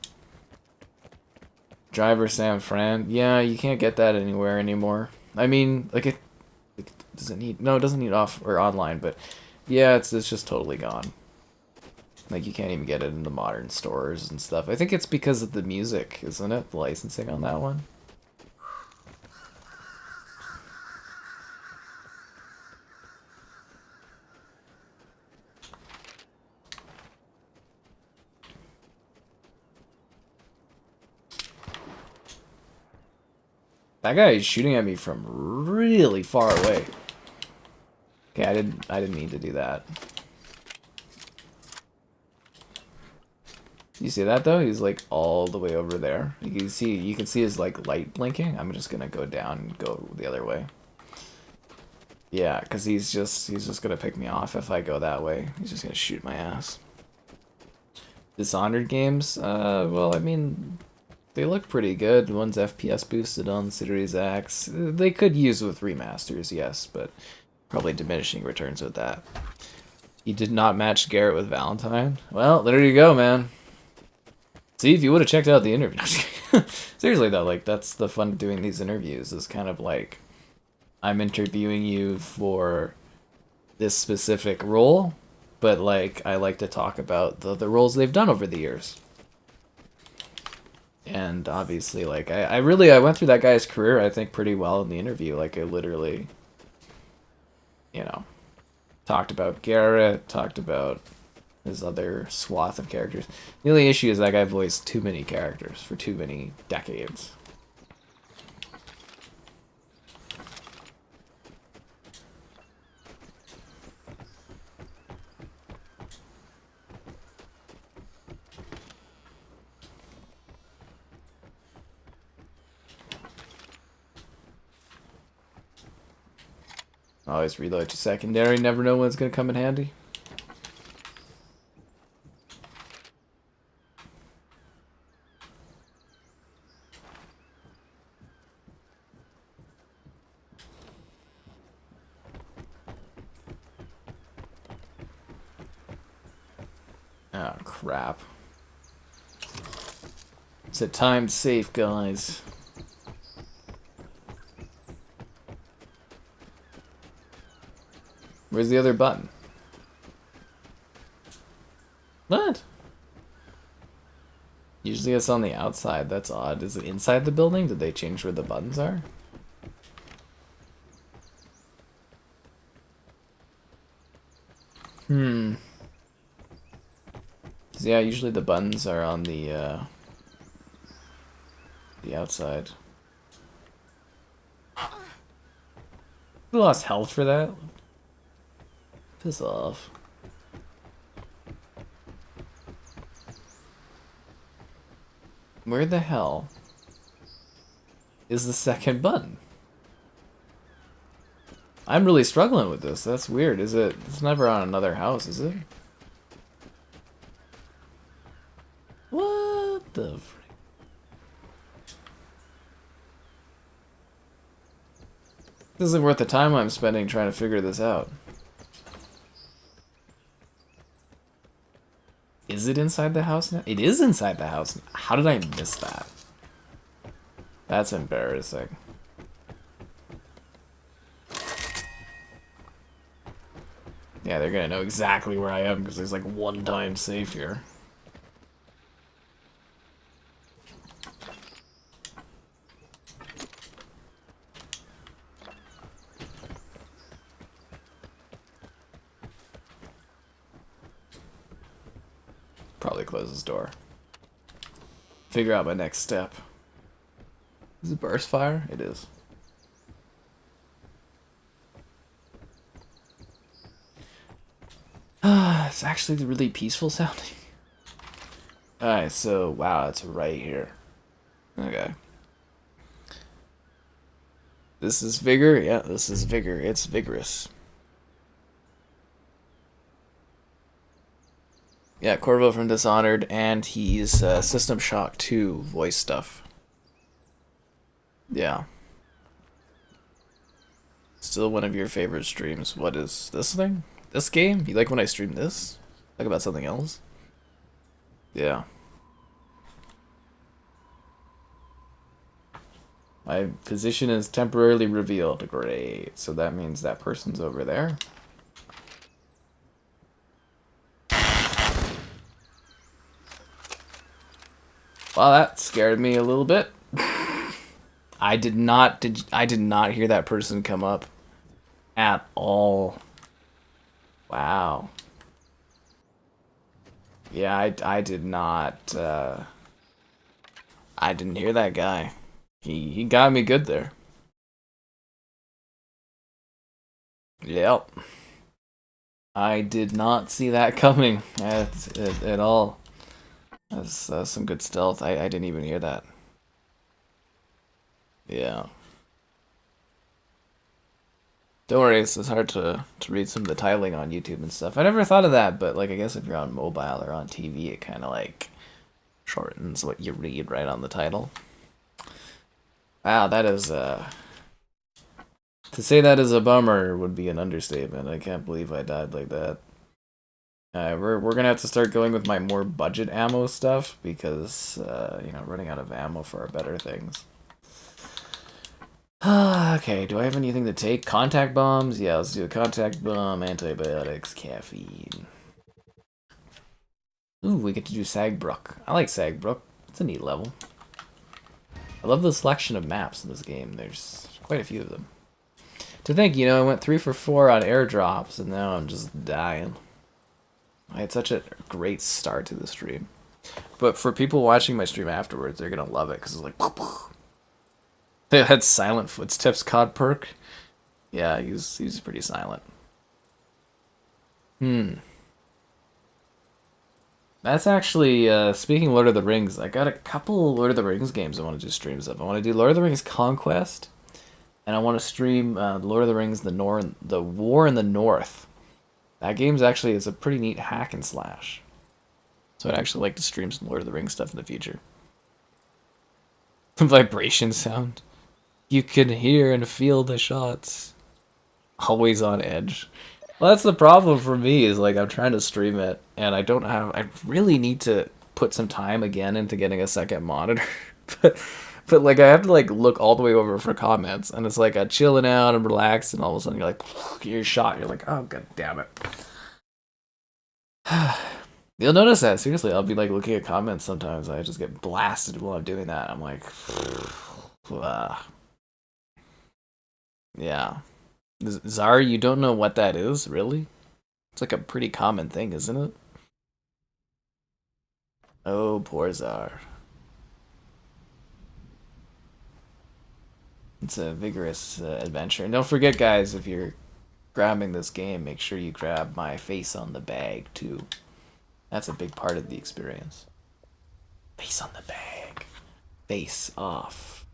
Driver San Fran. Yeah, you can't get that anywhere anymore. I mean, like, it does it need... No, it doesn't need off or online, but yeah, it's just totally gone. Like, you can't even get it in the modern stores and stuff. I think it's because of the music, isn't it? The licensing on that one. That guy is shooting at me from really far away. Okay, I didn't mean to do that. You see that though? He's like all the way over there. You can see his like light blinking. I'm just gonna go down and go the other way. Yeah, because he's just gonna pick me off if I go that way. He's just gonna shoot my ass. Dishonored games? Well, I mean, they look pretty good. One's FPS boosted on Series X. They could use with remasters, yes, but probably diminishing returns with that. He did not match Garrett with Valentine. Well, there you go, man. See, if you would have checked out the interview. Seriously though, like that's the fun of doing these interviews, is kind of like I'm interviewing you for this specific role, but like I like to talk about the roles they've done over the years. And obviously, like I went through that guy's career, I think, pretty well in the interview. Like I literally, you know, talked about Garrett, talked about his other swath of characters. The only issue is that guy voiced too many characters for too many decades. Always reload to secondary, never know when it's going to come in handy. Oh, crap. It's a timed safe, guys. Where's the other button? What? Usually it's on the outside. That's odd. Is it inside the building? Did they change where the buttons are? Hmm. Yeah, usually the buttons are on the outside. We lost health for that? Piss off. Where the hell is the second button? I'm really struggling with this. That's weird. Is it? It's never on another house, is it? What the frick? This isn't worth the time I'm spending trying to figure this out. Is it inside the house now? It is inside the house. How did I miss that? That's embarrassing. Yeah, they're gonna know exactly where I am because there's like one time safe here. Probably close this door. Figure out my next step. Is it burst fire? It is. It's actually really peaceful sounding. Alright, so, wow, it's right here. Okay. This is Vigor? Yeah, this is Vigor. It's vigorous. Yeah, Corvo from Dishonored, and he's System Shock 2 voice stuff. Yeah. Still one of your favorite streams. What is this thing? This game? You like when I stream this? Talk about something else? Yeah. My position is temporarily revealed. Great. So that means that person's over there. Well, that scared me a little bit. I did not hear that person come up at all. Wow. Yeah, I did not I didn't hear that guy. He got me good there. Yep. I did not see that coming at all. That's some good stealth. I didn't even hear that. Yeah. Don't worry, it's hard to read some of the titling on YouTube and stuff. I never thought of that, but like I guess if you're on mobile or on TV, it kind of like shortens what you read right on the title. Wow, that is to say that is a bummer would be an understatement. I can't believe I died like that. We're gonna have to start going with my more budget ammo stuff because you know, running out of ammo for our better things. Okay, do I have anything to take? Contact bombs? Yeah, let's do a contact bomb, antibiotics, caffeine. Ooh, we get to do Sagbruk. I like Sagbruk. It's a neat level. I love the selection of maps in this game. There's quite a few of them. To think, you know, I went 3 for 4 on airdrops, and now I'm just dying. I had such a great start to the stream. But for people watching my stream afterwards, they're gonna love it, because it's like... They had silent footsteps COD perk. Yeah, he's pretty silent. That's actually, speaking of Lord of the Rings, I got a couple Lord of the Rings games I want to do streams of. I want to do Lord of the Rings Conquest, and I want to stream Lord of the Rings The War in the North. That game's actually, it's a pretty neat hack and slash. So I'd actually like to stream some Lord of the Rings stuff in the future. Vibration sound. You can hear and feel the shots. Always on edge. Well, that's the problem for me, is like I'm trying to stream it and I really need to put some time again into getting a second monitor. but like I have to like look all the way over for comments, and it's like I'm chilling out and relaxed, and all of a sudden you're like, you're shot. You're like, oh god damn it. You'll notice that, seriously. I'll be like looking at comments sometimes. I just get blasted while I'm doing that. I'm like, yeah. Czar, you don't know what that is, really? It's like a pretty common thing, isn't it? Oh, poor Czar. It's a vigorous adventure. And don't forget, guys, if you're grabbing this game, make sure you grab my face on the bag, too. That's a big part of the experience. Face on the bag. Face off.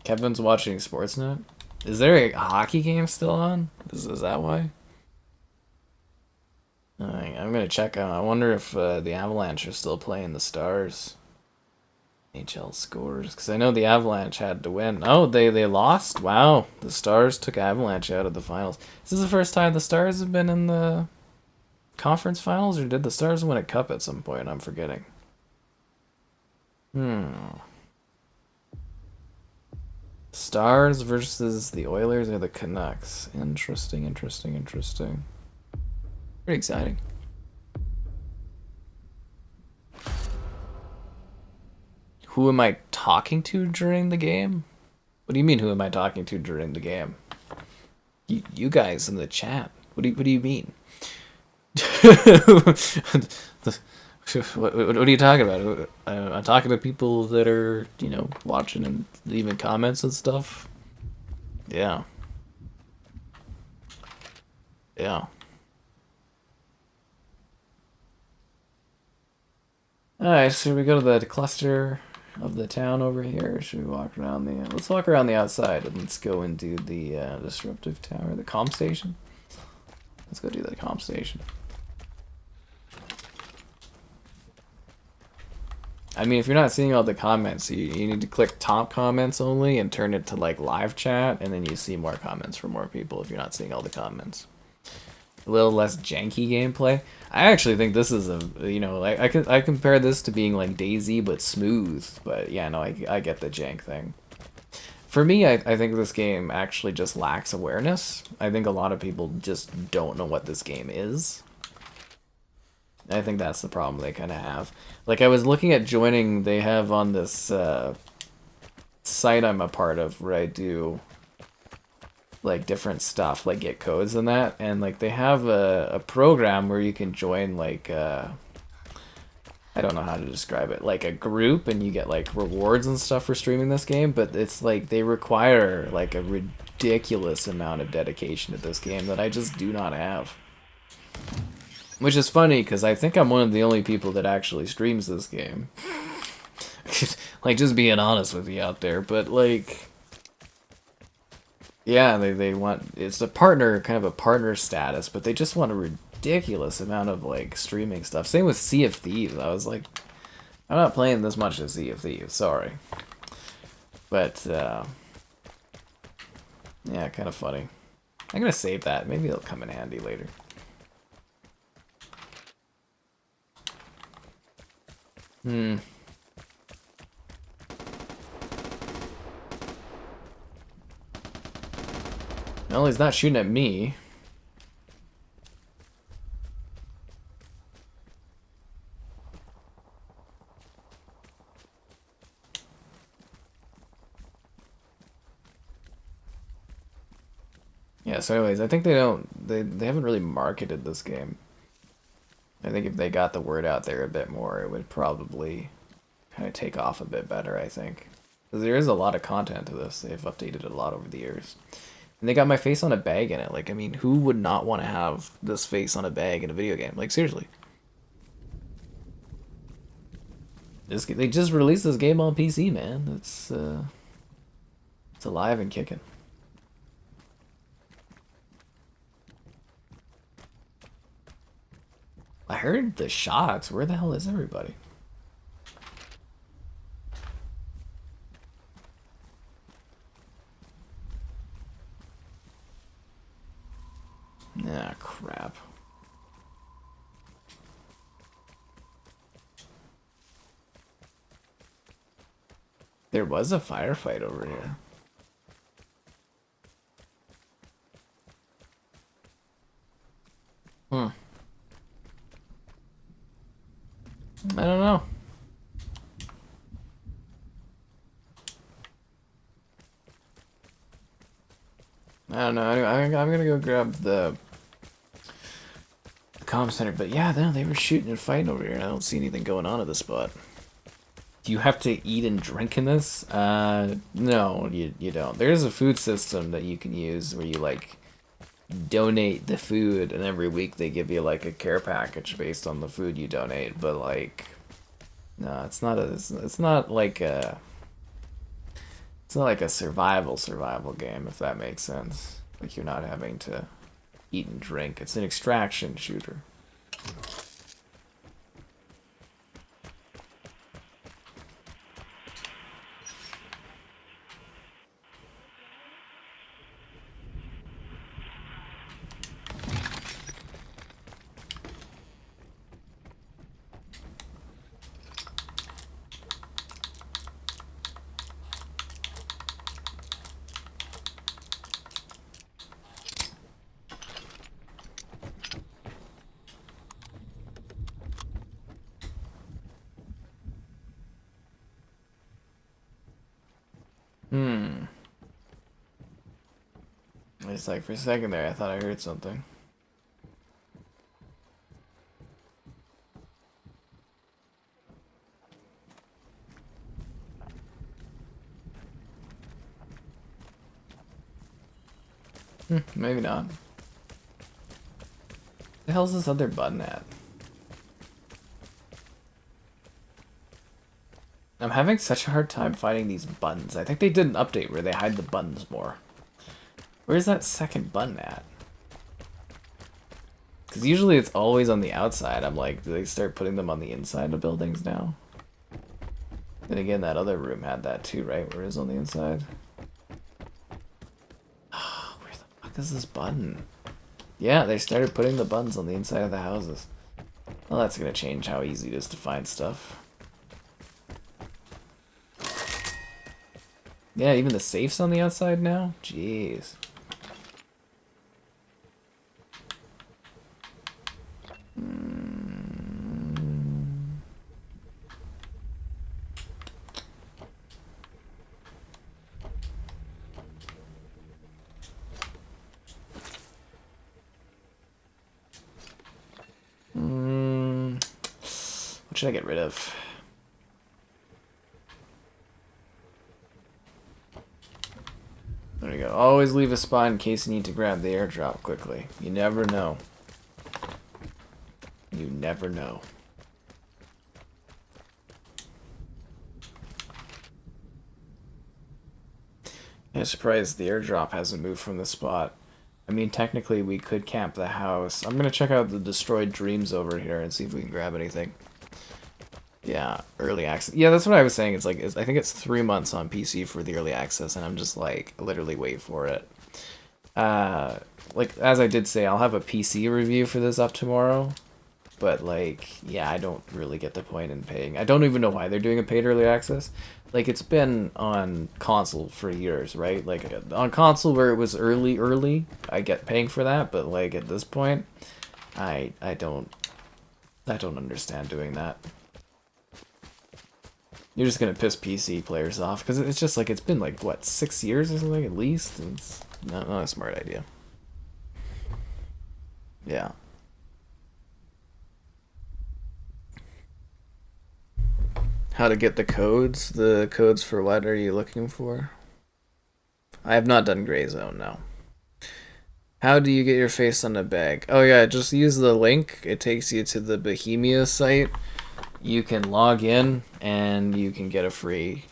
Kevin's watching Sportsnet. Is there a hockey game still on? Is that why? Alright, I'm gonna check out. I wonder if the Avalanche are still playing the Stars. NHL scores, because I know the Avalanche had to win. Oh, they lost? Wow, the Stars took Avalanche out of the finals. Is this the first time the Stars have been in the conference finals, or did the Stars win a cup at some point? I'm forgetting. Stars versus the Oilers or the Canucks. Interesting. Pretty exciting. Who am I talking to during the game? What do you mean, who am I talking to during the game? You guys in the chat. What do you mean? What are you talking about? I'm talking to people that are, you know, watching and leaving comments and stuff. Yeah. Alright, so we go to the cluster of the town over here. Should we walk around the... let's walk around the outside and let's go into the disruptive tower, the comm station. Let's go do the comm station. I mean, if you're not seeing all the comments, you need to click top comments only and turn it to like live chat, and then you see more comments from more people if you're not seeing all the comments. A little less janky gameplay. I actually think this is a, you know, like I compare this to being like DayZ but smooth, but yeah, no, I get the jank thing. For me, I think this game actually just lacks awareness. I think a lot of people just don't know what this game is. I think that's the problem they kind of have. Like, I was looking at joining, they have on this site I'm a part of where I do like different stuff, like get codes and that, and like they have a program where you can join like I don't know how to describe it, like a group, and you get like rewards and stuff for streaming this game, but it's like they require like a ridiculous amount of dedication to this game that I just do not have. Which is funny, because I think I'm one of the only people that actually streams this game. Like, just being honest with you out there. But, like... Yeah, they want... It's a partner, kind of a partner status, but they just want a ridiculous amount of, like, streaming stuff. Same with Sea of Thieves. I was like, I'm not playing this much as Sea of Thieves, sorry. But, yeah, kind of funny. I'm gonna save that. Maybe it'll come in handy later. Well, he's not shooting at me. Yeah, so anyways, I think they haven't really marketed this game. I think if they got the word out there a bit more, it would probably kind of take off a bit better, I think. Because there is a lot of content to this. They've updated it a lot over the years. And they got my face on a bag in it. Like, I mean, who would not want to have this face on a bag in a video game? Like, seriously. They just released this game on PC, man. It's alive and kicking. I heard the shots. Where the hell is everybody? Ah, crap. There was a firefight over here. I don't know. I don't know. I'm gonna go grab the comm center, but yeah, no, they were shooting and fighting over here, and I don't see anything going on at this spot. Do you have to eat and drink in this? No, you don't. There's a food system that you can use where you, like, donate the food, and every week they give you, like, a care package based on the food you donate, but, like, no, it's not like a survival game, if that makes sense. Like, you're not having to eat and drink. It's an extraction shooter. It's like, for a second there, I thought I heard something. Maybe not. The hell's this other button at? I'm having such a hard time finding these buttons. I think they did an update where they hide the buttons more. Where's that second button at? Because usually it's always on the outside. I'm like, do they start putting them on the inside of buildings now? Then again, that other room had that too, right? Where it is on the inside? Where the fuck is this button? Yeah, they started putting the buttons on the inside of the houses. Well, that's gonna change how easy it is to find stuff. Yeah, even the safe's on the outside now? Jeez. What should I get rid of? There you go. Always leave a spot in case you need to grab the airdrop quickly. You never know. never know. I'm surprised the airdrop hasn't moved from the spot. I mean, technically we could camp the house. I'm gonna check out the destroyed dreams over here and see if we can grab anything. Yeah, early access. Yeah, that's what I was saying. It's like, I think it's 3 months on PC for the early access, and I'm just like, literally wait for it. Like, as I did say, I'll have a PC review for this up tomorrow. But, like, yeah, I don't really get the point in paying. I don't even know why they're doing a paid early access. Like, it's been on console for years, right? Like, on console where it was early, I get paying for that. But, like, at this point, I don't understand doing that. You're just gonna piss PC players off. Because it's just, like, it's been, like, what, 6 years or something at least? It's not a smart idea. Yeah. How to get the codes? The codes for what are you looking for? I have not done Gray Zone, no. How do you get your face on a bag? Oh yeah, just use the link. It takes you to the Bohemia site. You can log in and you can get a free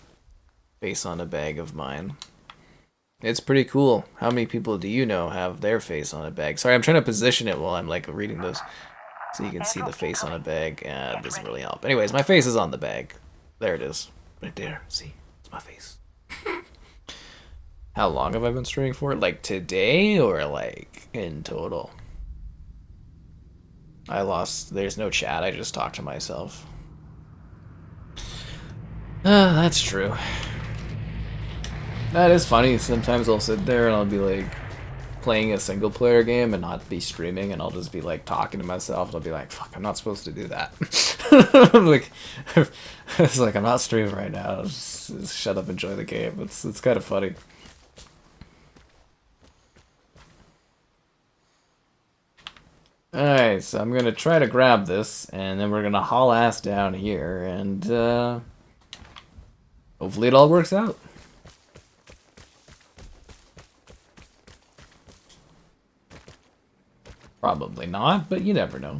face on a bag of mine. It's pretty cool. How many people do you know have their face on a bag? Sorry, I'm trying to position it while I'm like reading this so you can see the face on a bag. It doesn't really help. Anyways, my face is on the bag. There it is. Right there. See? It's my face. How long have I been streaming for? Like today or like in total? There's no chat. I just talk to myself. That's true. That is funny. Sometimes I'll sit there and I'll be like playing a single player game and not be streaming, and I'll just be like talking to myself and I'll be like, fuck, I'm not supposed to do that. Like, it's like, I'm not streaming right now. Just shut up, enjoy the game. It's kind of funny. Alright, so I'm gonna try to grab this, and then we're gonna haul ass down here, and hopefully it all works out. Probably not, but you never know.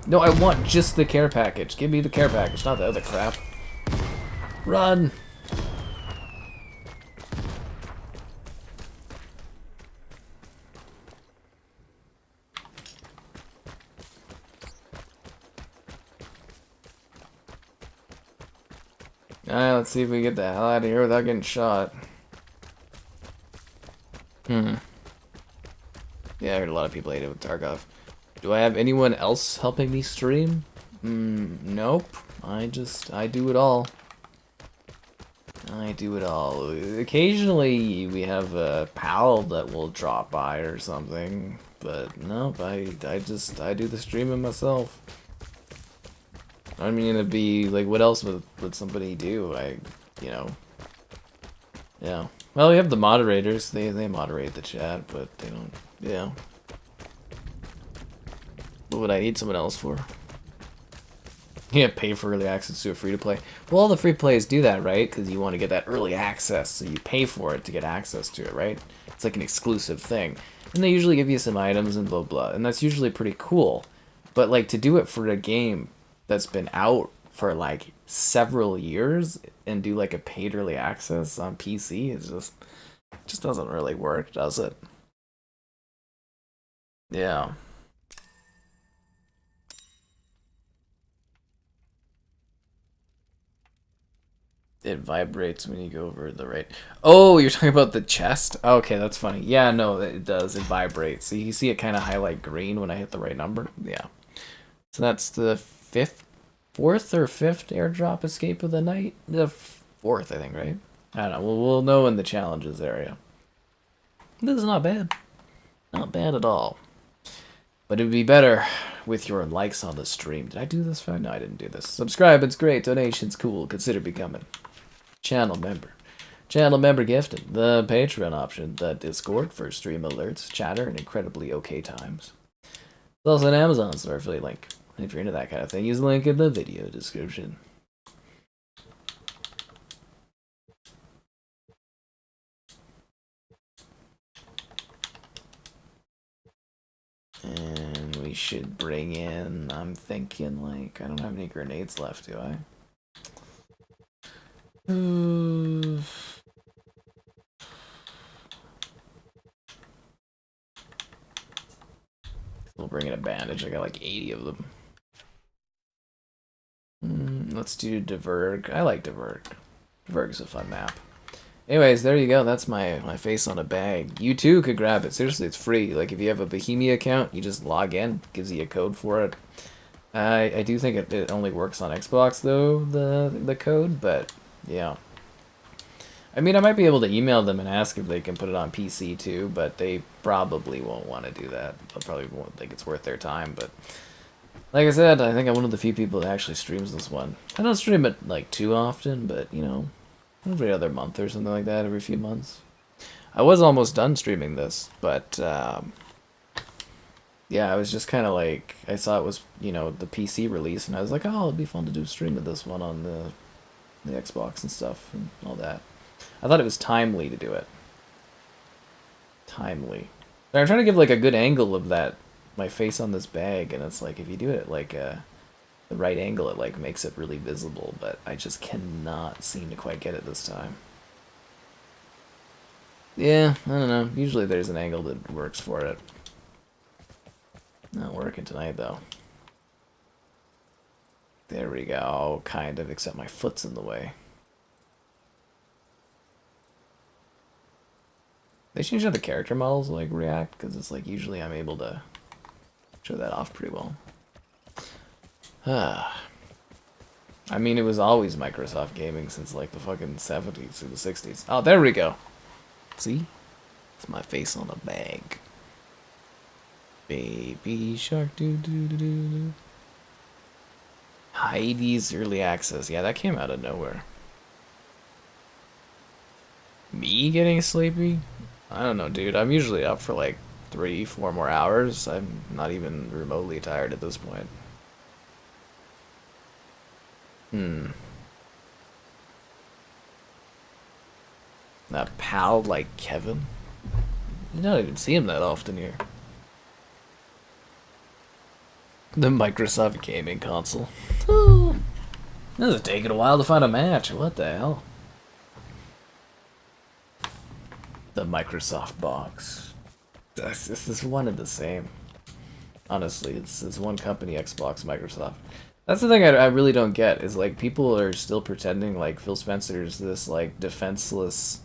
No, I want just the care package. Give me the care package, not the other crap. Run! Alright, let's see if we get the hell out of here without getting shot. Yeah, I heard a lot of people hate it with TARKOV. Do I have anyone else helping me stream? Nope. I do it all. I do it all. Occasionally we have a pal that will drop by or something, but nope, I do the streaming myself. I mean, it'd be like, what else would somebody do? You know. Yeah. Well, we have the moderators. They moderate the chat, but they don't. Yeah. What would I need someone else for? You can't pay for early access to a free-to-play. Well, all the free-plays do that, right? Because you want to get that early access, so you pay for it to get access to it, right? It's like an exclusive thing. And they usually give you some items and blah blah, and that's usually pretty cool. But like, to do it for a game that's been out for like several years and do like a paid early access on PC, it just doesn't really work, does it? Yeah. It vibrates when you go over the right. Oh, you're talking about the chest? Okay, that's funny. Yeah, no, it does. It vibrates. So you see it kind of highlight green when I hit the right number? Yeah. So that's the fourth or fifth airdrop escape of the night? The fourth, I think, right? I don't know. We'll know in the challenges area. This is not bad. Not bad at all. But it would be better with your likes on the stream. Did I do this? No, I didn't do this. Subscribe, it's great. Donation's cool. Consider becoming channel member. Channel member gifted. The Patreon option. The Discord for stream alerts, chatter, and incredibly okay times. also an Amazon store affiliate link. If you're into that kind of thing, use the link in the video description. And we should bring in, I'm thinking, like, I don't have any grenades left, do I? We'll bring in a bandage. I got like 80 of them. Let's do Dverg. I like Dverg. Dverg's a fun map. Anyways, there you go. That's my face on a bag. You too could grab it. Seriously, it's free. Like, if you have a Bohemia account, you just log in. Gives you a code for it. I do think it only works on Xbox, though, the code. But, yeah. I mean, I might be able to email them and ask if they can put it on PC, too. But they probably won't want to do that. They'll probably won't think it's worth their time. But, like I said, I think I'm one of the few people that actually streams this one. I don't stream it, like, too often, but, you know, every other month or something like that, every few months. I was almost done streaming this, but, yeah, I was just kind of like, I saw it was, you know, the PC release, and I was like, oh, it'd be fun to do a stream of this one on the Xbox and stuff, and all that. I thought it was timely to do it. Timely. But I'm trying to give, like, a good angle of that, my face on this bag, and it's like, if you do it, like, the right angle, it like makes it really visible, but I just cannot seem to quite get it this time. Yeah, I don't know. Usually there's an angle that works for it. Not working tonight, though. There we go, kind of, except my foot's in the way. They changed how the character models like react, because it's like usually I'm able to show that off pretty well. I mean, it was always Microsoft Gaming since like the fucking 70s or the 60s. Oh, there we go. See? It's my face on a bag. Baby shark doo doo doo doo. Heidi's Early Access. Yeah, that came out of nowhere. Me getting sleepy? I don't know, dude. I'm usually up for like 3-4 more hours. I'm not even remotely tired at this point. A pal like Kevin? You don't even see him that often here. The Microsoft gaming console. Oh, this is taking a while to find a match. What the hell? The Microsoft box. This is one and the same. Honestly, it's one company, Xbox, Microsoft. That's the thing I really don't get, is like people are still pretending like Phil Spencer's this like defenseless,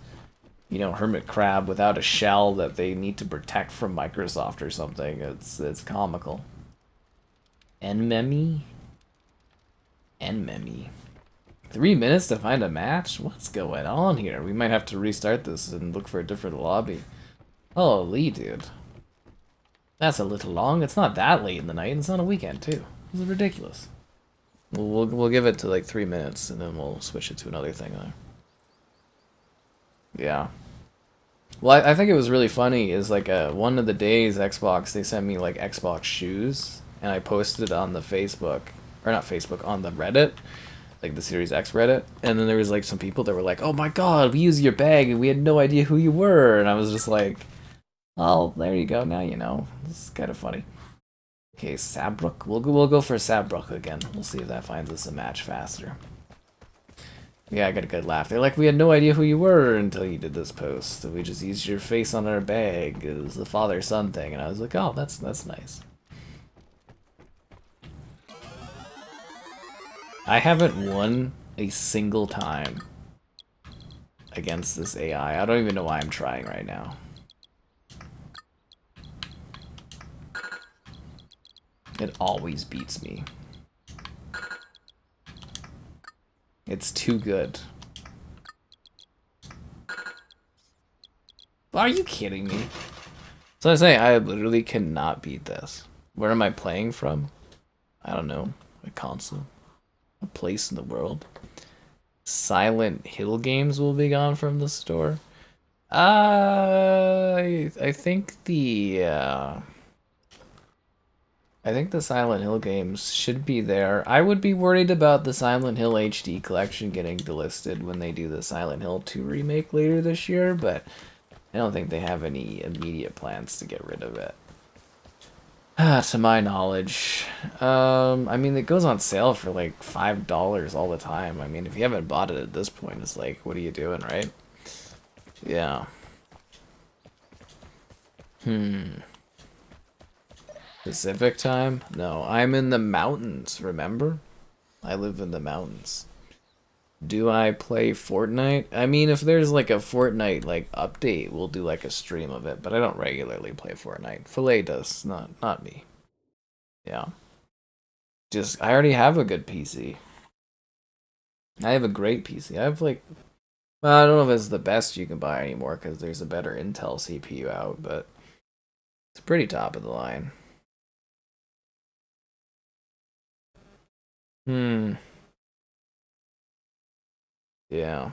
you know, hermit crab without a shell that they need to protect from Microsoft or something. It's comical. Enmemi? 3 minutes to find a match? What's going on here? We might have to restart this and look for a different lobby. Holy dude. That's a little long. It's not that late in the night, and it's on a weekend too. This is ridiculous. We'll give it to like 3 minutes, and then we'll switch it to another thing. Yeah. Well, I think it was really funny. Is like one of the days Xbox, they sent me like Xbox shoes, and I posted it on the Facebook, or not Facebook, on the Reddit, like the Series X Reddit, and then there was like some people that were like, "Oh my God, we used your bag and we had no idea who you were," and I was just like, "Oh, there you go. Now you know." This is kind of funny. Okay, Sagbruk. We'll go for Sagbruk again. We'll see if that finds us a match faster. Yeah, I got a good laugh. They're like, we had no idea who you were until you did this post. We just used your face on our bag. It was the father-son thing. And I was like, oh, that's nice. I haven't won a single time against this AI. I don't even know why I'm trying right now. It always beats me. It's too good. Are you kidding me? So I say I literally cannot beat this. Where am I playing from? I don't know. A console. A place in the world. Silent Hill games will be gone from the store. I think the I think the Silent Hill games should be there. I would be worried about the Silent Hill HD collection getting delisted when they do the Silent Hill 2 remake later this year, but I don't think they have any immediate plans to get rid of it. To my knowledge. I mean, it goes on sale for like $5 all the time. I mean, if you haven't bought it at this point, it's like, what are you doing, right? Yeah. Pacific time? No, I'm in the mountains, remember? I live in the mountains. Do I play Fortnite? I mean, if there's like a Fortnite like update, we'll do like a stream of it, but I don't regularly play Fortnite. Filet does, not me. Yeah. Just I already have a good PC. I have a great PC. I have like well, I don't know if it's the best you can buy anymore because there's a better Intel CPU out, but it's pretty top of the line. Yeah.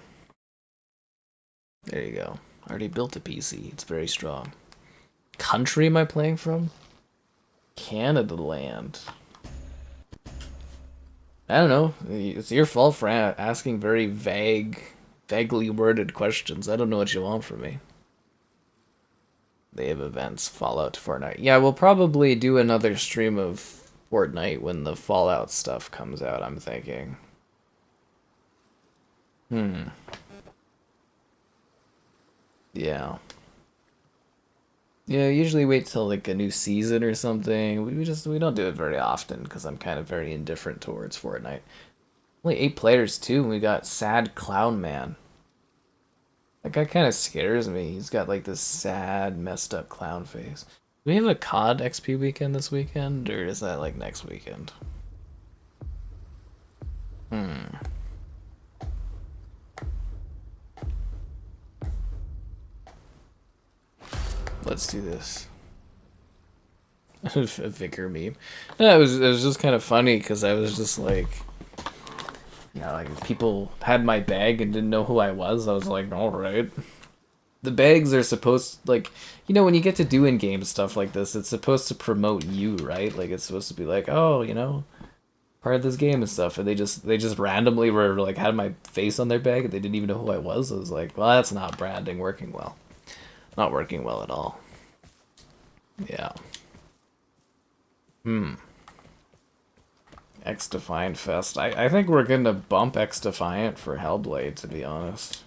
There you go. I already built a PC. It's very strong. Country am I playing from? Canada land. I don't know. It's your fault for asking very vaguely worded questions. I don't know what you want from me. They have events, Fallout to Fortnite. Yeah, we'll probably do another stream of Fortnite when the Fallout stuff comes out, I'm thinking. Yeah. Yeah, usually wait till like a new season or something. We don't do it very often because I'm kind of very indifferent towards Fortnite. Only 8 players too, and we got Sad Clown Man. That guy kind of scares me. He's got like this sad, messed up clown face. Do we have a COD XP weekend this weekend, or is that like next weekend? Let's do this. A Vigor meme. Yeah, it was just kind of funny because I was just like, you know, like people had my bag and didn't know who I was. I was like, all right. The bags are supposed like, you know, when you get to do in-game stuff like this, it's supposed to promote you, right? Like it's supposed to be like, oh, you know, part of this game and stuff. And they just randomly were like had my face on their bag and they didn't even know who I was. I was like, well, that's not branding working well. Not working well at all. Yeah. X Defiant Fest. I think we're gonna bump X Defiant for Hellblade, to be honest.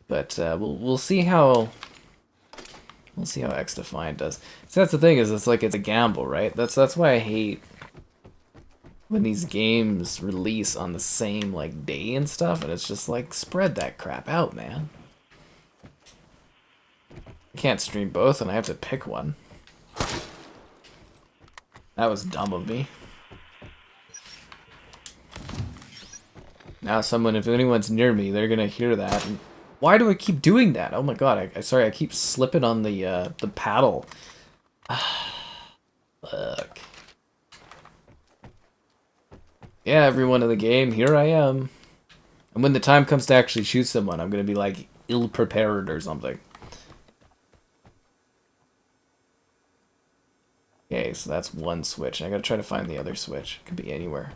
But we'll see how X Defiant does. So that's the thing is it's like it's a gamble, right? That's why I hate when these games release on the same like day and stuff, and it's just like spread that crap out, man. I can't stream both, and I have to pick one. That was dumb of me. Now someone, if anyone's near me, they're gonna hear that. And why do I keep doing that? Oh my god, sorry, I keep slipping on the paddle. Look. Yeah, everyone in the game, here I am. And when the time comes to actually shoot someone, I'm gonna be like ill-prepared or something. Okay, so that's one switch. I gotta try to find the other switch. It could be anywhere.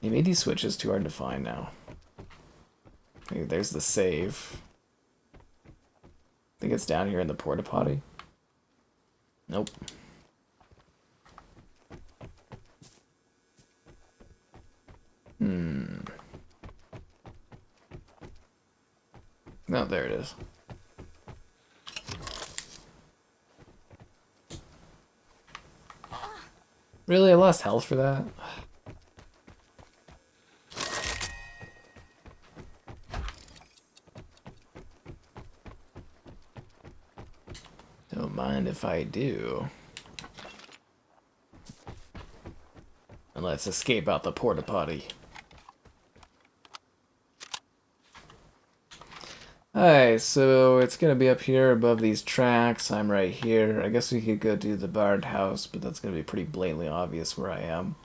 They made these switches too hard to find now. Okay, there's the save. I think it's down here in the porta potty. Nope. No, there it is. Really? I lost health for that? Don't mind if I do. And let's escape out the porta potty. Alright, so it's gonna be up here above these tracks. I'm right here. I guess we could go do the barred house, but that's gonna be pretty blatantly obvious where I am.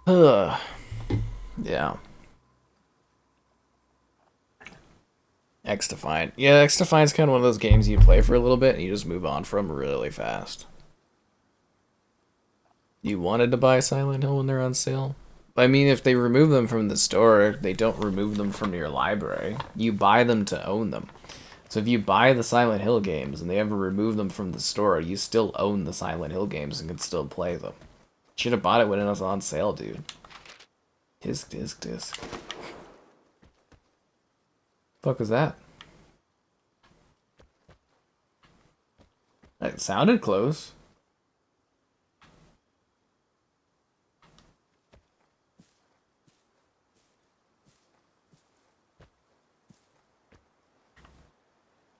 Yeah. X-Defiant. Yeah, X-Defiant's kind of one of those games you play for a little bit and you just move on from really fast. You wanted to buy Silent Hill when they're on sale? I mean, if they remove them from the store, they don't remove them from your library. You buy them to own them. So if you buy the Silent Hill games and they ever remove them from the store, you still own the Silent Hill games and can still play them. Should have bought it when it was on sale, dude. Disc. Fuck was that? It sounded close.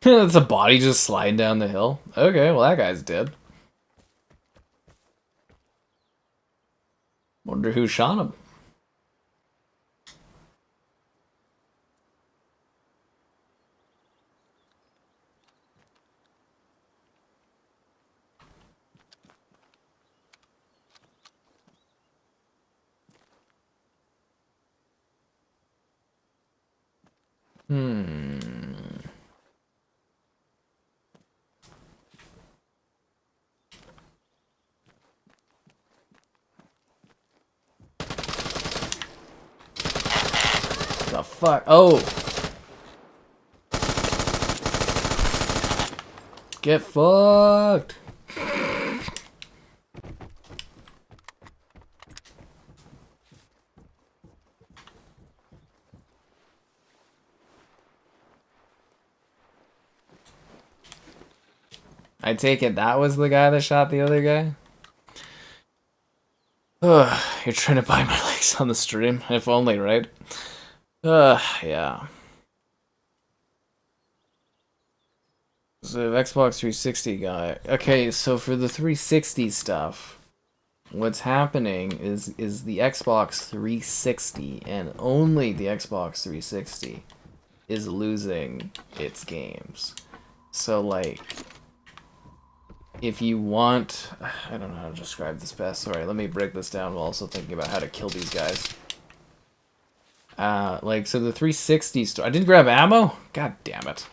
It's a body just sliding down the hill. Okay, well that guy's dead. Wonder who shot him. The fuck? Oh! Get fucked! I take it that was the guy that shot the other guy? Ugh, you're trying to buy my likes on the stream? If only, right? Yeah. So, Xbox 360 guy. Okay, so for the 360 stuff, what's happening is the Xbox 360, and only the Xbox 360, is losing its games. So, like, if you want... I don't know how to describe this best. Sorry, let me break this down while also thinking about how to kill these guys. Like, so the 360 store... I didn't grab ammo? God damn it.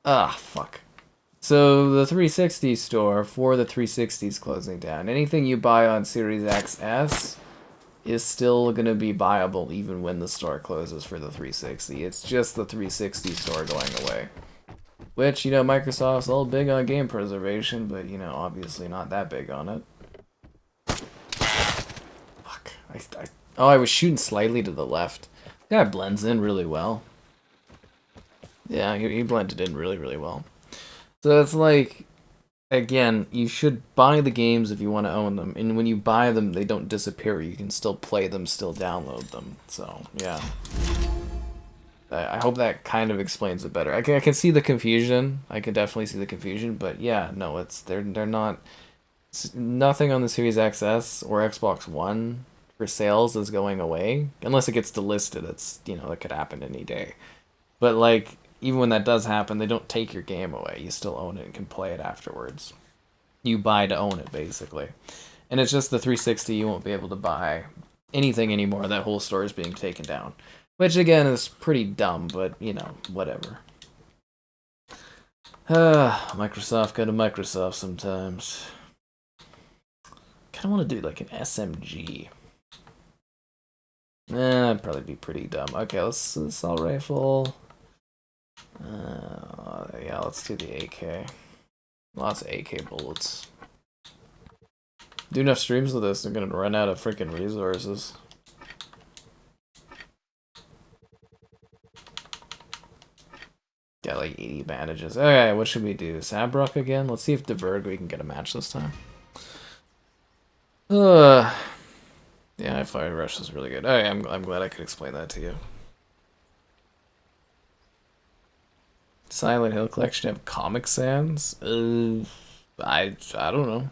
Ah, fuck. So the 360 store for the 360 is closing down. Anything you buy on Series XS is still going to be buyable even when the store closes for the 360. It's just the 360 store going away. Which, you know, Microsoft's all big on game preservation, but, you know, obviously not that big on it. Fuck. Oh, I was shooting slightly to the left. That guy blends in really well. Yeah, he blended in really, really well. So it's like, again, you should buy the games if you want to own them. And when you buy them, they don't disappear. You can still play them, still download them. So, yeah. I hope that kind of explains it better. I can see the confusion. I can definitely see the confusion. But yeah, no, they're not... Nothing on the Series XS or Xbox One for sales is going away. Unless it gets delisted. It's, you know, that could happen any day. But, like, even when that does happen, they don't take your game away. You still own it and can play it afterwards. You buy to own it, basically. And it's just the 360, you won't be able to buy anything anymore. That whole store is being taken down. Which, again, is pretty dumb, but, you know, whatever. Microsoft go to Microsoft sometimes. Kind of want to do, like, an SMG. That'd probably be pretty dumb. Okay, let's assault rifle. Yeah, let's do the AK. Lots of AK bullets. Do enough streams of this, they're gonna run out of freaking resources. Got like 80 bandages. Okay, what should we do? Sagbruk again? Let's see if Dverg we can get a match this time. Yeah, Fire Rush is really good. Okay, I'm glad I could explain that to you. Silent Hill collection of Comic Sans? I don't know.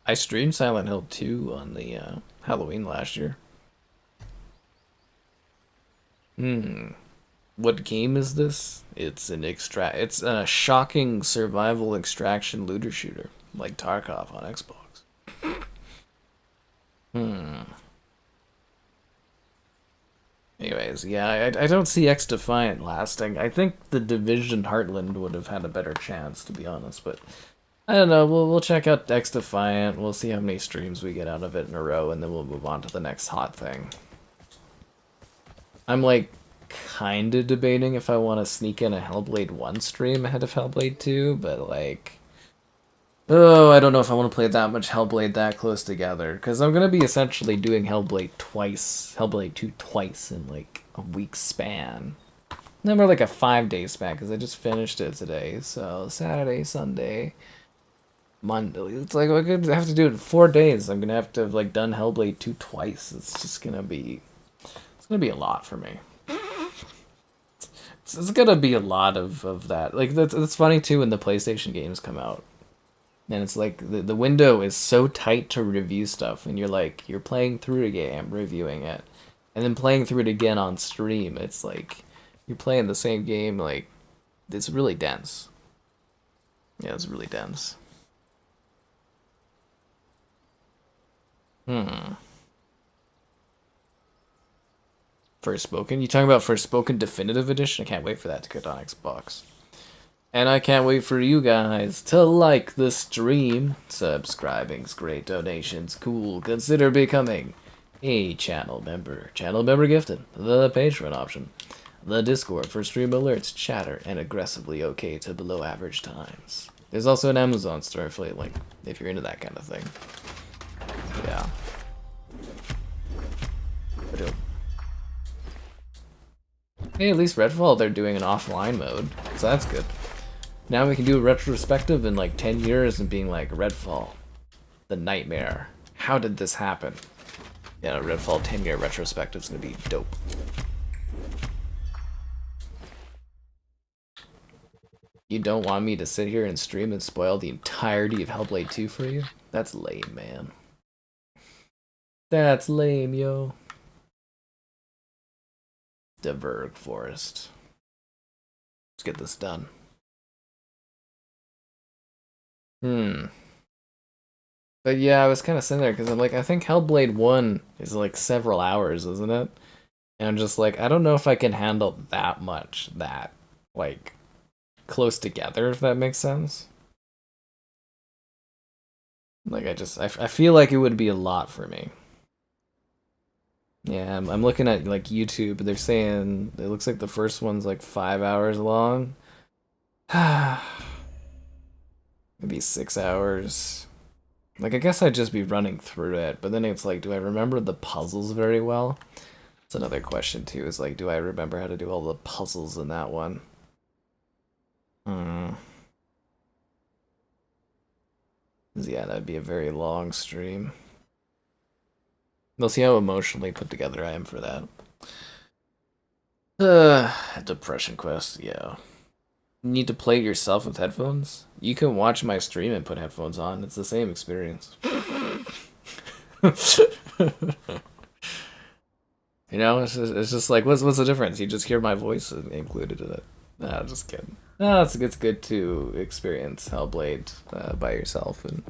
I streamed Silent Hill 2 on the Halloween last year. What game is this? It's it's a shocking survival extraction looter shooter, like Tarkov on Xbox. Anyway, anyways, yeah, I don't see X Defiant lasting. I think the Division Heartland would have had a better chance, to be honest, but I don't know. We'll check out X Defiant. We'll see how many streams we get out of it in a row, and then we'll move on to the next hot thing. I'm like kind of debating if I want to sneak in a Hellblade 1 stream ahead of Hellblade 2, but like, oh, I don't know if I want to play that much Hellblade that close together, because I'm going to be essentially doing Hellblade 2 twice in like a week's span. No, more like a 5-day span, because I just finished it today, so Saturday, Sunday, Monday. It's like I'm going to have to do it in 4 days. I'm going to have to have like done Hellblade 2 twice. It's just going to be, it's going to be a lot for me. It's gonna be a lot of that. Like, that's funny too when the PlayStation games come out. And it's like, the window is so tight to review stuff, and you're playing through a game, reviewing it, and then playing through it again on stream. It's like, you're playing the same game, like, it's really dense. Yeah, it's really dense. Forspoken? You talking about Forspoken Definitive Edition? I can't wait for that to get on Xbox. And I can't wait for you guys to like the stream. Subscribing's great, donations cool. Consider becoming a channel member. Channel member gifted. The Patreon option. The Discord for stream alerts, chatter, and aggressively okay to below average times. There's also an Amazon store affiliate link if you're into that kind of thing. Yeah. Hey, at least Redfall, they're doing an offline mode, so that's good. Now we can do a retrospective in like 10 years and being like, Redfall, the nightmare. How did this happen? Yeah, Redfall 10-year retrospective is gonna be dope. You don't want me to sit here and stream and spoil the entirety of Hellblade 2 for you? That's lame, man. That's lame, yo. Dverg Forest. Let's get this done. But yeah, I was kind of sitting there because I'm like, I think Hellblade 1 is like several hours, isn't it? And I'm just like, I don't know if I can handle that much, like, close together, if that makes sense. Like, I feel like it would be a lot for me. Yeah, I'm looking at like YouTube. They're saying it looks like the first one's like 5 hours long. Maybe 6 hours. Like, I guess I'd just be running through it, but then it's like, do I remember the puzzles very well? That's another question too, is like, do I remember how to do all the puzzles in that one? Yeah, that'd be a very long stream. We'll see how emotionally put together I am for that. Depression Quest, yeah. You need to play it yourself with headphones? You can watch my stream and put headphones on. It's the same experience. You know, it's just like, what's the difference? You just hear my voice included in it. Nah, just kidding. No, it's good to experience Hellblade by yourself and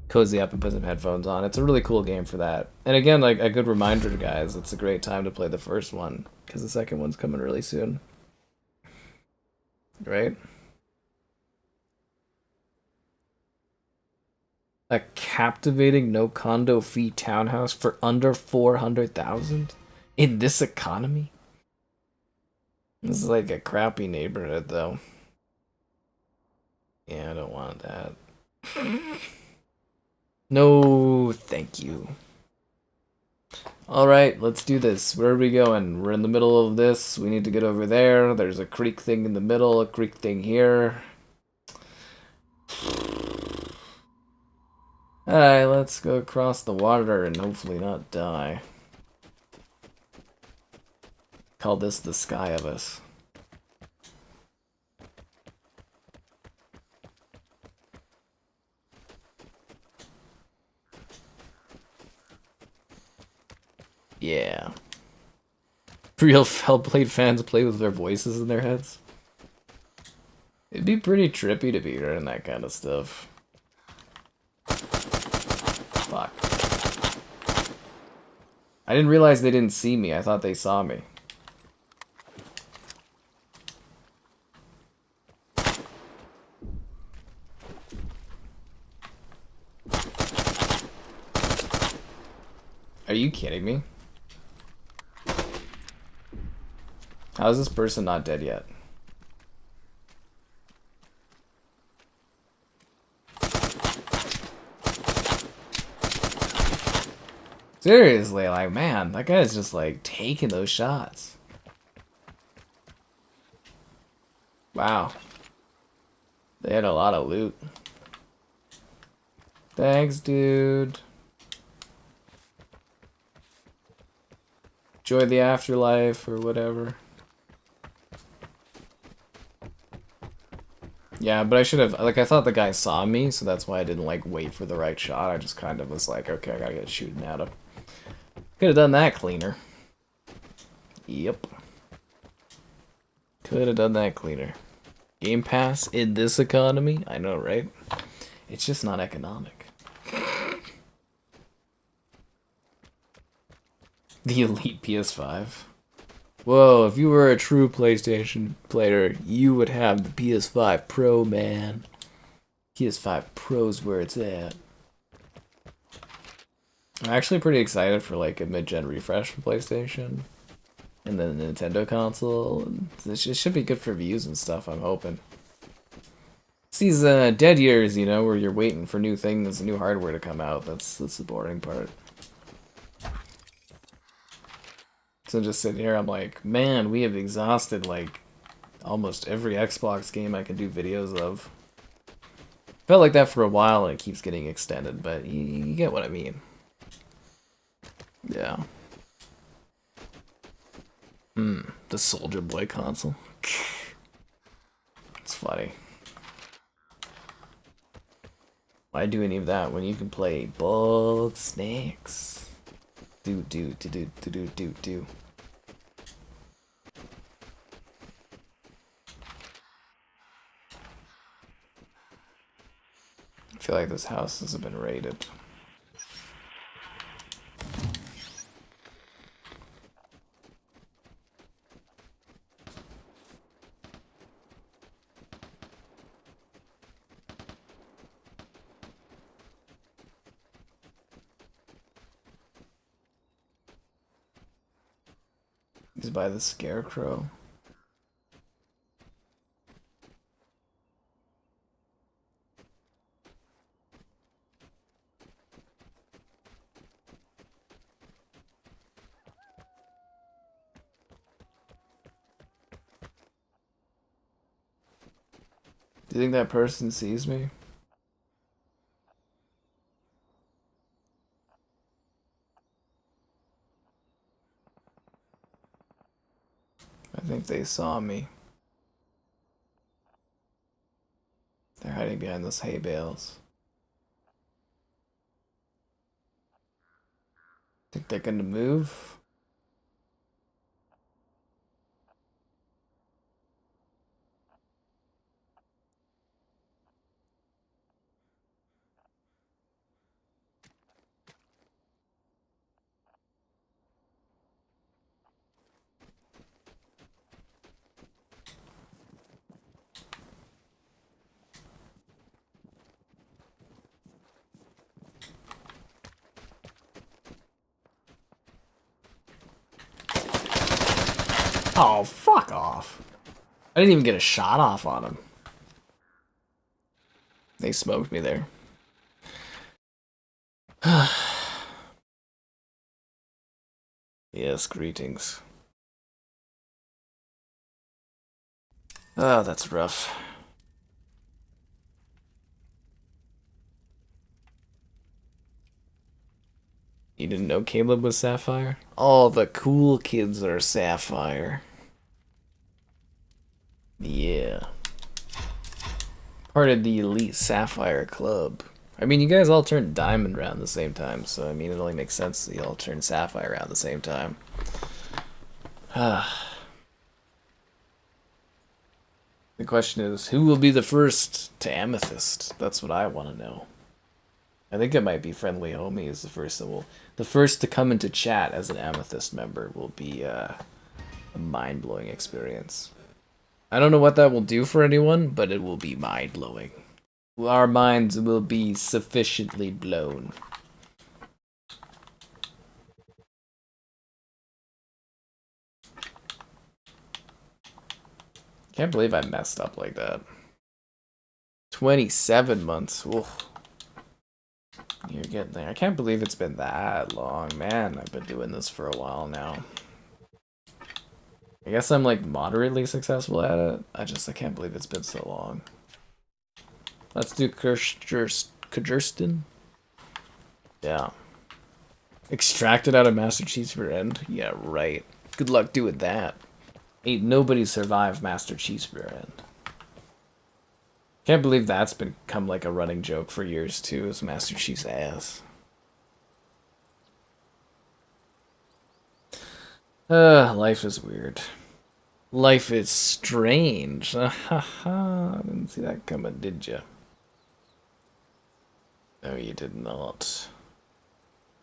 cozy up and put some headphones on. It's a really cool game for that. And again, like, a good reminder to guys, it's a great time to play the first one, because the second one's coming really soon. Right? A captivating no condo fee townhouse for under 400,000 in this economy? This is like a crappy neighborhood, though. Yeah, I don't want that. No, thank you. Alright, let's do this. Where are we going? We're in the middle of this. We need to get over there. There's a creek thing in the middle, a creek thing here. Alright, let's go across the water and hopefully not die. Call this the sky of us. Yeah. Real Hellblade fans play with their voices in their heads. It'd be pretty trippy to be hearing that kind of stuff. Fuck. I didn't realize they didn't see me. I thought they saw me. Are you kidding me? How is this person not dead yet? Seriously, like, man, that guy's just, like, taking those shots. Wow. They had a lot of loot. Thanks, dude. Enjoy the afterlife or whatever. Yeah, but I should have, like, I thought the guy saw me, so that's why I didn't, like, wait for the right shot. I just kind of was like, okay, I gotta get shooting at him. Could have done that cleaner. Yep. Could have done that cleaner. Game Pass in this economy? I know, right? It's just not economic. The elite PS5. Whoa, if you were a true PlayStation player, you would have the PS5 Pro, man. PS5 Pro's where it's at. I'm actually pretty excited for like a mid-gen refresh for PlayStation. And then the Nintendo console. It should be good for views and stuff, I'm hoping. It's these dead years, you know, where you're waiting for new things, new hardware to come out. That's the boring part. So just sitting here, I'm like, man, we have exhausted like almost every Xbox game I can do videos of. Felt like that for a while, and it keeps getting extended, but you get what I mean. Yeah. The Soldier Boy console. It's funny. Why do any of that when you can play Bold Snakes? Do. I feel like this house has been raided. He's by the Scarecrow. Do you think that person sees me? I think they saw me. They're hiding behind those hay bales. Think they're gonna move? Oh, fuck off. I didn't even get a shot off on him. They smoked me there. Yes, greetings. Oh, that's rough. You didn't know Caleb was Sapphire? All the cool kids are Sapphire. Yeah. Part of the elite Sapphire Club. I mean, you guys all turned Diamond around the same time, so I mean, it only makes sense that you all turned Sapphire around the same time. The question is, who will be the first to Amethyst? That's what I want to know. I think it might be Friendly Homie is the first that will... The first to come into chat as an Amethyst member will be a mind-blowing experience. I don't know what that will do for anyone, but it will be mind-blowing. Our minds will be sufficiently blown. Can't believe I messed up like that. 27 months. Oof. You're getting there. I can't believe it's been that long. Man, I've been doing this for a while now. I guess I'm like moderately successful at it. I can't believe it's been so long. Let's do Kjerstin. Yeah. Extracted out of Master Chief's rear end? Yeah, right. Good luck doing that. Ain't nobody survived Master Chief's rear end. Can't believe that's become like a running joke for years too, is Master Chief's ass. Life is weird. Life is strange. Didn't see that coming, did you? No, you did not.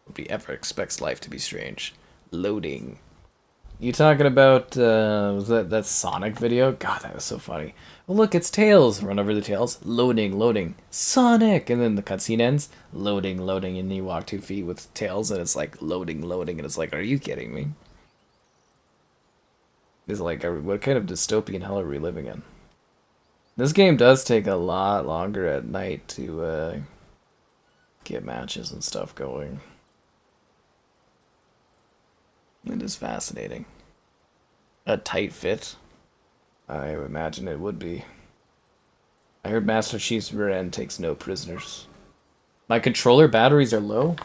Nobody ever expects life to be strange. Loading. You talking about, was that Sonic video? God, that was so funny. Oh, look, it's Tails. Run over the Tails. Loading, loading. Sonic! And then the cutscene ends. Loading, loading. And you walk 2 feet with Tails, and it's like, loading, loading. And it's like, are you kidding me? It's like, what kind of dystopian hell are we living in? This game does take a lot longer at night to, get matches and stuff going. It is fascinating. A tight fit? I imagine it would be. I heard Master Chief's rear end takes no prisoners. My controller batteries are low?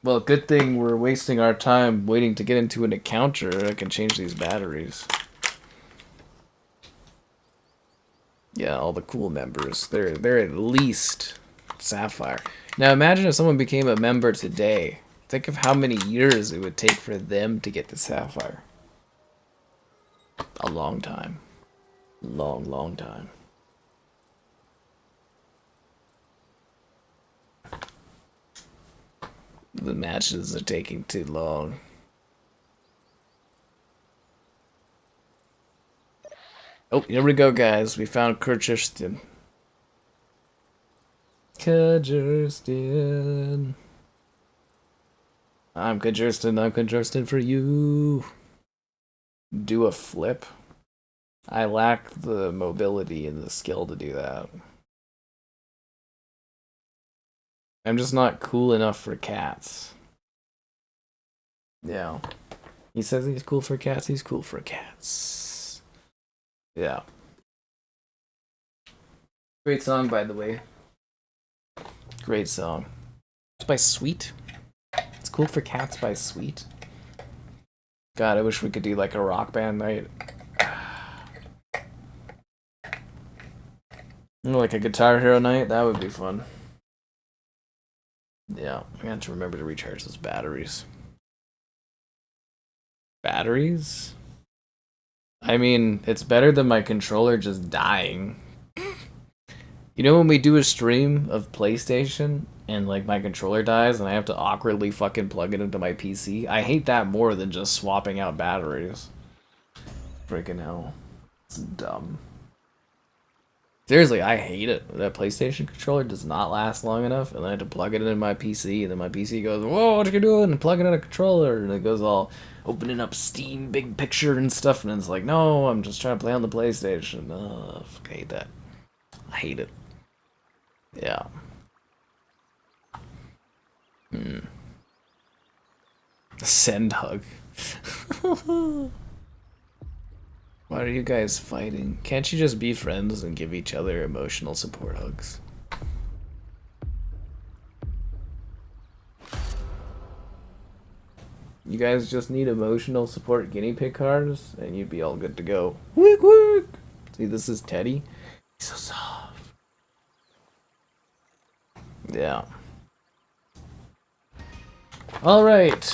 Well, good thing we're wasting our time waiting to get into an encounter. I can change these batteries. Yeah, all the cool members. They're at least Sapphire. Now imagine if someone became a member today. Think of how many years it would take for them to get the Sapphire. A long time. Long, long time. The matches are taking too long. Oh, here we go, guys. We found Kjerstin. Kjerstin. I'm Kjerstin for you. Do a flip. I lack the mobility and the skill to do that. I'm just not cool enough for cats. Yeah. He says he's cool for cats, he's cool for cats. Yeah. Great song, by the way. Great song. It's by Sweet. It's cool for cats by Sweet. God, I wish we could do like a rock band night. Like a Guitar Hero night, that would be fun. Yeah, I have to remember to recharge those batteries. Batteries? I mean, it's better than my controller just dying. You know when we do a stream of PlayStation and like my controller dies and I have to awkwardly fucking plug it into my PC? I hate that more than just swapping out batteries. Freaking hell. It's dumb. Seriously, I hate it. That PlayStation controller does not last long enough, and I had to plug it in my PC, and then my PC goes, whoa, what are you doing? And plug it in a controller, and it goes all opening up Steam, big picture and stuff, and it's like, no, I'm just trying to play on the PlayStation. Ugh, I hate that. I hate it. Yeah. Send hug. Why are you guys fighting? Can't you just be friends and give each other emotional support hugs? You guys just need emotional support guinea pig cards and you'd be all good to go. Wick wick! See, this is Teddy. He's so soft. Yeah. Alright,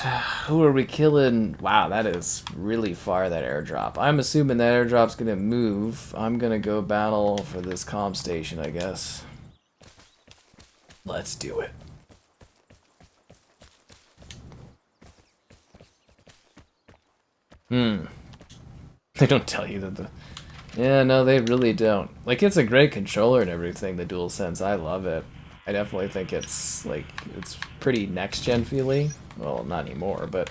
who are we killing? Wow, that is really far, that airdrop. I'm assuming that airdrop's gonna move. I'm gonna go battle for this comm station, I guess. Let's do it. They don't tell you that the... Yeah, no, they really don't. Like, it's a great controller and everything, the DualSense. I love it. I definitely think it's, like, it's pretty next-gen feeling. Well, not anymore, but...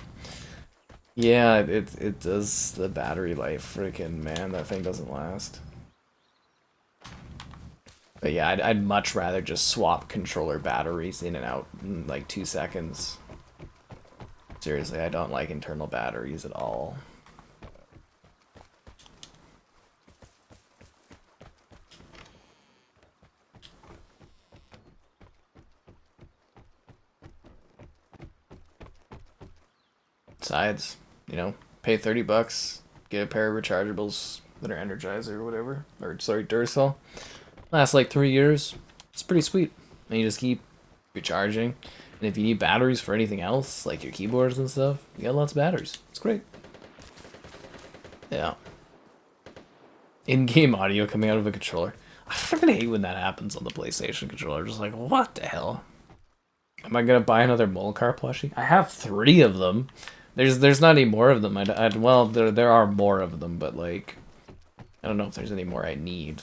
Yeah, it does the battery life. Freaking man, that thing doesn't last. But yeah, I'd much rather just swap controller batteries in and out in like 2 seconds. Seriously, I don't like internal batteries at all. Besides, you know, pay 30 bucks, get a pair of rechargeables that are Energizer or whatever, or sorry, Duracell. Lasts like 3 years. It's pretty sweet. And you just keep recharging. And if you need batteries for anything else, like your keyboards and stuff, you got lots of batteries. It's great. Yeah. In-game audio coming out of a controller. I fucking hate when that happens on the PlayStation controller. Just like, what the hell? Am I gonna buy another Molcar plushie? I have 3 of them. There's not any more of them. Well, there are more of them, but like, I don't know if there's any more I need.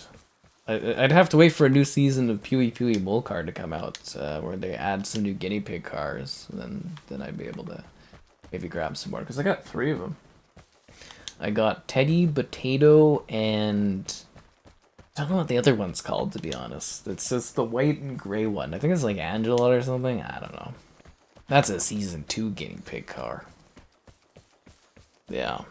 I'd have to wait for a new season of Pewee Pewee Molcar to come out, where they add some new guinea pig cars. Then I'd be able to maybe grab some more, because I got 3 of them. I got Teddy, Potato, and I don't know what the other one's called, to be honest. It's just the white and gray one. I think it's like Angela or something. I don't know. That's a season 2 guinea pig car. Yeah.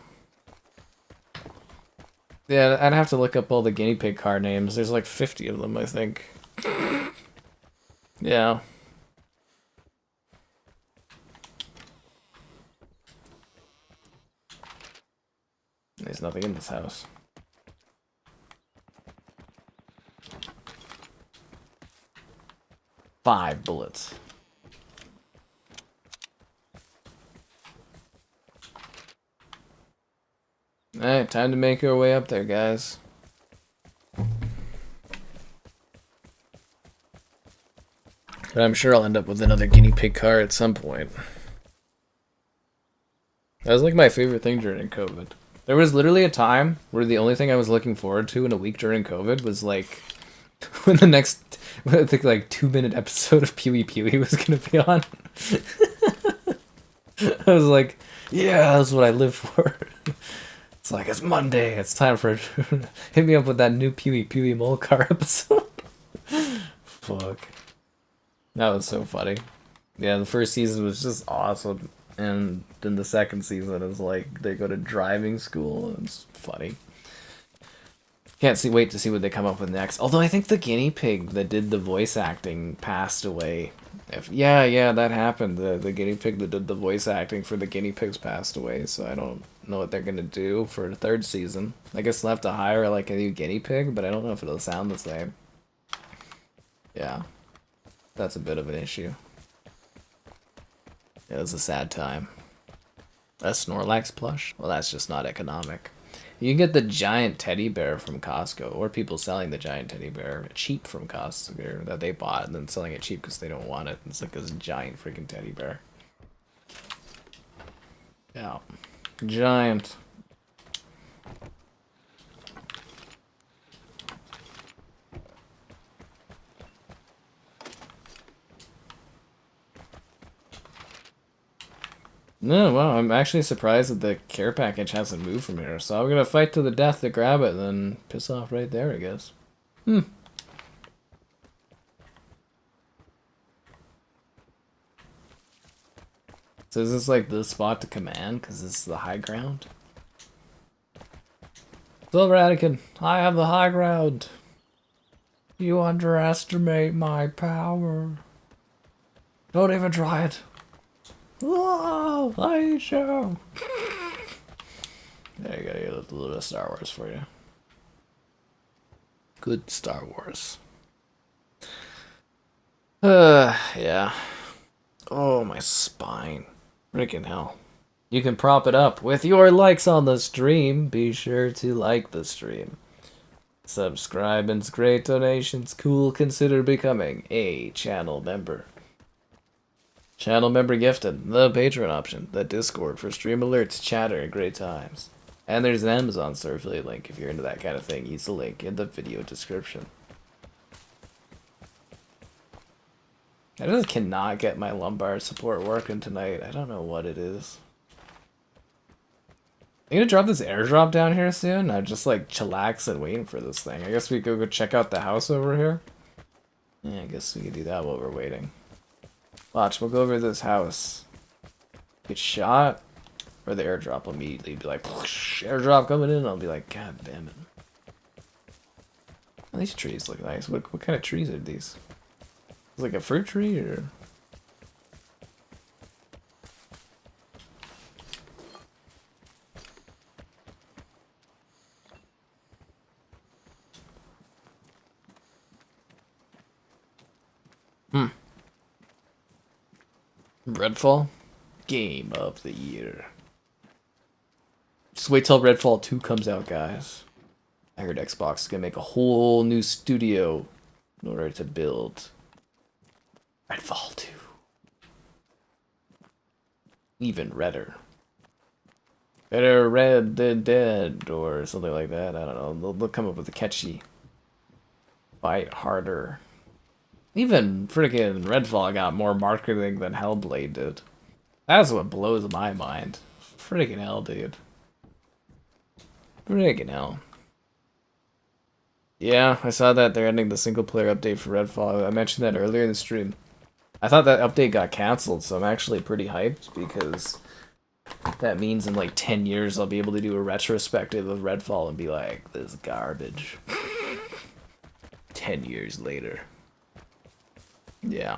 Yeah, I'd have to look up all the guinea pig car names. There's like 50 of them, I think. Yeah. There's nothing in this house. Five bullets. Alright, time to make our way up there, guys. But I'm sure I'll end up with another guinea pig car at some point. That was like my favorite thing during COVID. There was literally a time where the only thing I was looking forward to in a week during COVID was like when the next, I think like 2-minute episode of Pewee Pewee was gonna be on. I was like, yeah, that's what I live for. It's like, it's Monday, it's time for hit me up with that new Pewee Pewee Molcar episode. Fuck. That was so funny. Yeah, the first season was just awesome. And then the second season is like, they go to driving school, and it's funny. Can't wait to see what they come up with next. Although I think the guinea pig that did the voice acting passed away. Yeah, that happened. The guinea pig that did the voice acting for the guinea pigs passed away, so I don't know what they're gonna do for the 3rd season. I guess they'll have to hire like a new guinea pig, but I don't know if it'll sound the same. Yeah. That's a bit of an issue. It was a sad time. A Snorlax plush? Well, that's just not economic. You can get the giant teddy bear from Costco, or people selling the giant teddy bear cheap from Costco that they bought and then selling it cheap because they don't want it. It's like this giant freaking teddy bear. Yeah. Giant. No, wow, I'm actually surprised that the care package hasn't moved from here. So I'm gonna fight to the death to grab it and then piss off right there, I guess. So is this like the spot to command? Because this is the high ground? Silver Anikken, I have the high ground. You underestimate my power. Don't even try it. Whoa, I hate you. There you go, get a little bit of Star Wars for you. Good Star Wars. Yeah. Oh, my spine. Freaking hell. You can prop it up with your likes on the stream. Be sure to like the stream. Subscribe and great donations. Cool. Consider becoming a channel member. Channel member gifted, the Patreon option, the Discord for stream alerts, chatter, and great times. And there's an Amazon store affiliate link if you're into that kind of thing. Use the link in the video description. I just cannot get my lumbar support working tonight. I don't know what it is. I'm gonna drop this airdrop down here soon. I'm just like chillaxing waiting for this thing. I guess we could go check out the house over here. Yeah, I guess we could do that while we're waiting. Watch, we'll go over to this house. Get shot, or the airdrop will immediately be like, airdrop coming in. I'll be like, God damn it. These trees look nice. What kind of trees are these? Is it like a fruit tree or? Redfall? Game of the year. Just wait till Redfall 2 comes out, guys. I heard Xbox is gonna make a whole new studio in order to build Redfall 2. Even redder. Better red than dead, or something like that. I don't know. They'll come up with a catchy fight harder. Even freaking Redfall got more marketing than Hellblade did. That's what blows my mind. Freaking hell, dude. Freaking hell. Yeah, I saw that they're ending the single player update for Redfall. I mentioned that earlier in the stream. I thought that update got cancelled, so I'm actually pretty hyped because that means in like 10 years I'll be able to do a retrospective of Redfall and be like, this is garbage. 10 years later. Yeah.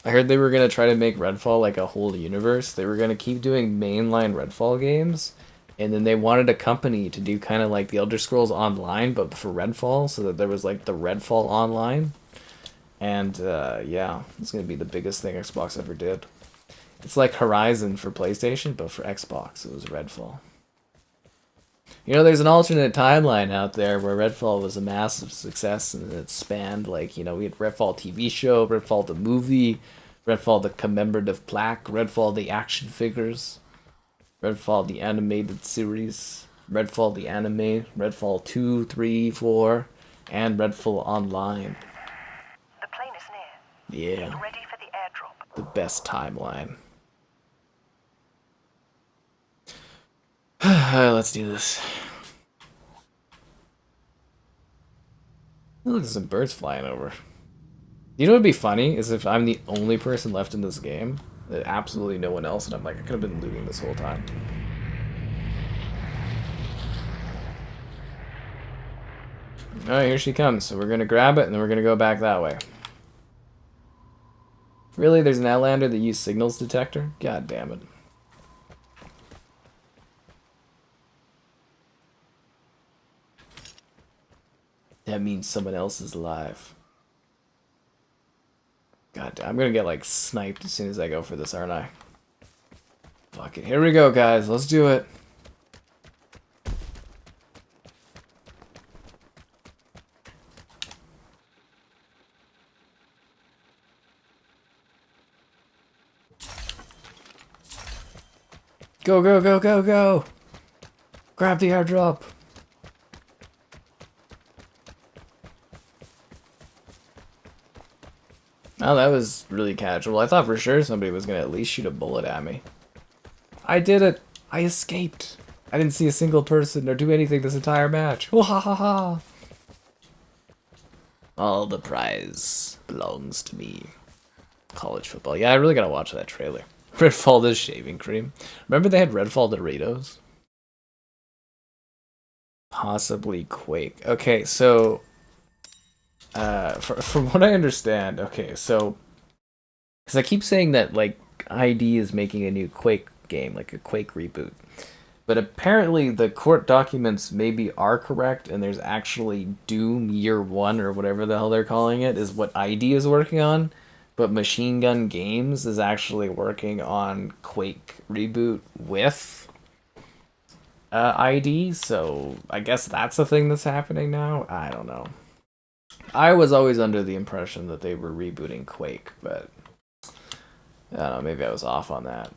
I heard they were going to try to make Redfall like a whole universe. They were going to keep doing mainline Redfall games, and then they wanted a company to do kind of like the Elder Scrolls Online, but for Redfall, so that there was like the Redfall Online. And yeah, it's going to be the biggest thing Xbox ever did. It's like Horizon for PlayStation, but for Xbox, it was Redfall. You know, there's an alternate timeline out there where Redfall was a massive success, and it spanned, like, you know, we had Redfall TV show, Redfall the movie, Redfall the commemorative plaque, Redfall the action figures, Redfall the animated series, Redfall the anime, Redfall 2, 3, 4, and Redfall Online. The plane is near. Yeah. Get ready for the airdrop. The best timeline. Let's do this. Look, there's some birds flying over. You know what would be funny is if I'm the only person left in this game, absolutely no one else, and I'm like, I could have been looting this whole time. Alright, here she comes. So we're gonna grab it, and then we're gonna go back that way. Really? There's an Outlander that used signals detector? God damn it. That means someone else is alive. God damn, I'm gonna get like sniped as soon as I go for this, aren't I? Fuck it. Here we go, guys. Let's do it. Go, go, go, go, go! Grab the airdrop! Oh, that was really casual. I thought for sure somebody was gonna at least shoot a bullet at me. I did it! I escaped! I didn't see a single person or do anything this entire match. Oh, ha ha ha! All the prize belongs to me. College football. Yeah, I really gotta watch that trailer. Redfall the shaving cream. Remember they had Redfall Doritos? Possibly Quake. Okay, so from what I understand, okay, so because I keep saying that like ID is making a new Quake game, like a Quake reboot, but apparently the court documents maybe are correct, and there's actually Doom Year One or whatever the hell they're calling it is what ID is working on, but Machine Gun Games is actually working on Quake reboot with ID, so I guess that's the thing that's happening now. I don't know. I was always under the impression that they were rebooting Quake, but I don't know, maybe I was off on that.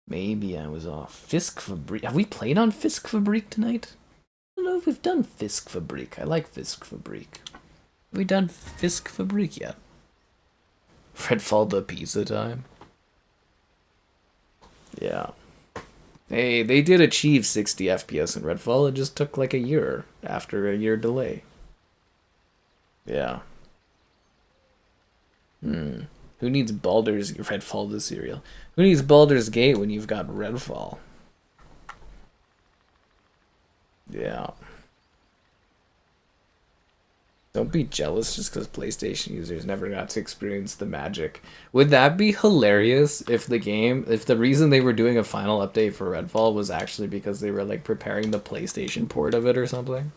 Maybe I was off. Fiske Fabrikk. Have we played on Fiske Fabrikk tonight? I don't know if we've done Fiske Fabrikk. I like Fiske Fabrikk. Have we done Fiske Fabrikk yet? Redfall the pizza time? Yeah. They did achieve 60 FPS in Redfall. It just took like a year after a year delay. Yeah. Who needs Redfall the serial? Who needs Baldur's Gate when you've got Redfall? Yeah. Don't be jealous just because PlayStation users never got to experience the magic. Would that be hilarious if the reason they were doing a final update for Redfall was actually because they were like preparing the PlayStation port of it or something?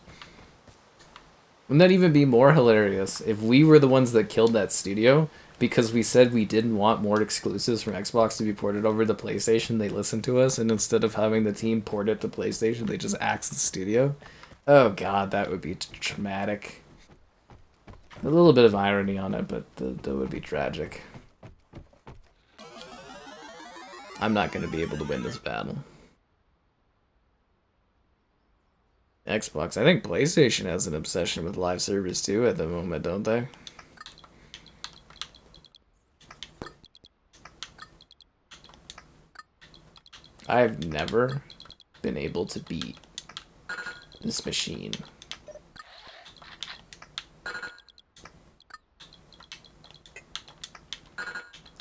Wouldn't that even be more hilarious if we were the ones that killed that studio because we said we didn't want more exclusives from Xbox to be ported over to PlayStation? They listened to us, and instead of having the team port it to PlayStation, they just axed the studio? Oh god, that would be traumatic. A little bit of irony on it, but that would be tragic. I'm not going to be able to win this battle. Xbox. I think PlayStation has an obsession with live service too at the moment, don't they? I've never been able to beat this machine.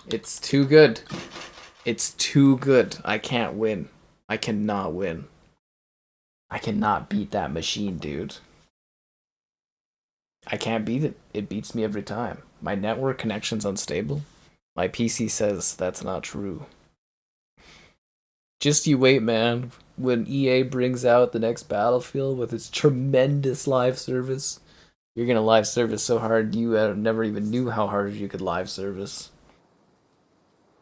It's too good. It's too good. I can't win. I cannot win. I cannot beat that machine, dude. I can't beat it. It beats me every time. My network connection's unstable. My PC says that's not true. Just you wait, man. When EA brings out the next Battlefield with its tremendous live service, you're gonna live service so hard you never even knew how hard you could live service.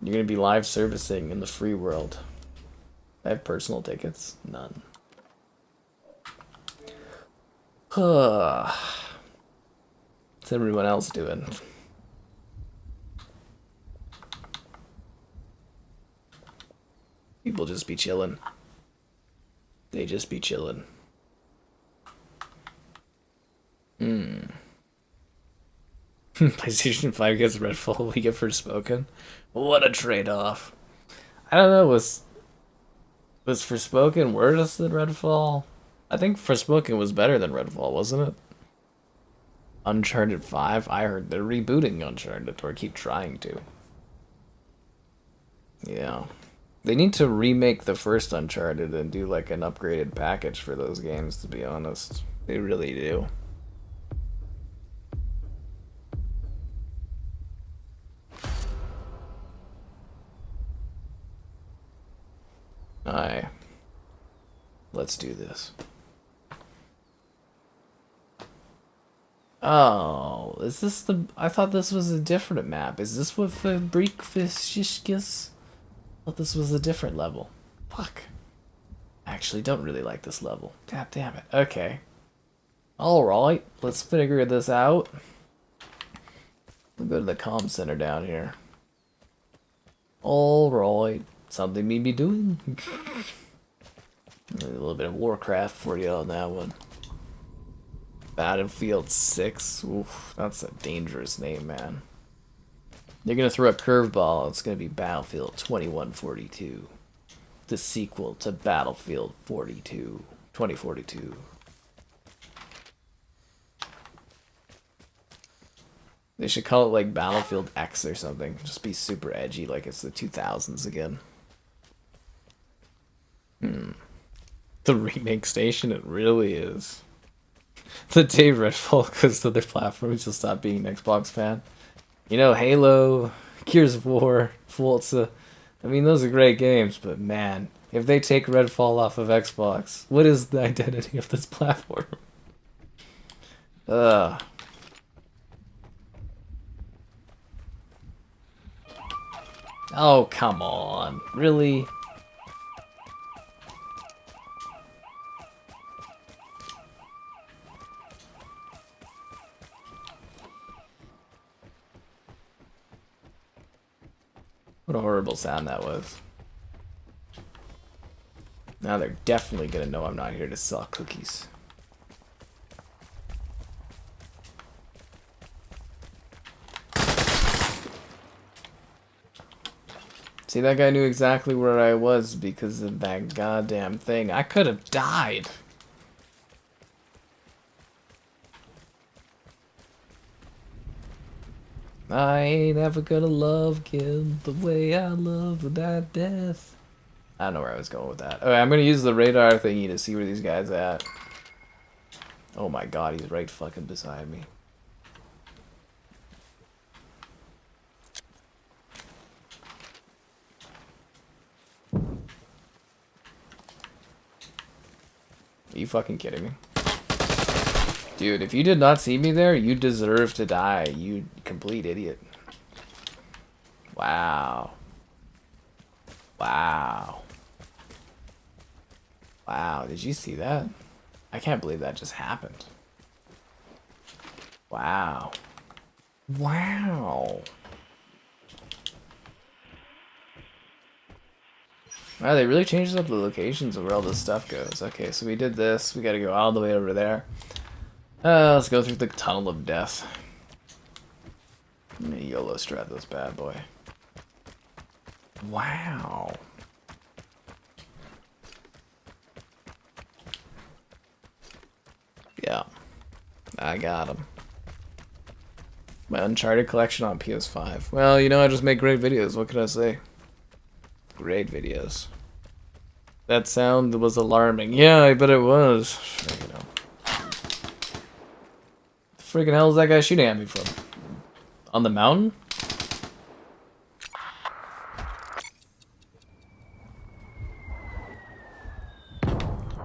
You're gonna be live servicing in the free world. I have personal tickets. None. What's everyone else doing? People just be chilling. They just be chilling. PlayStation 5 gets Redfall, we get Forspoken. What a trade-off. I don't know, was Forspoken worse than Redfall? I think Forspoken was better than Redfall, wasn't it? Uncharted 5? I heard they're rebooting Uncharted, or keep trying to. Yeah. They need to remake the first Uncharted and do like an upgraded package for those games, to be honest. They really do. Aye. Let's do this. Oh, is this the... I thought this was a different map. Is this what Fabrikk Fiske? I thought this was a different level. Fuck. I actually don't really like this level. God damn it. Okay. Alright, let's figure this out. We'll go to the comm center down here. Alright. Something me be doing. A little bit of Warcraft for you on that one. Battlefield 6. Oof, that's a dangerous name, man. They're gonna throw a curveball. It's gonna be Battlefield 2142. The sequel to Battlefield 2042. They should call it like Battlefield X or something. Just be super edgy like it's the 2000s again. The remake station, it really is. The day Redfall goes to their platforms, you'll stop being an Xbox fan. You know, Halo, Gears of War, Forza. I mean, those are great games, but man, if they take Redfall off of Xbox, what is the identity of this platform? Ugh. Oh, come on. Really? What a horrible sound that was. Now they're definitely gonna know I'm not here to sell cookies. See, that guy knew exactly where I was because of that goddamn thing. I could have died. I ain't ever gonna love again the way I loved without death. I don't know where I was going with that. Okay, I'm gonna use the radar thingy to see where these guys at. Oh my god, he's right fucking beside me. Are you fucking kidding me? Dude, if you did not see me there, you deserve to die, you complete idiot. Wow. Wow. Wow, did you see that? I can't believe that just happened. Wow. Wow. Wow, they really changed up the locations of where all this stuff goes. Okay, so we did this. We gotta go all the way over there. Let's go through the tunnel of death. YOLO strat this bad boy. Wow. Yeah. I got him. My Uncharted collection on PS5. Well, you know, I just make great videos. What can I say? Great videos. That sound was alarming. Yeah, I bet it was. Freaking hell. The freaking hell is that guy shooting at me from? On the mountain?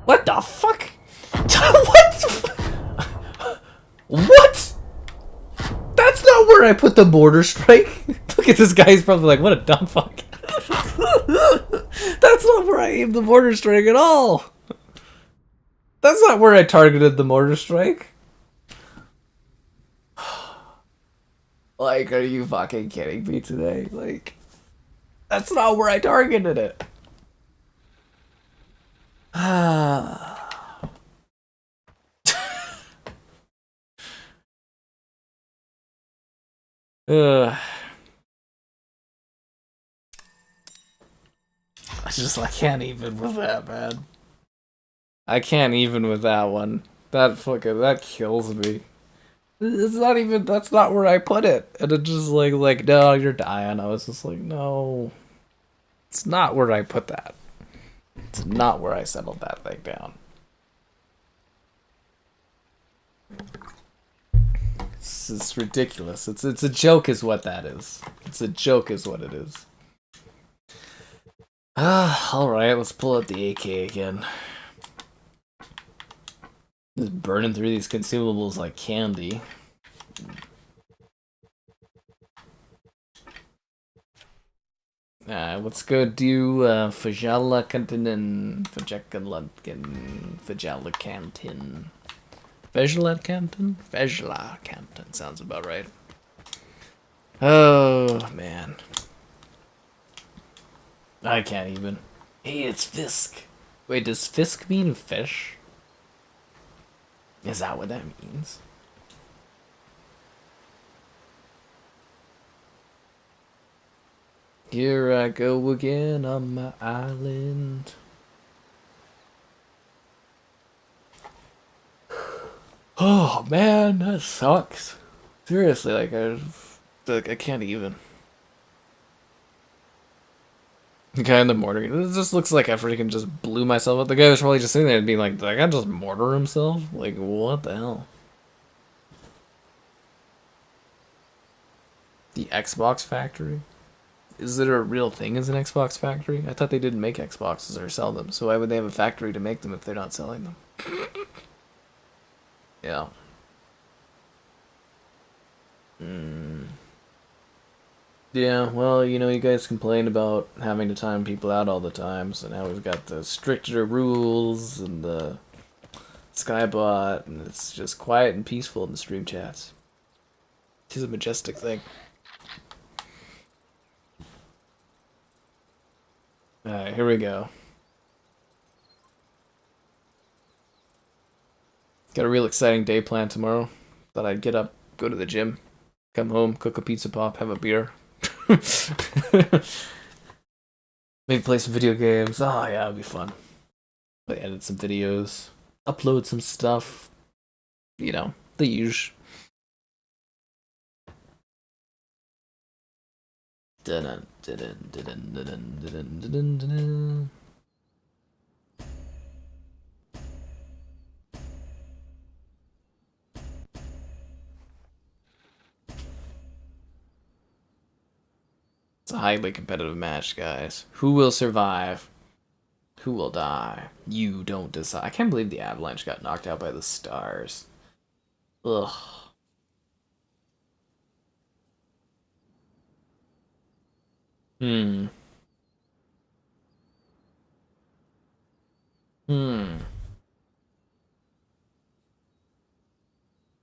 What the fuck? What the fuck? What? That's not where I put the mortar strike. Look at this guy, he's probably like, what a dumb fuck. That's not where I aimed the mortar strike at all. That's not where I targeted the mortar strike. Like, are you fucking kidding me today? Like, that's not where I targeted it. I can't even with that, man. I can't even with that one. That kills me. It's not even, that's not where I put it. And it just like, no, you're dying. I was just like, no. It's not where I put that. It's not where I settled that thing down. It's ridiculous. It's a joke is what that is. It's a joke is what it is. Alright, let's pull out the AK again. Just burning through these consumables like candy. Let's go do Fjellkanten and Fjellkanten. Fjellkanten sounds about right. Oh man. I can't even. Hey, it's Fiske. Wait, does Fiske mean fish? Is that what that means? Here I go again on my island. Oh man, that sucks. Seriously, like I can't even. The guy in the mortar. This just looks like I freaking just blew myself up. The guy was probably just sitting there and being like, did that guy just mortar himself? Like, what the hell? The Xbox factory? Is it a real thing as an Xbox factory? I thought they didn't make Xboxes or sell them, so why would they have a factory to make them if they're not selling them? Yeah. Yeah, well, you know, you guys complain about having to time people out all the time, so now we've got the stricter rules and the Skybot, and it's just quiet and peaceful in the stream chats. It is a majestic thing. Alright, here we go. Got a real exciting day planned tomorrow. Thought I'd get up, go to the gym, come home, cook a pizza pop, have a beer. Maybe play some video games. Oh yeah, it'd be fun. Like, edit some videos, upload some stuff. You know, the usual. Dun dun dun dun dun dun dun dun dun. It's a highly competitive match, guys. Who will survive? Who will die? You don't decide. I can't believe the Avalanche got knocked out by the Stars. Ugh. Hmm. Hmm.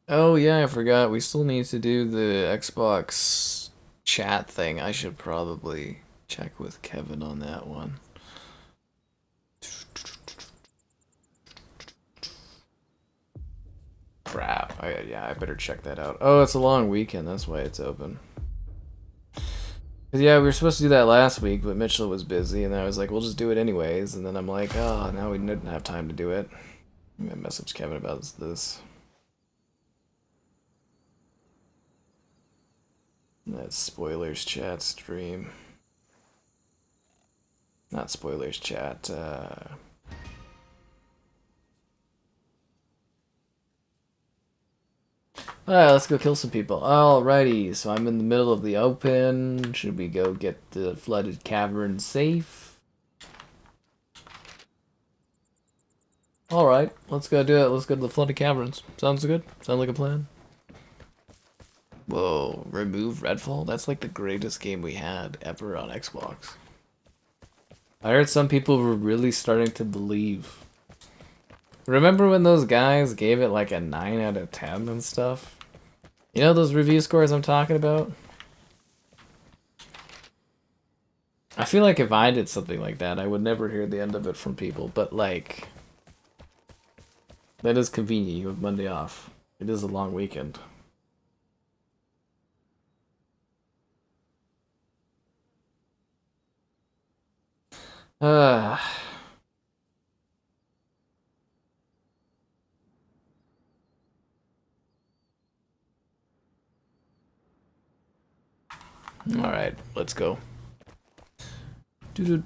Oh yeah, I forgot. We still need to do the Xbox chat thing. I should probably check with Kevin on that one. Crap. Yeah, I better check that out. Oh, it's a long weekend. That's why it's open. Yeah, we were supposed to do that last week, but Mitchell was busy, and I was like, we'll just do it anyways. And then I'm like, oh, now we didn't have time to do it. I'm gonna message Kevin about this. That's spoilers chat stream. Not spoilers chat. Alright, let's go kill some people. Alrighty, so I'm in the middle of the open. Should we go get the flooded cavern safe? Alright, let's go do it. Let's go to the flooded caverns. Sounds good? Sounds like a plan? Whoa, remove Redfall? That's like the greatest game we had ever on Xbox. I heard some people were really starting to believe. Remember when those guys gave it like a 9 out of 10 and stuff? You know those review scores I'm talking about? I feel like if I did something like that, I would never hear the end of it from people, but like... That is convenient, you have Monday off. It is a long weekend. Alright, let's go. You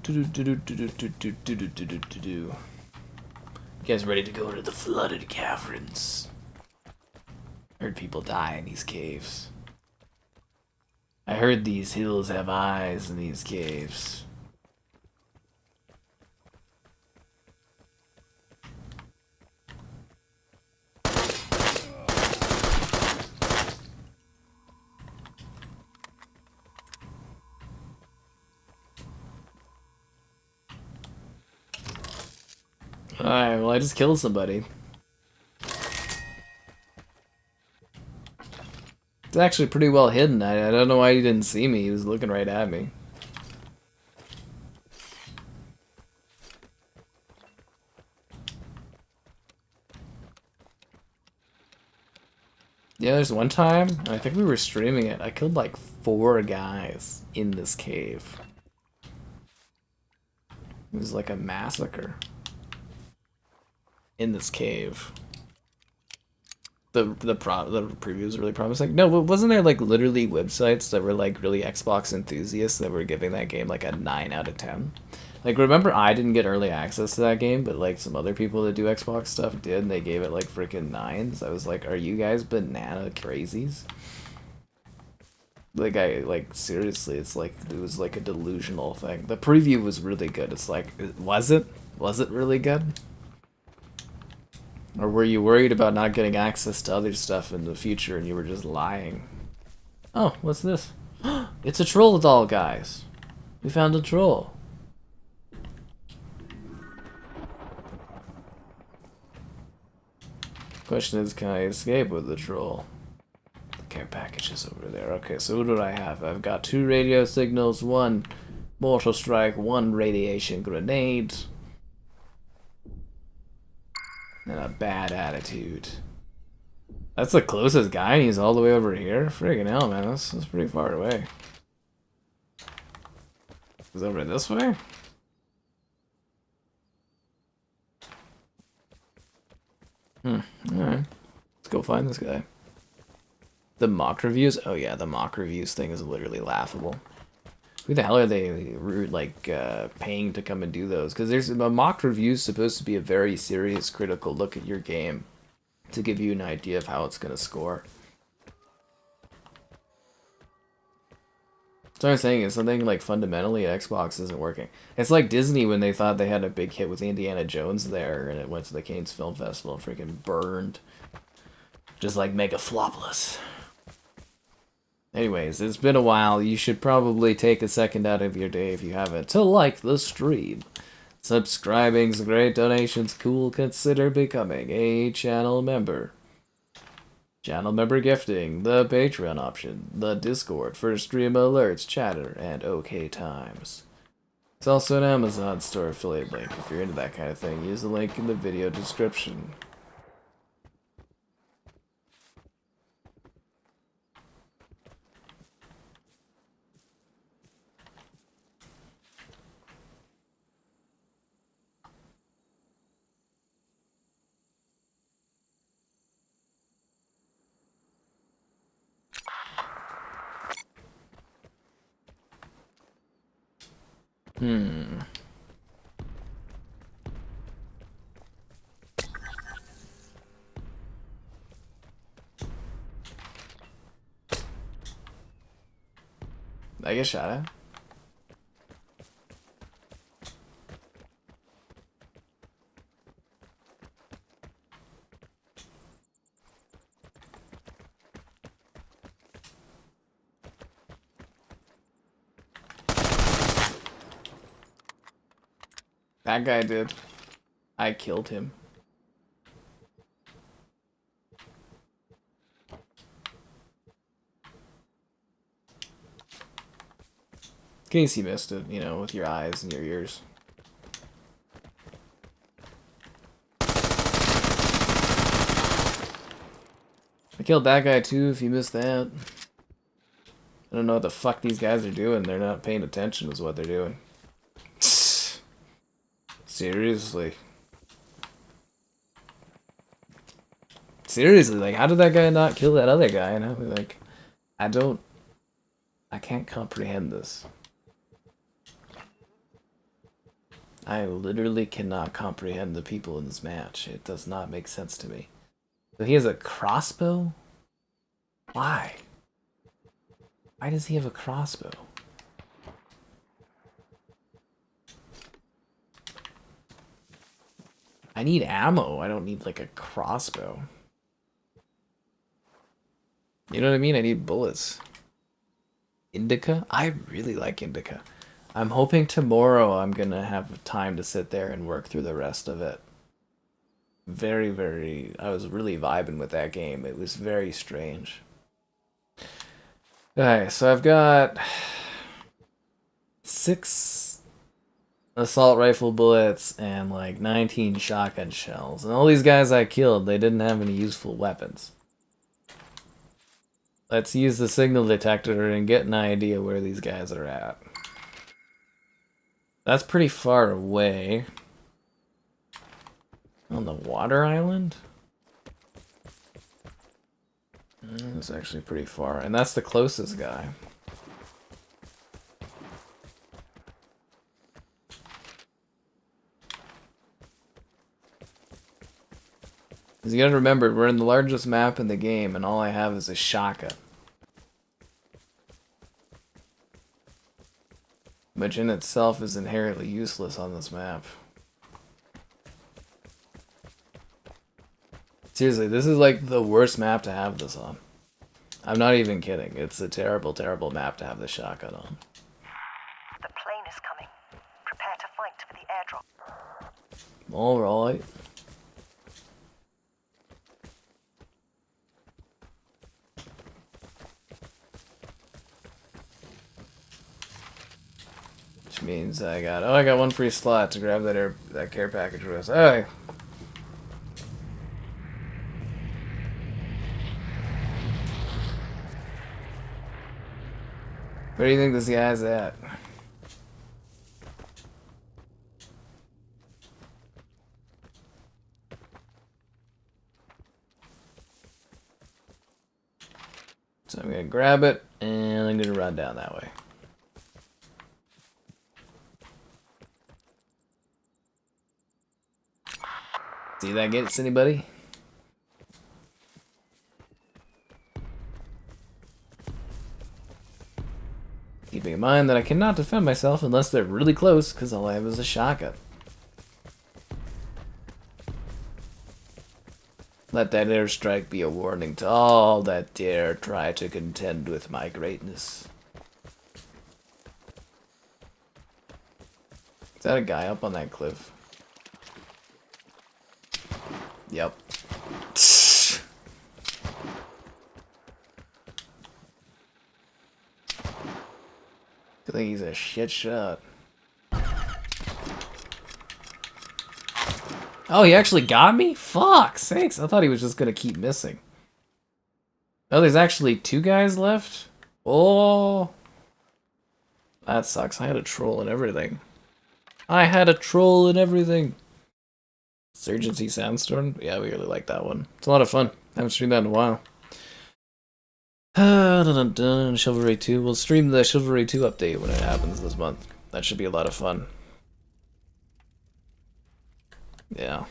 guys ready to go into the flooded caverns? Heard people die in these caves. I heard these hills have eyes in these caves. Alright, well I just killed somebody. It's actually pretty well hidden. I don't know why he didn't see me. He was looking right at me. Yeah, there's one time, I think we were streaming it, I killed like 4 guys in this cave. It was like a massacre. In this cave. The preview was really promising. No, wasn't there like literally websites that were like really Xbox enthusiasts that were giving that game like a 9 out of 10? Like, remember I didn't get early access to that game, but like some other people that do Xbox stuff did, and they gave it like freaking 9s. I was like, are you guys banana crazies? Like seriously, it's like it was like a delusional thing. The preview was really good. It's like, was it? Was it really good? Or were you worried about not getting access to other stuff in the future and you were just lying? Oh, what's this? It's a troll doll, guys. We found a troll. Question is, can I escape with the troll? The care package is over there. Okay, so what do I have? I've got 2 radio signals, 1 mortal strike, 1 radiation grenade. And a bad attitude. That's the closest guy, and he's all the way over here? Friggin' hell, man. That's pretty far away. He's over this way? Alright. Let's go find this guy. The mock reviews? Oh yeah, the mock reviews thing is literally laughable. Who the hell are they, like, paying to come and do those? Because there's a mock review supposed to be a very serious, critical look at your game to give you an idea of how it's going to score. So what I'm saying is something like fundamentally Xbox isn't working. It's like Disney when they thought they had a big hit with Indiana Jones there, and it went to the Cannes Film Festival and freaking burned. Just like Mega Flopless. Anyways, it's been a while. You should probably take a second out of your day if you haven't to like the stream. Subscribing's great, donations cool. Consider becoming a channel member. Channel member gifting, the Patreon option, the Discord for stream alerts, chatter, and OK times. It's also an Amazon store affiliate link if you're into that kind of thing. Use the link in the video description. I get shot at. That guy did. I killed him. In case you missed it, you know, with your eyes and your ears. I killed that guy too, if you missed that. I don't know what the fuck these guys are doing. They're not paying attention is what they're doing. Seriously. Seriously, like, how did that guy not kill that other guy? And I'm like, I can't comprehend this. I literally cannot comprehend the people in this match. It does not make sense to me. So he has a crossbow? Why? Why does he have a crossbow? I need ammo. I don't need, like, a crossbow. You know what I mean? I need bullets. Indica? I really like Indica. I'm hoping tomorrow I'm gonna have time to sit there and work through the rest of it. I was really vibing with that game. It was very strange. Okay, so I've got 6 assault rifle bullets and like 19 shotgun shells. And all these guys I killed, they didn't have any useful weapons. Let's use the signal detector and get an idea where these guys are at. That's pretty far away. On the water island? It's actually pretty far. And that's the closest guy. Because you gotta remember, we're in the largest map in the game, and all I have is a shotgun. Which in itself is inherently useless on this map. Seriously, this is like the worst map to have this on. I'm not even kidding. It's a terrible, terrible map to have the shotgun on. The plane is coming. Prepare to fight for the airdrop. Alright. Which means I got one free slot to grab that care package with us. Alright. Where do you think this guy's at? So I'm gonna grab it, and I'm gonna run down that way. See that gets anybody? Keeping in mind that I cannot defend myself unless they're really close, because all I have is a shotgun. Let that airstrike be a warning to all that dare try to contend with my greatness. Is that a guy up on that cliff? Yep. I think he's a shit shot. Oh, he actually got me? Fuck sakes. I thought he was just gonna keep missing. Oh, there's actually 2 guys left? Oh. That sucks. I had a troll and everything. I had a troll and everything. Surgency Sandstorm? Yeah, we really like that one. It's a lot of fun. I haven't streamed that in a while. Chivalry 2. We'll stream the Chivalry 2 update when it happens this month. That should be a lot of fun. Yeah.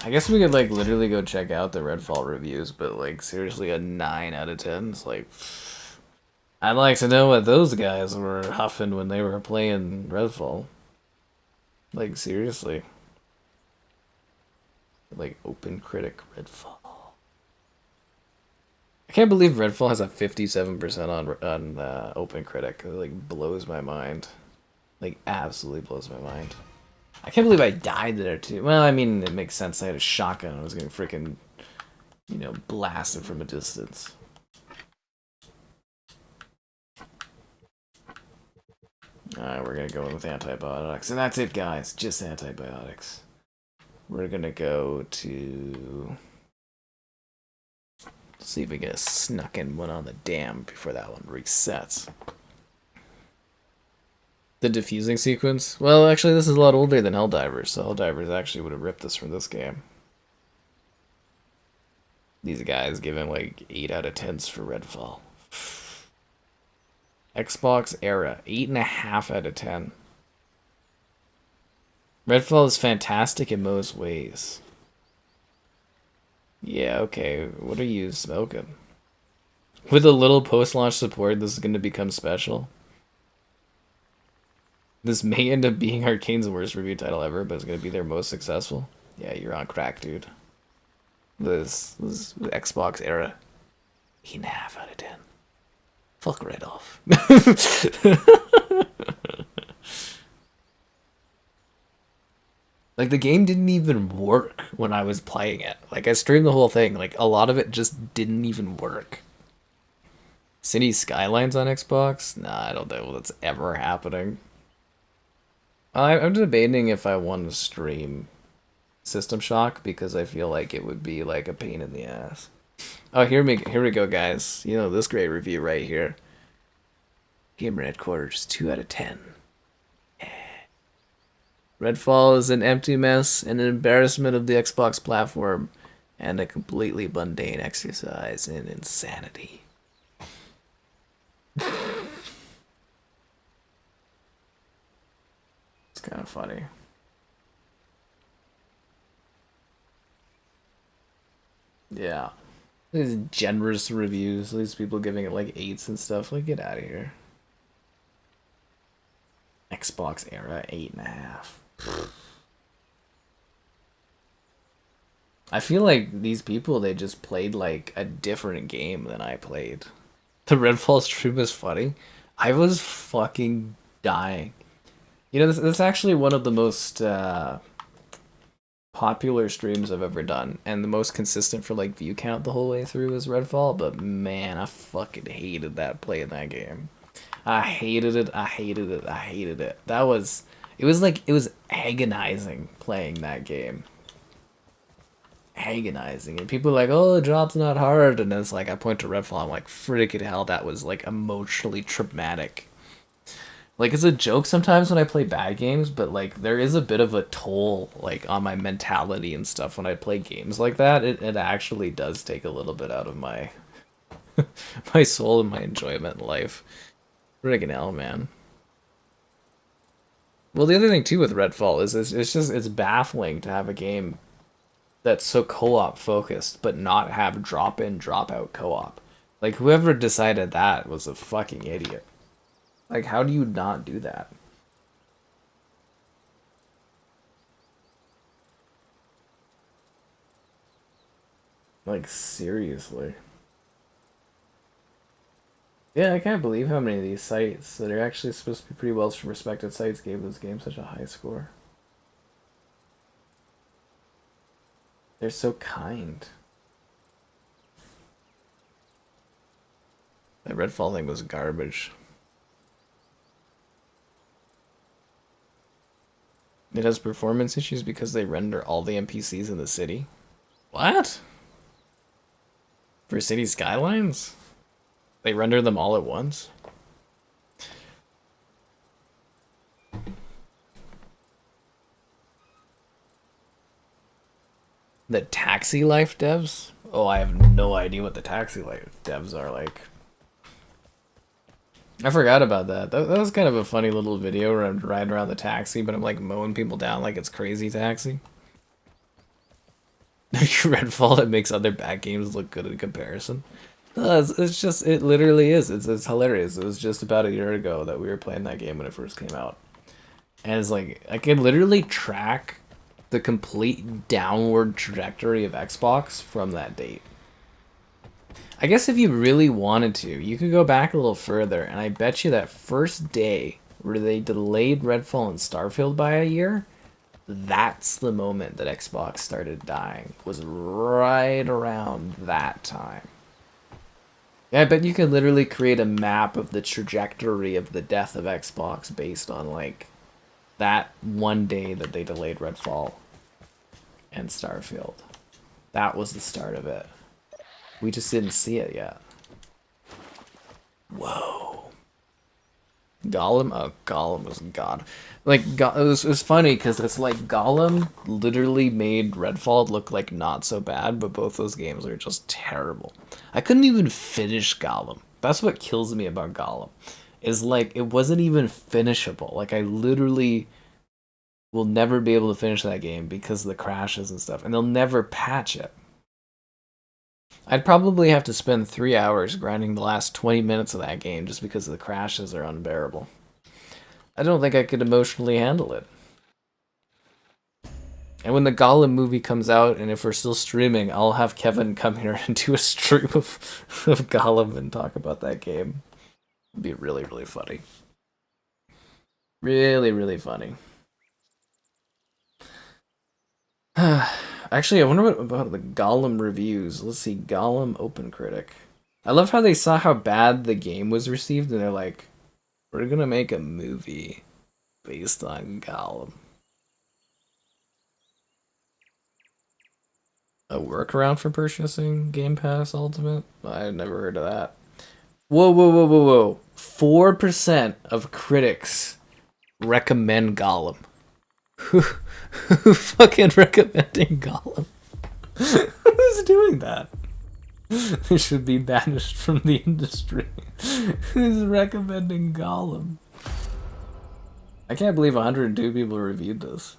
I guess we could, like, literally go check out the Redfall reviews, but, like, seriously, a 9 out of 10 is, like... I'd like to know what those guys were huffing when they were playing Redfall. Like, seriously. Like, Open Critic Redfall. I can't believe Redfall has a 57% on Open Critic. It, like, blows my mind. Like, absolutely blows my mind. I can't believe I died there, too. Well, I mean, it makes sense. I had a shotgun. I was getting freaking, you know, blasted from a distance. Alright, we're gonna go in with antibiotics. And that's it, guys. Just antibiotics. We're gonna go to... see if we get a snuck in one on the dam before that one resets. The diffusing sequence? Well, actually, this is a lot older than Helldivers, so Helldivers actually would have ripped this from this game. These guys giving like 8 out of 10s for Redfall. Xbox era, 8.5 out of 10. Redfall is fantastic in most ways. Yeah, okay, what are you smoking? With a little post-launch support, this is going to become special. This may end up being Arcane's worst review title ever, but it's going to be their most successful. Yeah, you're on crack, dude. This Xbox era, 8.5 out of 10. Fuck right off. Like, the game didn't even work when I was playing it. Like, I streamed the whole thing. Like, a lot of it just didn't even work. City Skylines on Xbox? Nah, I don't think that's ever happening. I'm debating if I want to stream System Shock, because I feel like it would be, like, a pain in the ass. Oh, here we go, guys. You know, this great review right here. Gamer Headquarters, 2 out of 10. Redfall is an empty mess, an embarrassment of the Xbox platform, and a completely mundane exercise in insanity. It's kind of funny. Yeah. These generous reviews, these people giving it like 8s and stuff. Like, get out of here. Xbox era, 8.5. I feel like these people, they just played like a different game than I played. The Redfall stream was funny. I was fucking dying. You know, this is actually one of the most popular streams I've ever done, and the most consistent for like view count the whole way through is Redfall, but man, I fucking hated that playing that game. I hated it, I hated it, I hated it. It was agonizing playing that game. Agonizing. And people are like, oh, the drop's not hard. And then it's like, I point to Redfall, I'm like, freaking hell, that was like emotionally traumatic. Like, it's a joke sometimes when I play bad games, but like, there is a bit of a toll like on my mentality and stuff when I play games like that. It actually does take a little bit out of my my soul and my enjoyment in life. Friggin' hell, man. Well, the other thing too with Redfall is it's baffling to have a game that's so co-op focused, but not have drop-in, drop-out co-op. Like, whoever decided that was a fucking idiot. Like, how do you not do that? Like, seriously. Yeah, I can't believe how many of these sites that are actually supposed to be pretty well respected sites gave this game such a high score. They're so kind. That Redfall thing was garbage. It has performance issues because they render all the NPCs in the city. What? For City Skylines? They render them all at once? The Taxi Life devs? Oh, I have no idea what the Taxi Life devs are like. I forgot about that. That was kind of a funny little video where I'm riding around the taxi, but I'm like mowing people down like it's Crazy Taxi. Redfall that makes other bad games look good in comparison. It's just, it literally is. It's hilarious. It was just about a year ago that we were playing that game when it first came out. And it's like, I could literally track the complete downward trajectory of Xbox from that date. I guess if you really wanted to, you could go back a little further, and I bet you that first day where they delayed Redfall and Starfield by a year, that's the moment that Xbox started dying. Was right around that time. Yeah, I bet you could literally create a map of the trajectory of the death of Xbox based on, like, that one day that they delayed Redfall and Starfield. That was the start of it. We just didn't see it yet. Whoa. Gollum? Oh, Gollum was god. Like, it was funny because it's like Gollum literally made Redfall look like not so bad, but both those games are just terrible. I couldn't even finish Gollum. That's what kills me about Gollum. Is like, it wasn't even finishable. Like, I literally will never be able to finish that game because of the crashes and stuff, and they'll never patch it. I'd probably have to spend 3 hours grinding the last 20 minutes of that game just because the crashes are unbearable. I don't think I could emotionally handle it. And when the Gollum movie comes out, and if we're still streaming, I'll have Kevin come here and do a stream of Gollum and talk about that game. It'd be really, really funny. Really, really funny. Actually, I wonder what about the Gollum reviews. Let's see, Gollum Open Critic. I love how they saw how bad the game was received, and they're like, we're gonna make a movie based on Gollum. A workaround for purchasing Game Pass Ultimate? I've never heard of that. Whoa, whoa, whoa, whoa, whoa. 4% of critics recommend Gollum. Who fucking recommending Gollum? Who's doing that? They should be banished from the industry. Who's recommending Gollum? I can't believe 102 people reviewed this.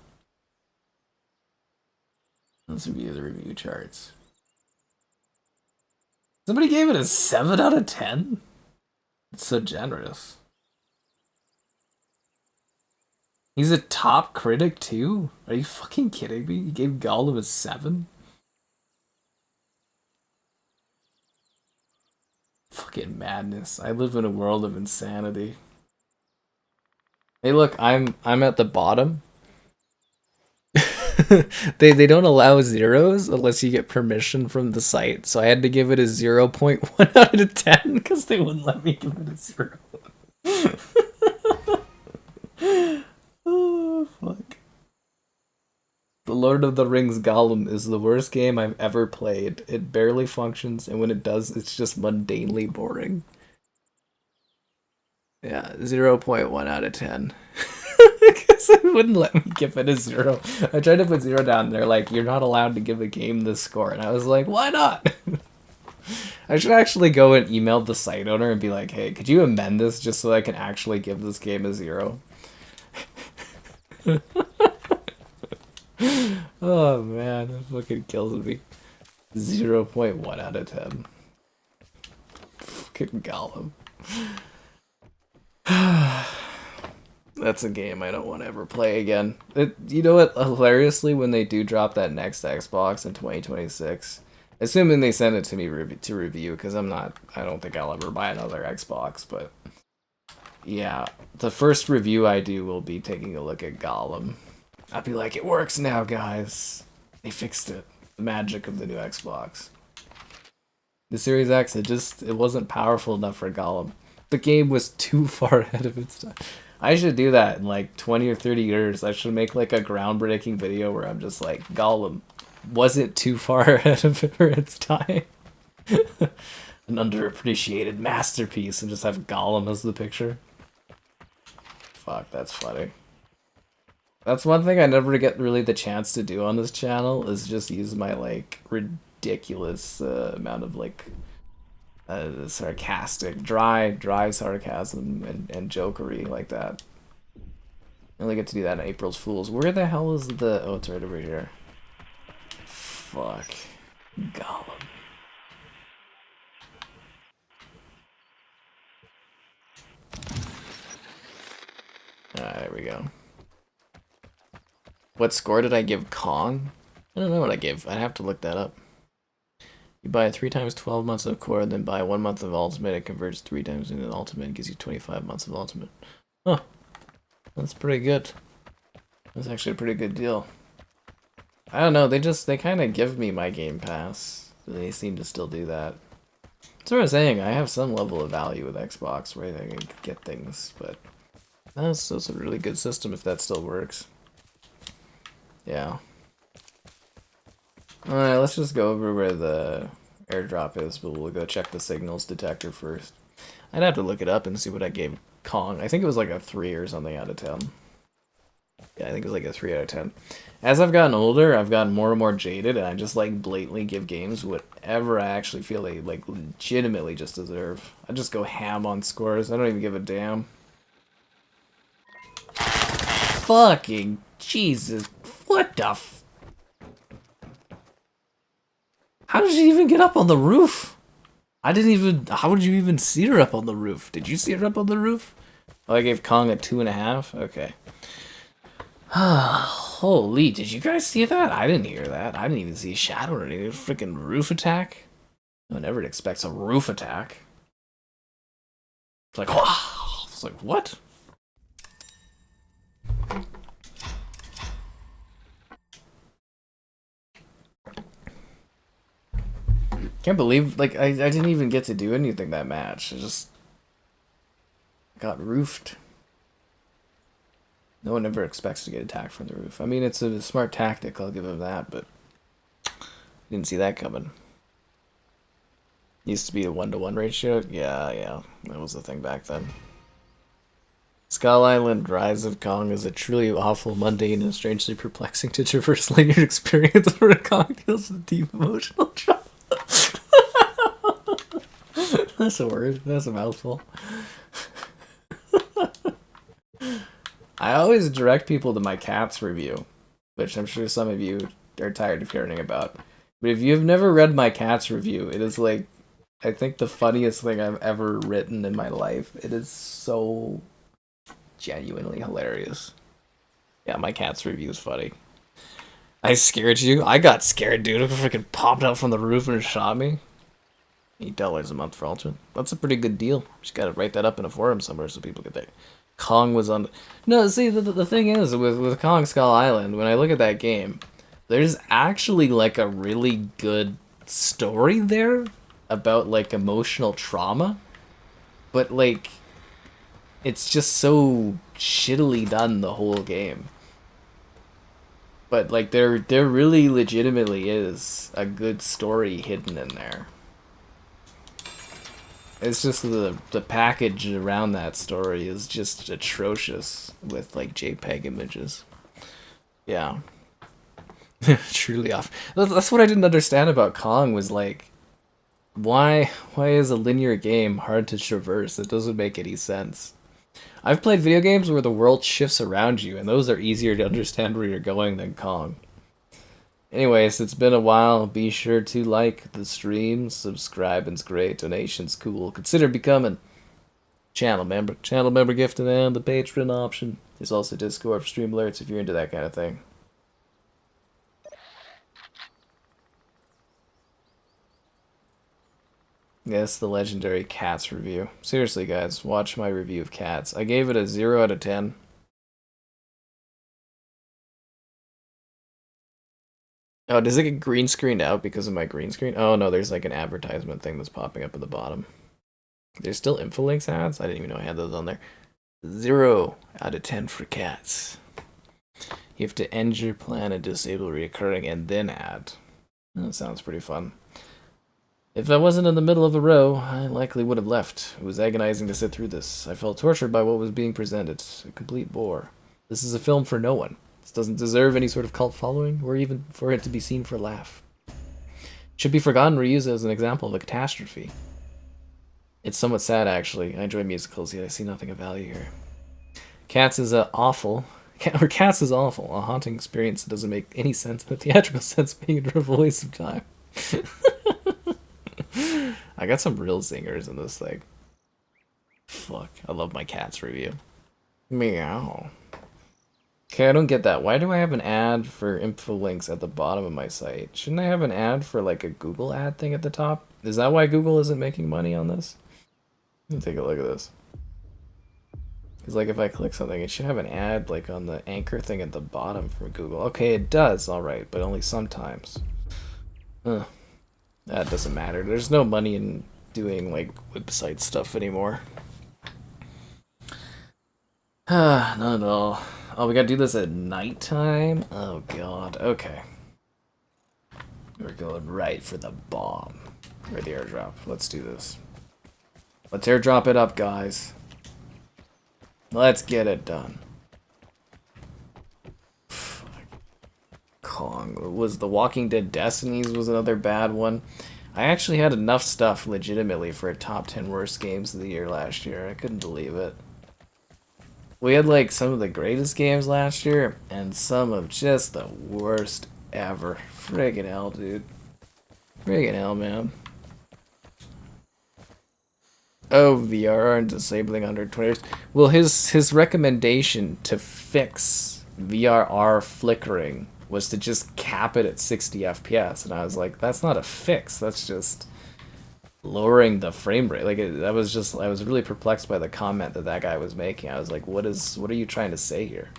Let's review the review charts. Somebody gave it a 7 out of 10? It's so generous. He's a top critic too? Are you fucking kidding me? You gave Gollum a 7? Fucking madness. I live in a world of insanity. Hey look, I'm at the bottom. They don't allow zeros unless you get permission from the site, so I had to give it a 0.1 out of 10 because they wouldn't let me give it a 0. Oh, fuck. The Lord of the Rings Gollum is the worst game I've ever played. It barely functions, and when it does, it's just mundanely boring. Yeah, 0.1 out of 10. Because they wouldn't let me give it a 0. I tried to put 0 down, and they're like, you're not allowed to give a game this score. And I was like, why not? I should actually go and email the site owner and be like, hey, could you amend this just so I can actually give this game a 0? Oh man, that fucking kills me. 0.1 out of 10. Fucking Gollum. That's a game I don't want to ever play again. You know what? Hilariously, when they do drop that next Xbox in 2026, assuming they send it to me to review, because I don't think I'll ever buy another Xbox, but yeah, the first review I do will be taking a look at Gollum. I'll be like, it works now, guys. They fixed it. The magic of the new Xbox. The Series X, it wasn't powerful enough for Gollum. The game was too far ahead of its time. I should do that in like 20 or 30 years. I should make like a groundbreaking video where I'm just like, Gollum wasn't too far ahead of its time. An underappreciated masterpiece, and just have Gollum as the picture. Fuck, that's funny. That's one thing I never get really the chance to do on this channel, is just use my like ridiculous amount of like sarcastic, dry sarcasm and jokery like that. I only get to do that on April's Fools. Where the hell is the... Oh, it's right over here. Fuck. Gollum. Alright, there we go. What score did I give Kong? I don't know what I gave. I'd have to look that up. You buy 3 times 12 months of core, then buy 1 month of ultimate. It converts 3 times into an ultimate and gives you 25 months of ultimate. Huh. That's pretty good. That's actually a pretty good deal. I don't know, they kind of give me my Game Pass. They seem to still do that. That's what I'm saying, I have some level of value with Xbox where I can get things, but that's a really good system if that still works. Yeah. Alright, let's just go over where the airdrop is, but we'll go check the signals detector first. I'd have to look it up and see what I gave Kong. I think it was like a 3 or something out of 10. Yeah, I think it was like a 3 out of 10. As I've gotten older, I've gotten more and more jaded, and I just like blatantly give games whatever I actually feel they like legitimately just deserve. I just go ham on scores. I don't even give a damn. Fucking Jesus. What the f... How did she even get up on the roof? I didn't even... How would you even see her up on the roof? Did you see her up on the roof? Oh, I gave Kong a 2.5? Okay. Holy, did you guys see that? I didn't hear that. I didn't even see a shadow or anything. Freaking roof attack? No one ever expects a roof attack. It's like, wow. It's like, what? Can't believe, like, I didn't even get to do anything that match. I just got roofed. No one ever expects to get attacked from the roof. I mean, it's a smart tactic, I'll give him that, but I didn't see that coming. Used to be a 1-to-1 ratio? Yeah, that was the thing back then. Skull Island Rise of Kong is a truly awful, mundane, and strangely perplexing to traverse linear experience where Kong deals with deep emotional trauma. That's a word. That's a mouthful. I always direct people to my Cats review, which I'm sure some of you are tired of hearing about. But if you've never read my Cats review, it is like, I think the funniest thing I've ever written in my life. It is so genuinely hilarious. Yeah, my Cats review is funny. I scared you? I got scared, dude. It freaking popped out from the roof and shot me. $8 a month for Ultimate. That's a pretty good deal. Just gotta write that up in a forum somewhere so people get that. Kong was on... No, see, the thing is, with Kong Skull Island, when I look at that game, there's actually, like, a really good story there about, like, emotional trauma. But, like, it's just so shittily done the whole game. But, like, there really legitimately is a good story hidden in there. It's just the package around that story is just atrocious with, like, JPEG images. Yeah. Truly off. That's what I didn't understand about Kong was, like, Why is a linear game hard to traverse? It doesn't make any sense. I've played video games where the world shifts around you, and those are easier to understand where you're going than Kong. Anyways, it's been a while. Be sure to like the stream, subscribing's great, donations cool. Consider becoming channel member gift, and then the Patreon option. There's also Discord for stream alerts if you're into that kind of thing. Yes, the legendary Cats review. Seriously, guys, watch my review of Cats. I gave it a 0 out of 10. Oh, does it get green screened out because of my green screen? Oh, no, there's like an advertisement thing that's popping up at the bottom. There's still infolinks ads? I didn't even know I had those on there. 0 out of 10 for Cats. You have to end your plan and disable recurring and then add. That sounds pretty fun. If I wasn't in the middle of the row, I likely would have left. It was agonizing to sit through this. I felt tortured by what was being presented. A complete bore. This is a film for no one. This doesn't deserve any sort of cult following, or even for it to be seen for a laugh. It should be forgotten or used as an example of a catastrophe. It's somewhat sad, actually. I enjoy musicals, yet I see nothing of value here. Cats is awful. Cats is awful. A haunting experience that doesn't make any sense in a theatrical sense, being a dreadful waste of time. I got some real zingers in this thing. Fuck, I love my Cats review. Meow. Okay, I don't get that. Why do I have an ad for info links at the bottom of my site? Shouldn't I have an ad for like a Google ad thing at the top? Is that why Google isn't making money on this? Let me take a look at this. Because like if I click something, it should have an ad like on the anchor thing at the bottom for Google. Okay, it does, alright, but only sometimes. That doesn't matter. There's no money in doing like website stuff anymore. Not at all. Oh, we gotta do this at nighttime? Oh god, okay. We're going right for the bomb. Or the airdrop. Let's do this. Let's airdrop it up, guys. Let's get it done. Kong. Was The Walking Dead Destinies was another bad one. I actually had enough stuff legitimately for a top 10 worst games of the year last year. I couldn't believe it. We had like some of the greatest games last year and some of just the worst ever. Friggin' hell, dude. Friggin' hell, man. Oh, VR and disabling under 20. Well, his recommendation to fix VRR flickering was to just cap it at 60 FPS, and I was like, that's not a fix, that's just lowering the frame rate. Like, I was really perplexed by the comment that guy was making. I was like, what are you trying to say here?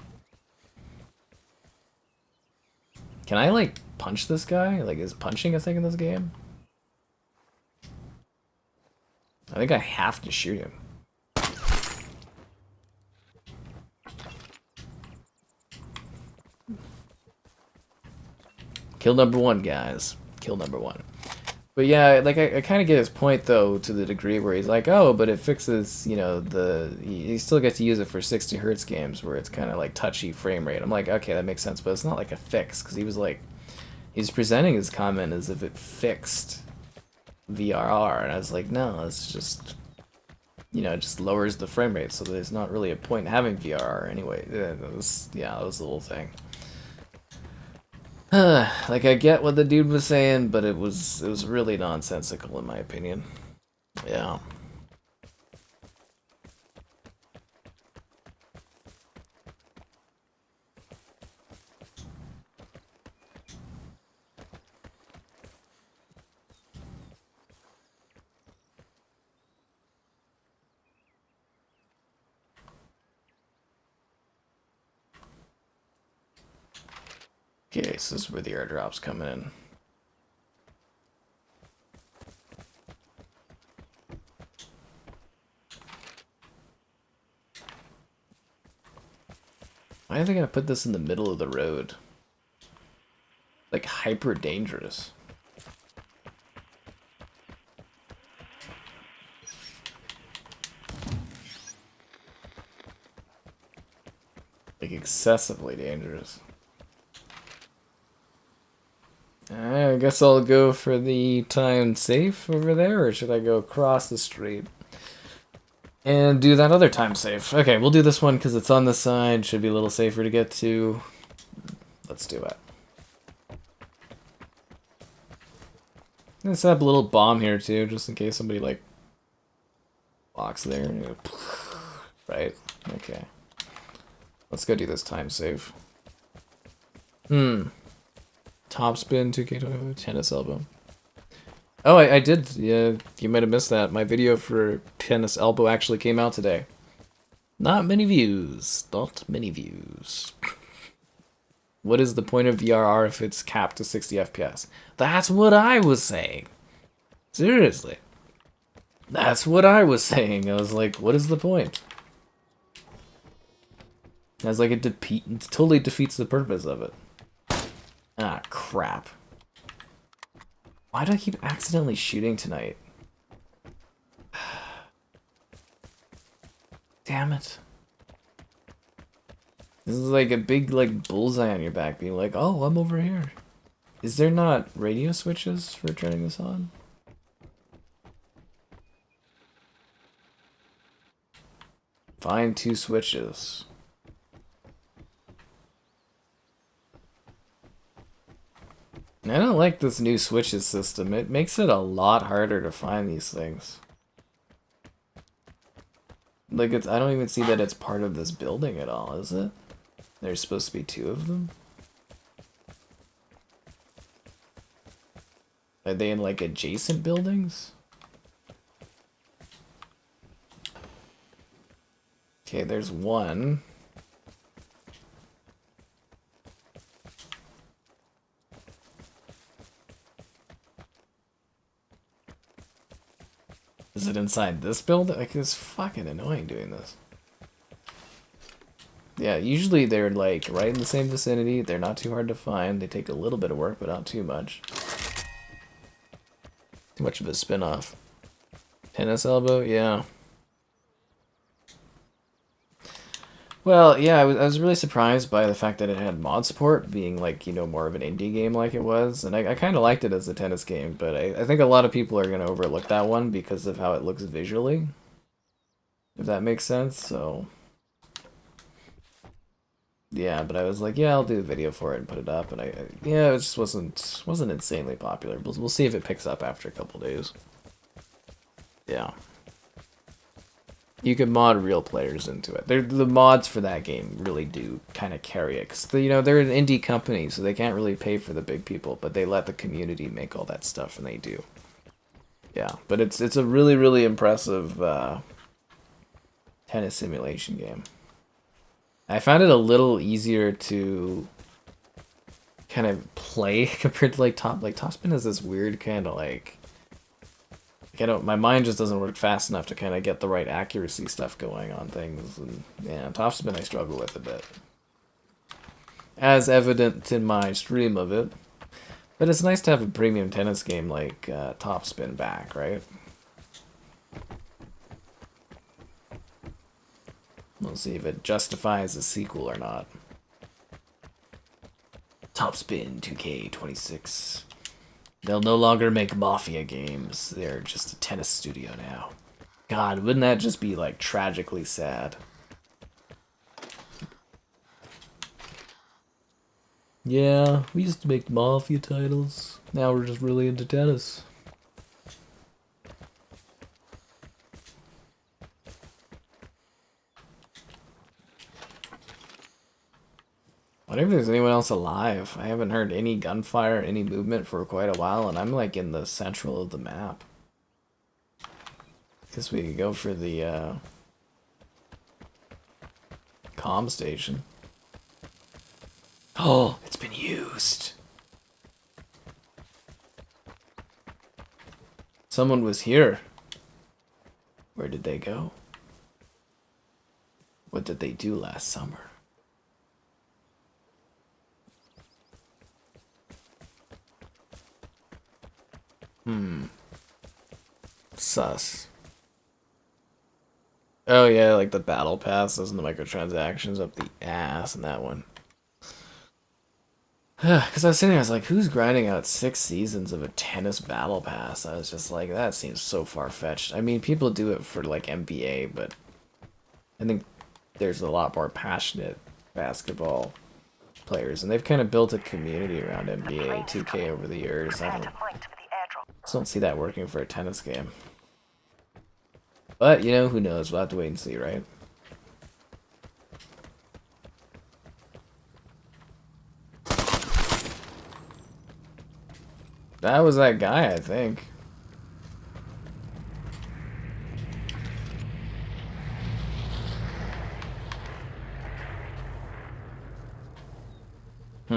Can I, like, punch this guy? Like, is punching a thing in this game? I think I have to shoot him. Kill number 1, guys. Kill number 1. But yeah, like I kind of get his point though, to the degree where he's like, oh, but it fixes, you know, you still get to use it for 60 hertz games where it's kind of like touchy frame rate. I'm like, okay, that makes sense, but it's not like a fix, because he was presenting his comment as if it fixed VRR, and I was like, no, it's just, you know, it just lowers the frame rate, so there's not really a point in having VRR anyway. That was the whole thing. Like, I get what the dude was saying, but it was really nonsensical in my opinion. Yeah. Okay, so this is where the airdrop's coming in. Why are they gonna put this in the middle of the road? Like, hyper dangerous. Like, excessively dangerous. I guess I'll go for the time safe over there, or should I go across the street and do that other time safe? Okay, we'll do this one because it's on the side, should be a little safer to get to. Let's do it. Let's set up a little bomb here too, just in case somebody like walks there. Right? Okay. Let's go do this time save. Top spin, 2K tennis elbow. Oh, I did. Yeah, you might have missed that. My video for tennis elbow actually came out today. Not many views. Not many views. What is the point of VRR if it's capped to 60 FPS? That's what I was saying. Seriously. That's what I was saying. I was like, what is the point? I was like, it totally defeats the purpose of it. Ah, crap. Why do I keep accidentally shooting tonight? Damn it. This is like a big, like, bullseye on your back being like, oh, I'm over here. Is there not radio switches for turning this on? Find 2 switches. I don't like this new switches system. It makes it a lot harder to find these things. Like, I don't even see that it's part of this building at all, is it? There's supposed to be 2 of them? Are they in, like, adjacent buildings? Okay, there's 1. Is it inside this building? Like, it's fucking annoying doing this. Yeah, usually they're like right in the same vicinity. They're not too hard to find. They take a little bit of work, but not too much. Too much of a spin-off. Tennis elbow? Yeah. Well, yeah, I was really surprised by the fact that it had mod support, being like, you know, more of an indie game like it was. And I kind of liked it as a tennis game, but I think a lot of people are going to overlook that one because of how it looks visually. If that makes sense, so... Yeah, but I was like, yeah, I'll do a video for it and put it up, and yeah, it just wasn't insanely popular. We'll see if it picks up after a couple days. Yeah. You could mod real players into it. The mods for that game really do kind of carry it. Because, you know, they're an indie company, so they can't really pay for the big people, but they let the community make all that stuff, and they do. Yeah, but it's a really, really impressive tennis simulation game. I found it a little easier to kind of play compared to like Topspin has this weird kind of like my mind just doesn't work fast enough to kind of get the right accuracy stuff going on things, and yeah, Topspin I struggle with a bit, as evident in my stream of it. But it's nice to have a premium tennis game like Topspin back, right? We'll see if it justifies a sequel or not. Topspin 2K26. They'll no longer make Mafia games. They're just a tennis studio now. God, wouldn't that just be, like, tragically sad? Yeah, we used to make Mafia titles. Now we're just really into tennis. I wonder if there's anyone else alive. I haven't heard any gunfire, any movement for quite a while, and I'm like in the central of the map. Guess we could go for the comm station. Oh, it's been used. Someone was here. Where did they go? What did they do last summer? Sus. Oh yeah, like the battle pass and the microtransactions up the ass in that one. Because I was sitting there, I was like, who's grinding out 6 seasons of a tennis battle pass? I was just like, that seems so far-fetched. I mean, people do it for, like, NBA, but I think there's a lot more passionate basketball players, and they've kind of built a community around NBA 2K over the years. I just don't see that working for a tennis game. But, you know, who knows? We'll have to wait and see, right? That was that guy, I think. I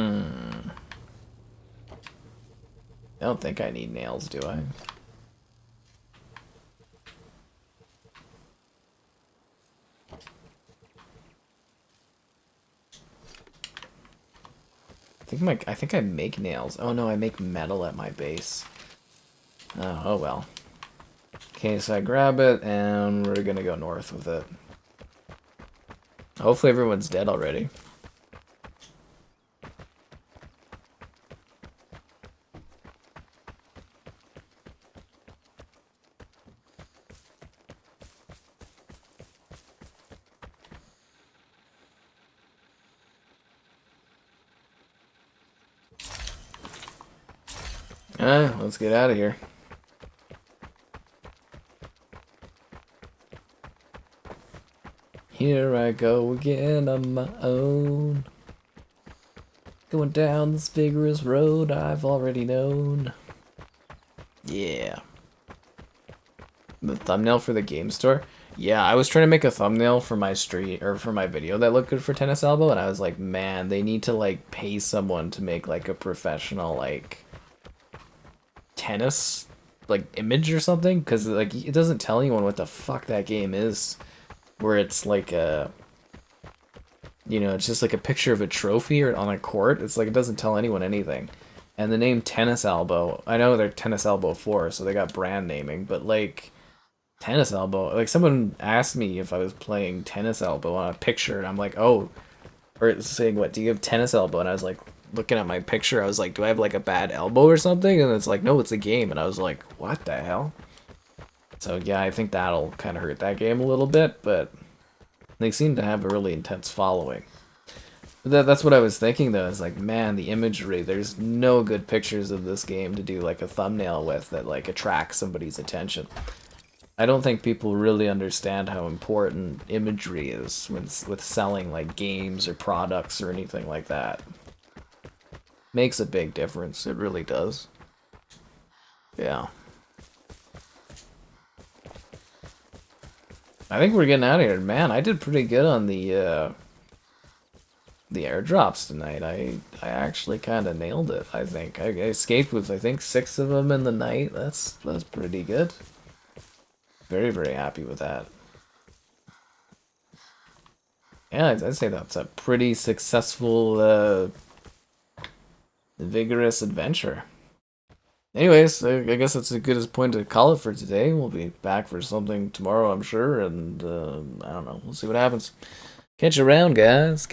don't think I need nails, do I? I think I make nails. Oh no, I make metal at my base. Oh well. Okay, so I grab it and we're gonna go north with it. Hopefully everyone's dead already. Alright, let's get out of here. Here I go again on my own. Going down this vigorous road I've already known. Yeah. The thumbnail for the game store? Yeah, I was trying to make a thumbnail for my stream, or for my video that looked good for Tennis Elbow, and I was like, man, they need to, like, pay someone to make, like, a professional, like, tennis, like, image or something, because, like, it doesn't tell anyone what the fuck that game is, where it's, like, a, you know, it's just, like, a picture of a trophy or on a court. It's, like, it doesn't tell anyone anything. And the name Tennis Elbow, I know they're Tennis Elbow 4, so they got brand naming, but, like, Tennis Elbow, like, someone asked me if I was playing Tennis Elbow on a picture, and I'm like, oh, or it's saying, what, do you have Tennis Elbow? And I was like, looking at my picture, I was like, do I have, like, a bad elbow or something? And it's like, no, it's a game. And I was like, what the hell? So, yeah, I think that'll kind of hurt that game a little bit, but they seem to have a really intense following. But that's what I was thinking, though. Is like, man, the imagery, there's no good pictures of this game to do, like, a thumbnail with that, like, attracts somebody's attention. I don't think people really understand how important imagery is with selling, like, games or products or anything like that. Makes a big difference. It really does. Yeah. I think we're getting out of here. Man, I did pretty good on the airdrops tonight. I actually kind of nailed it, I think. I escaped with, I think, 6 of them in the night. That's pretty good. Very, very happy with that. Yeah, I'd say that's a pretty successful, vigorous adventure. Anyways, I guess that's as good as point to call it for today. We'll be back for something tomorrow, I'm sure, and I don't know. We'll see what happens. Catch you around, guys.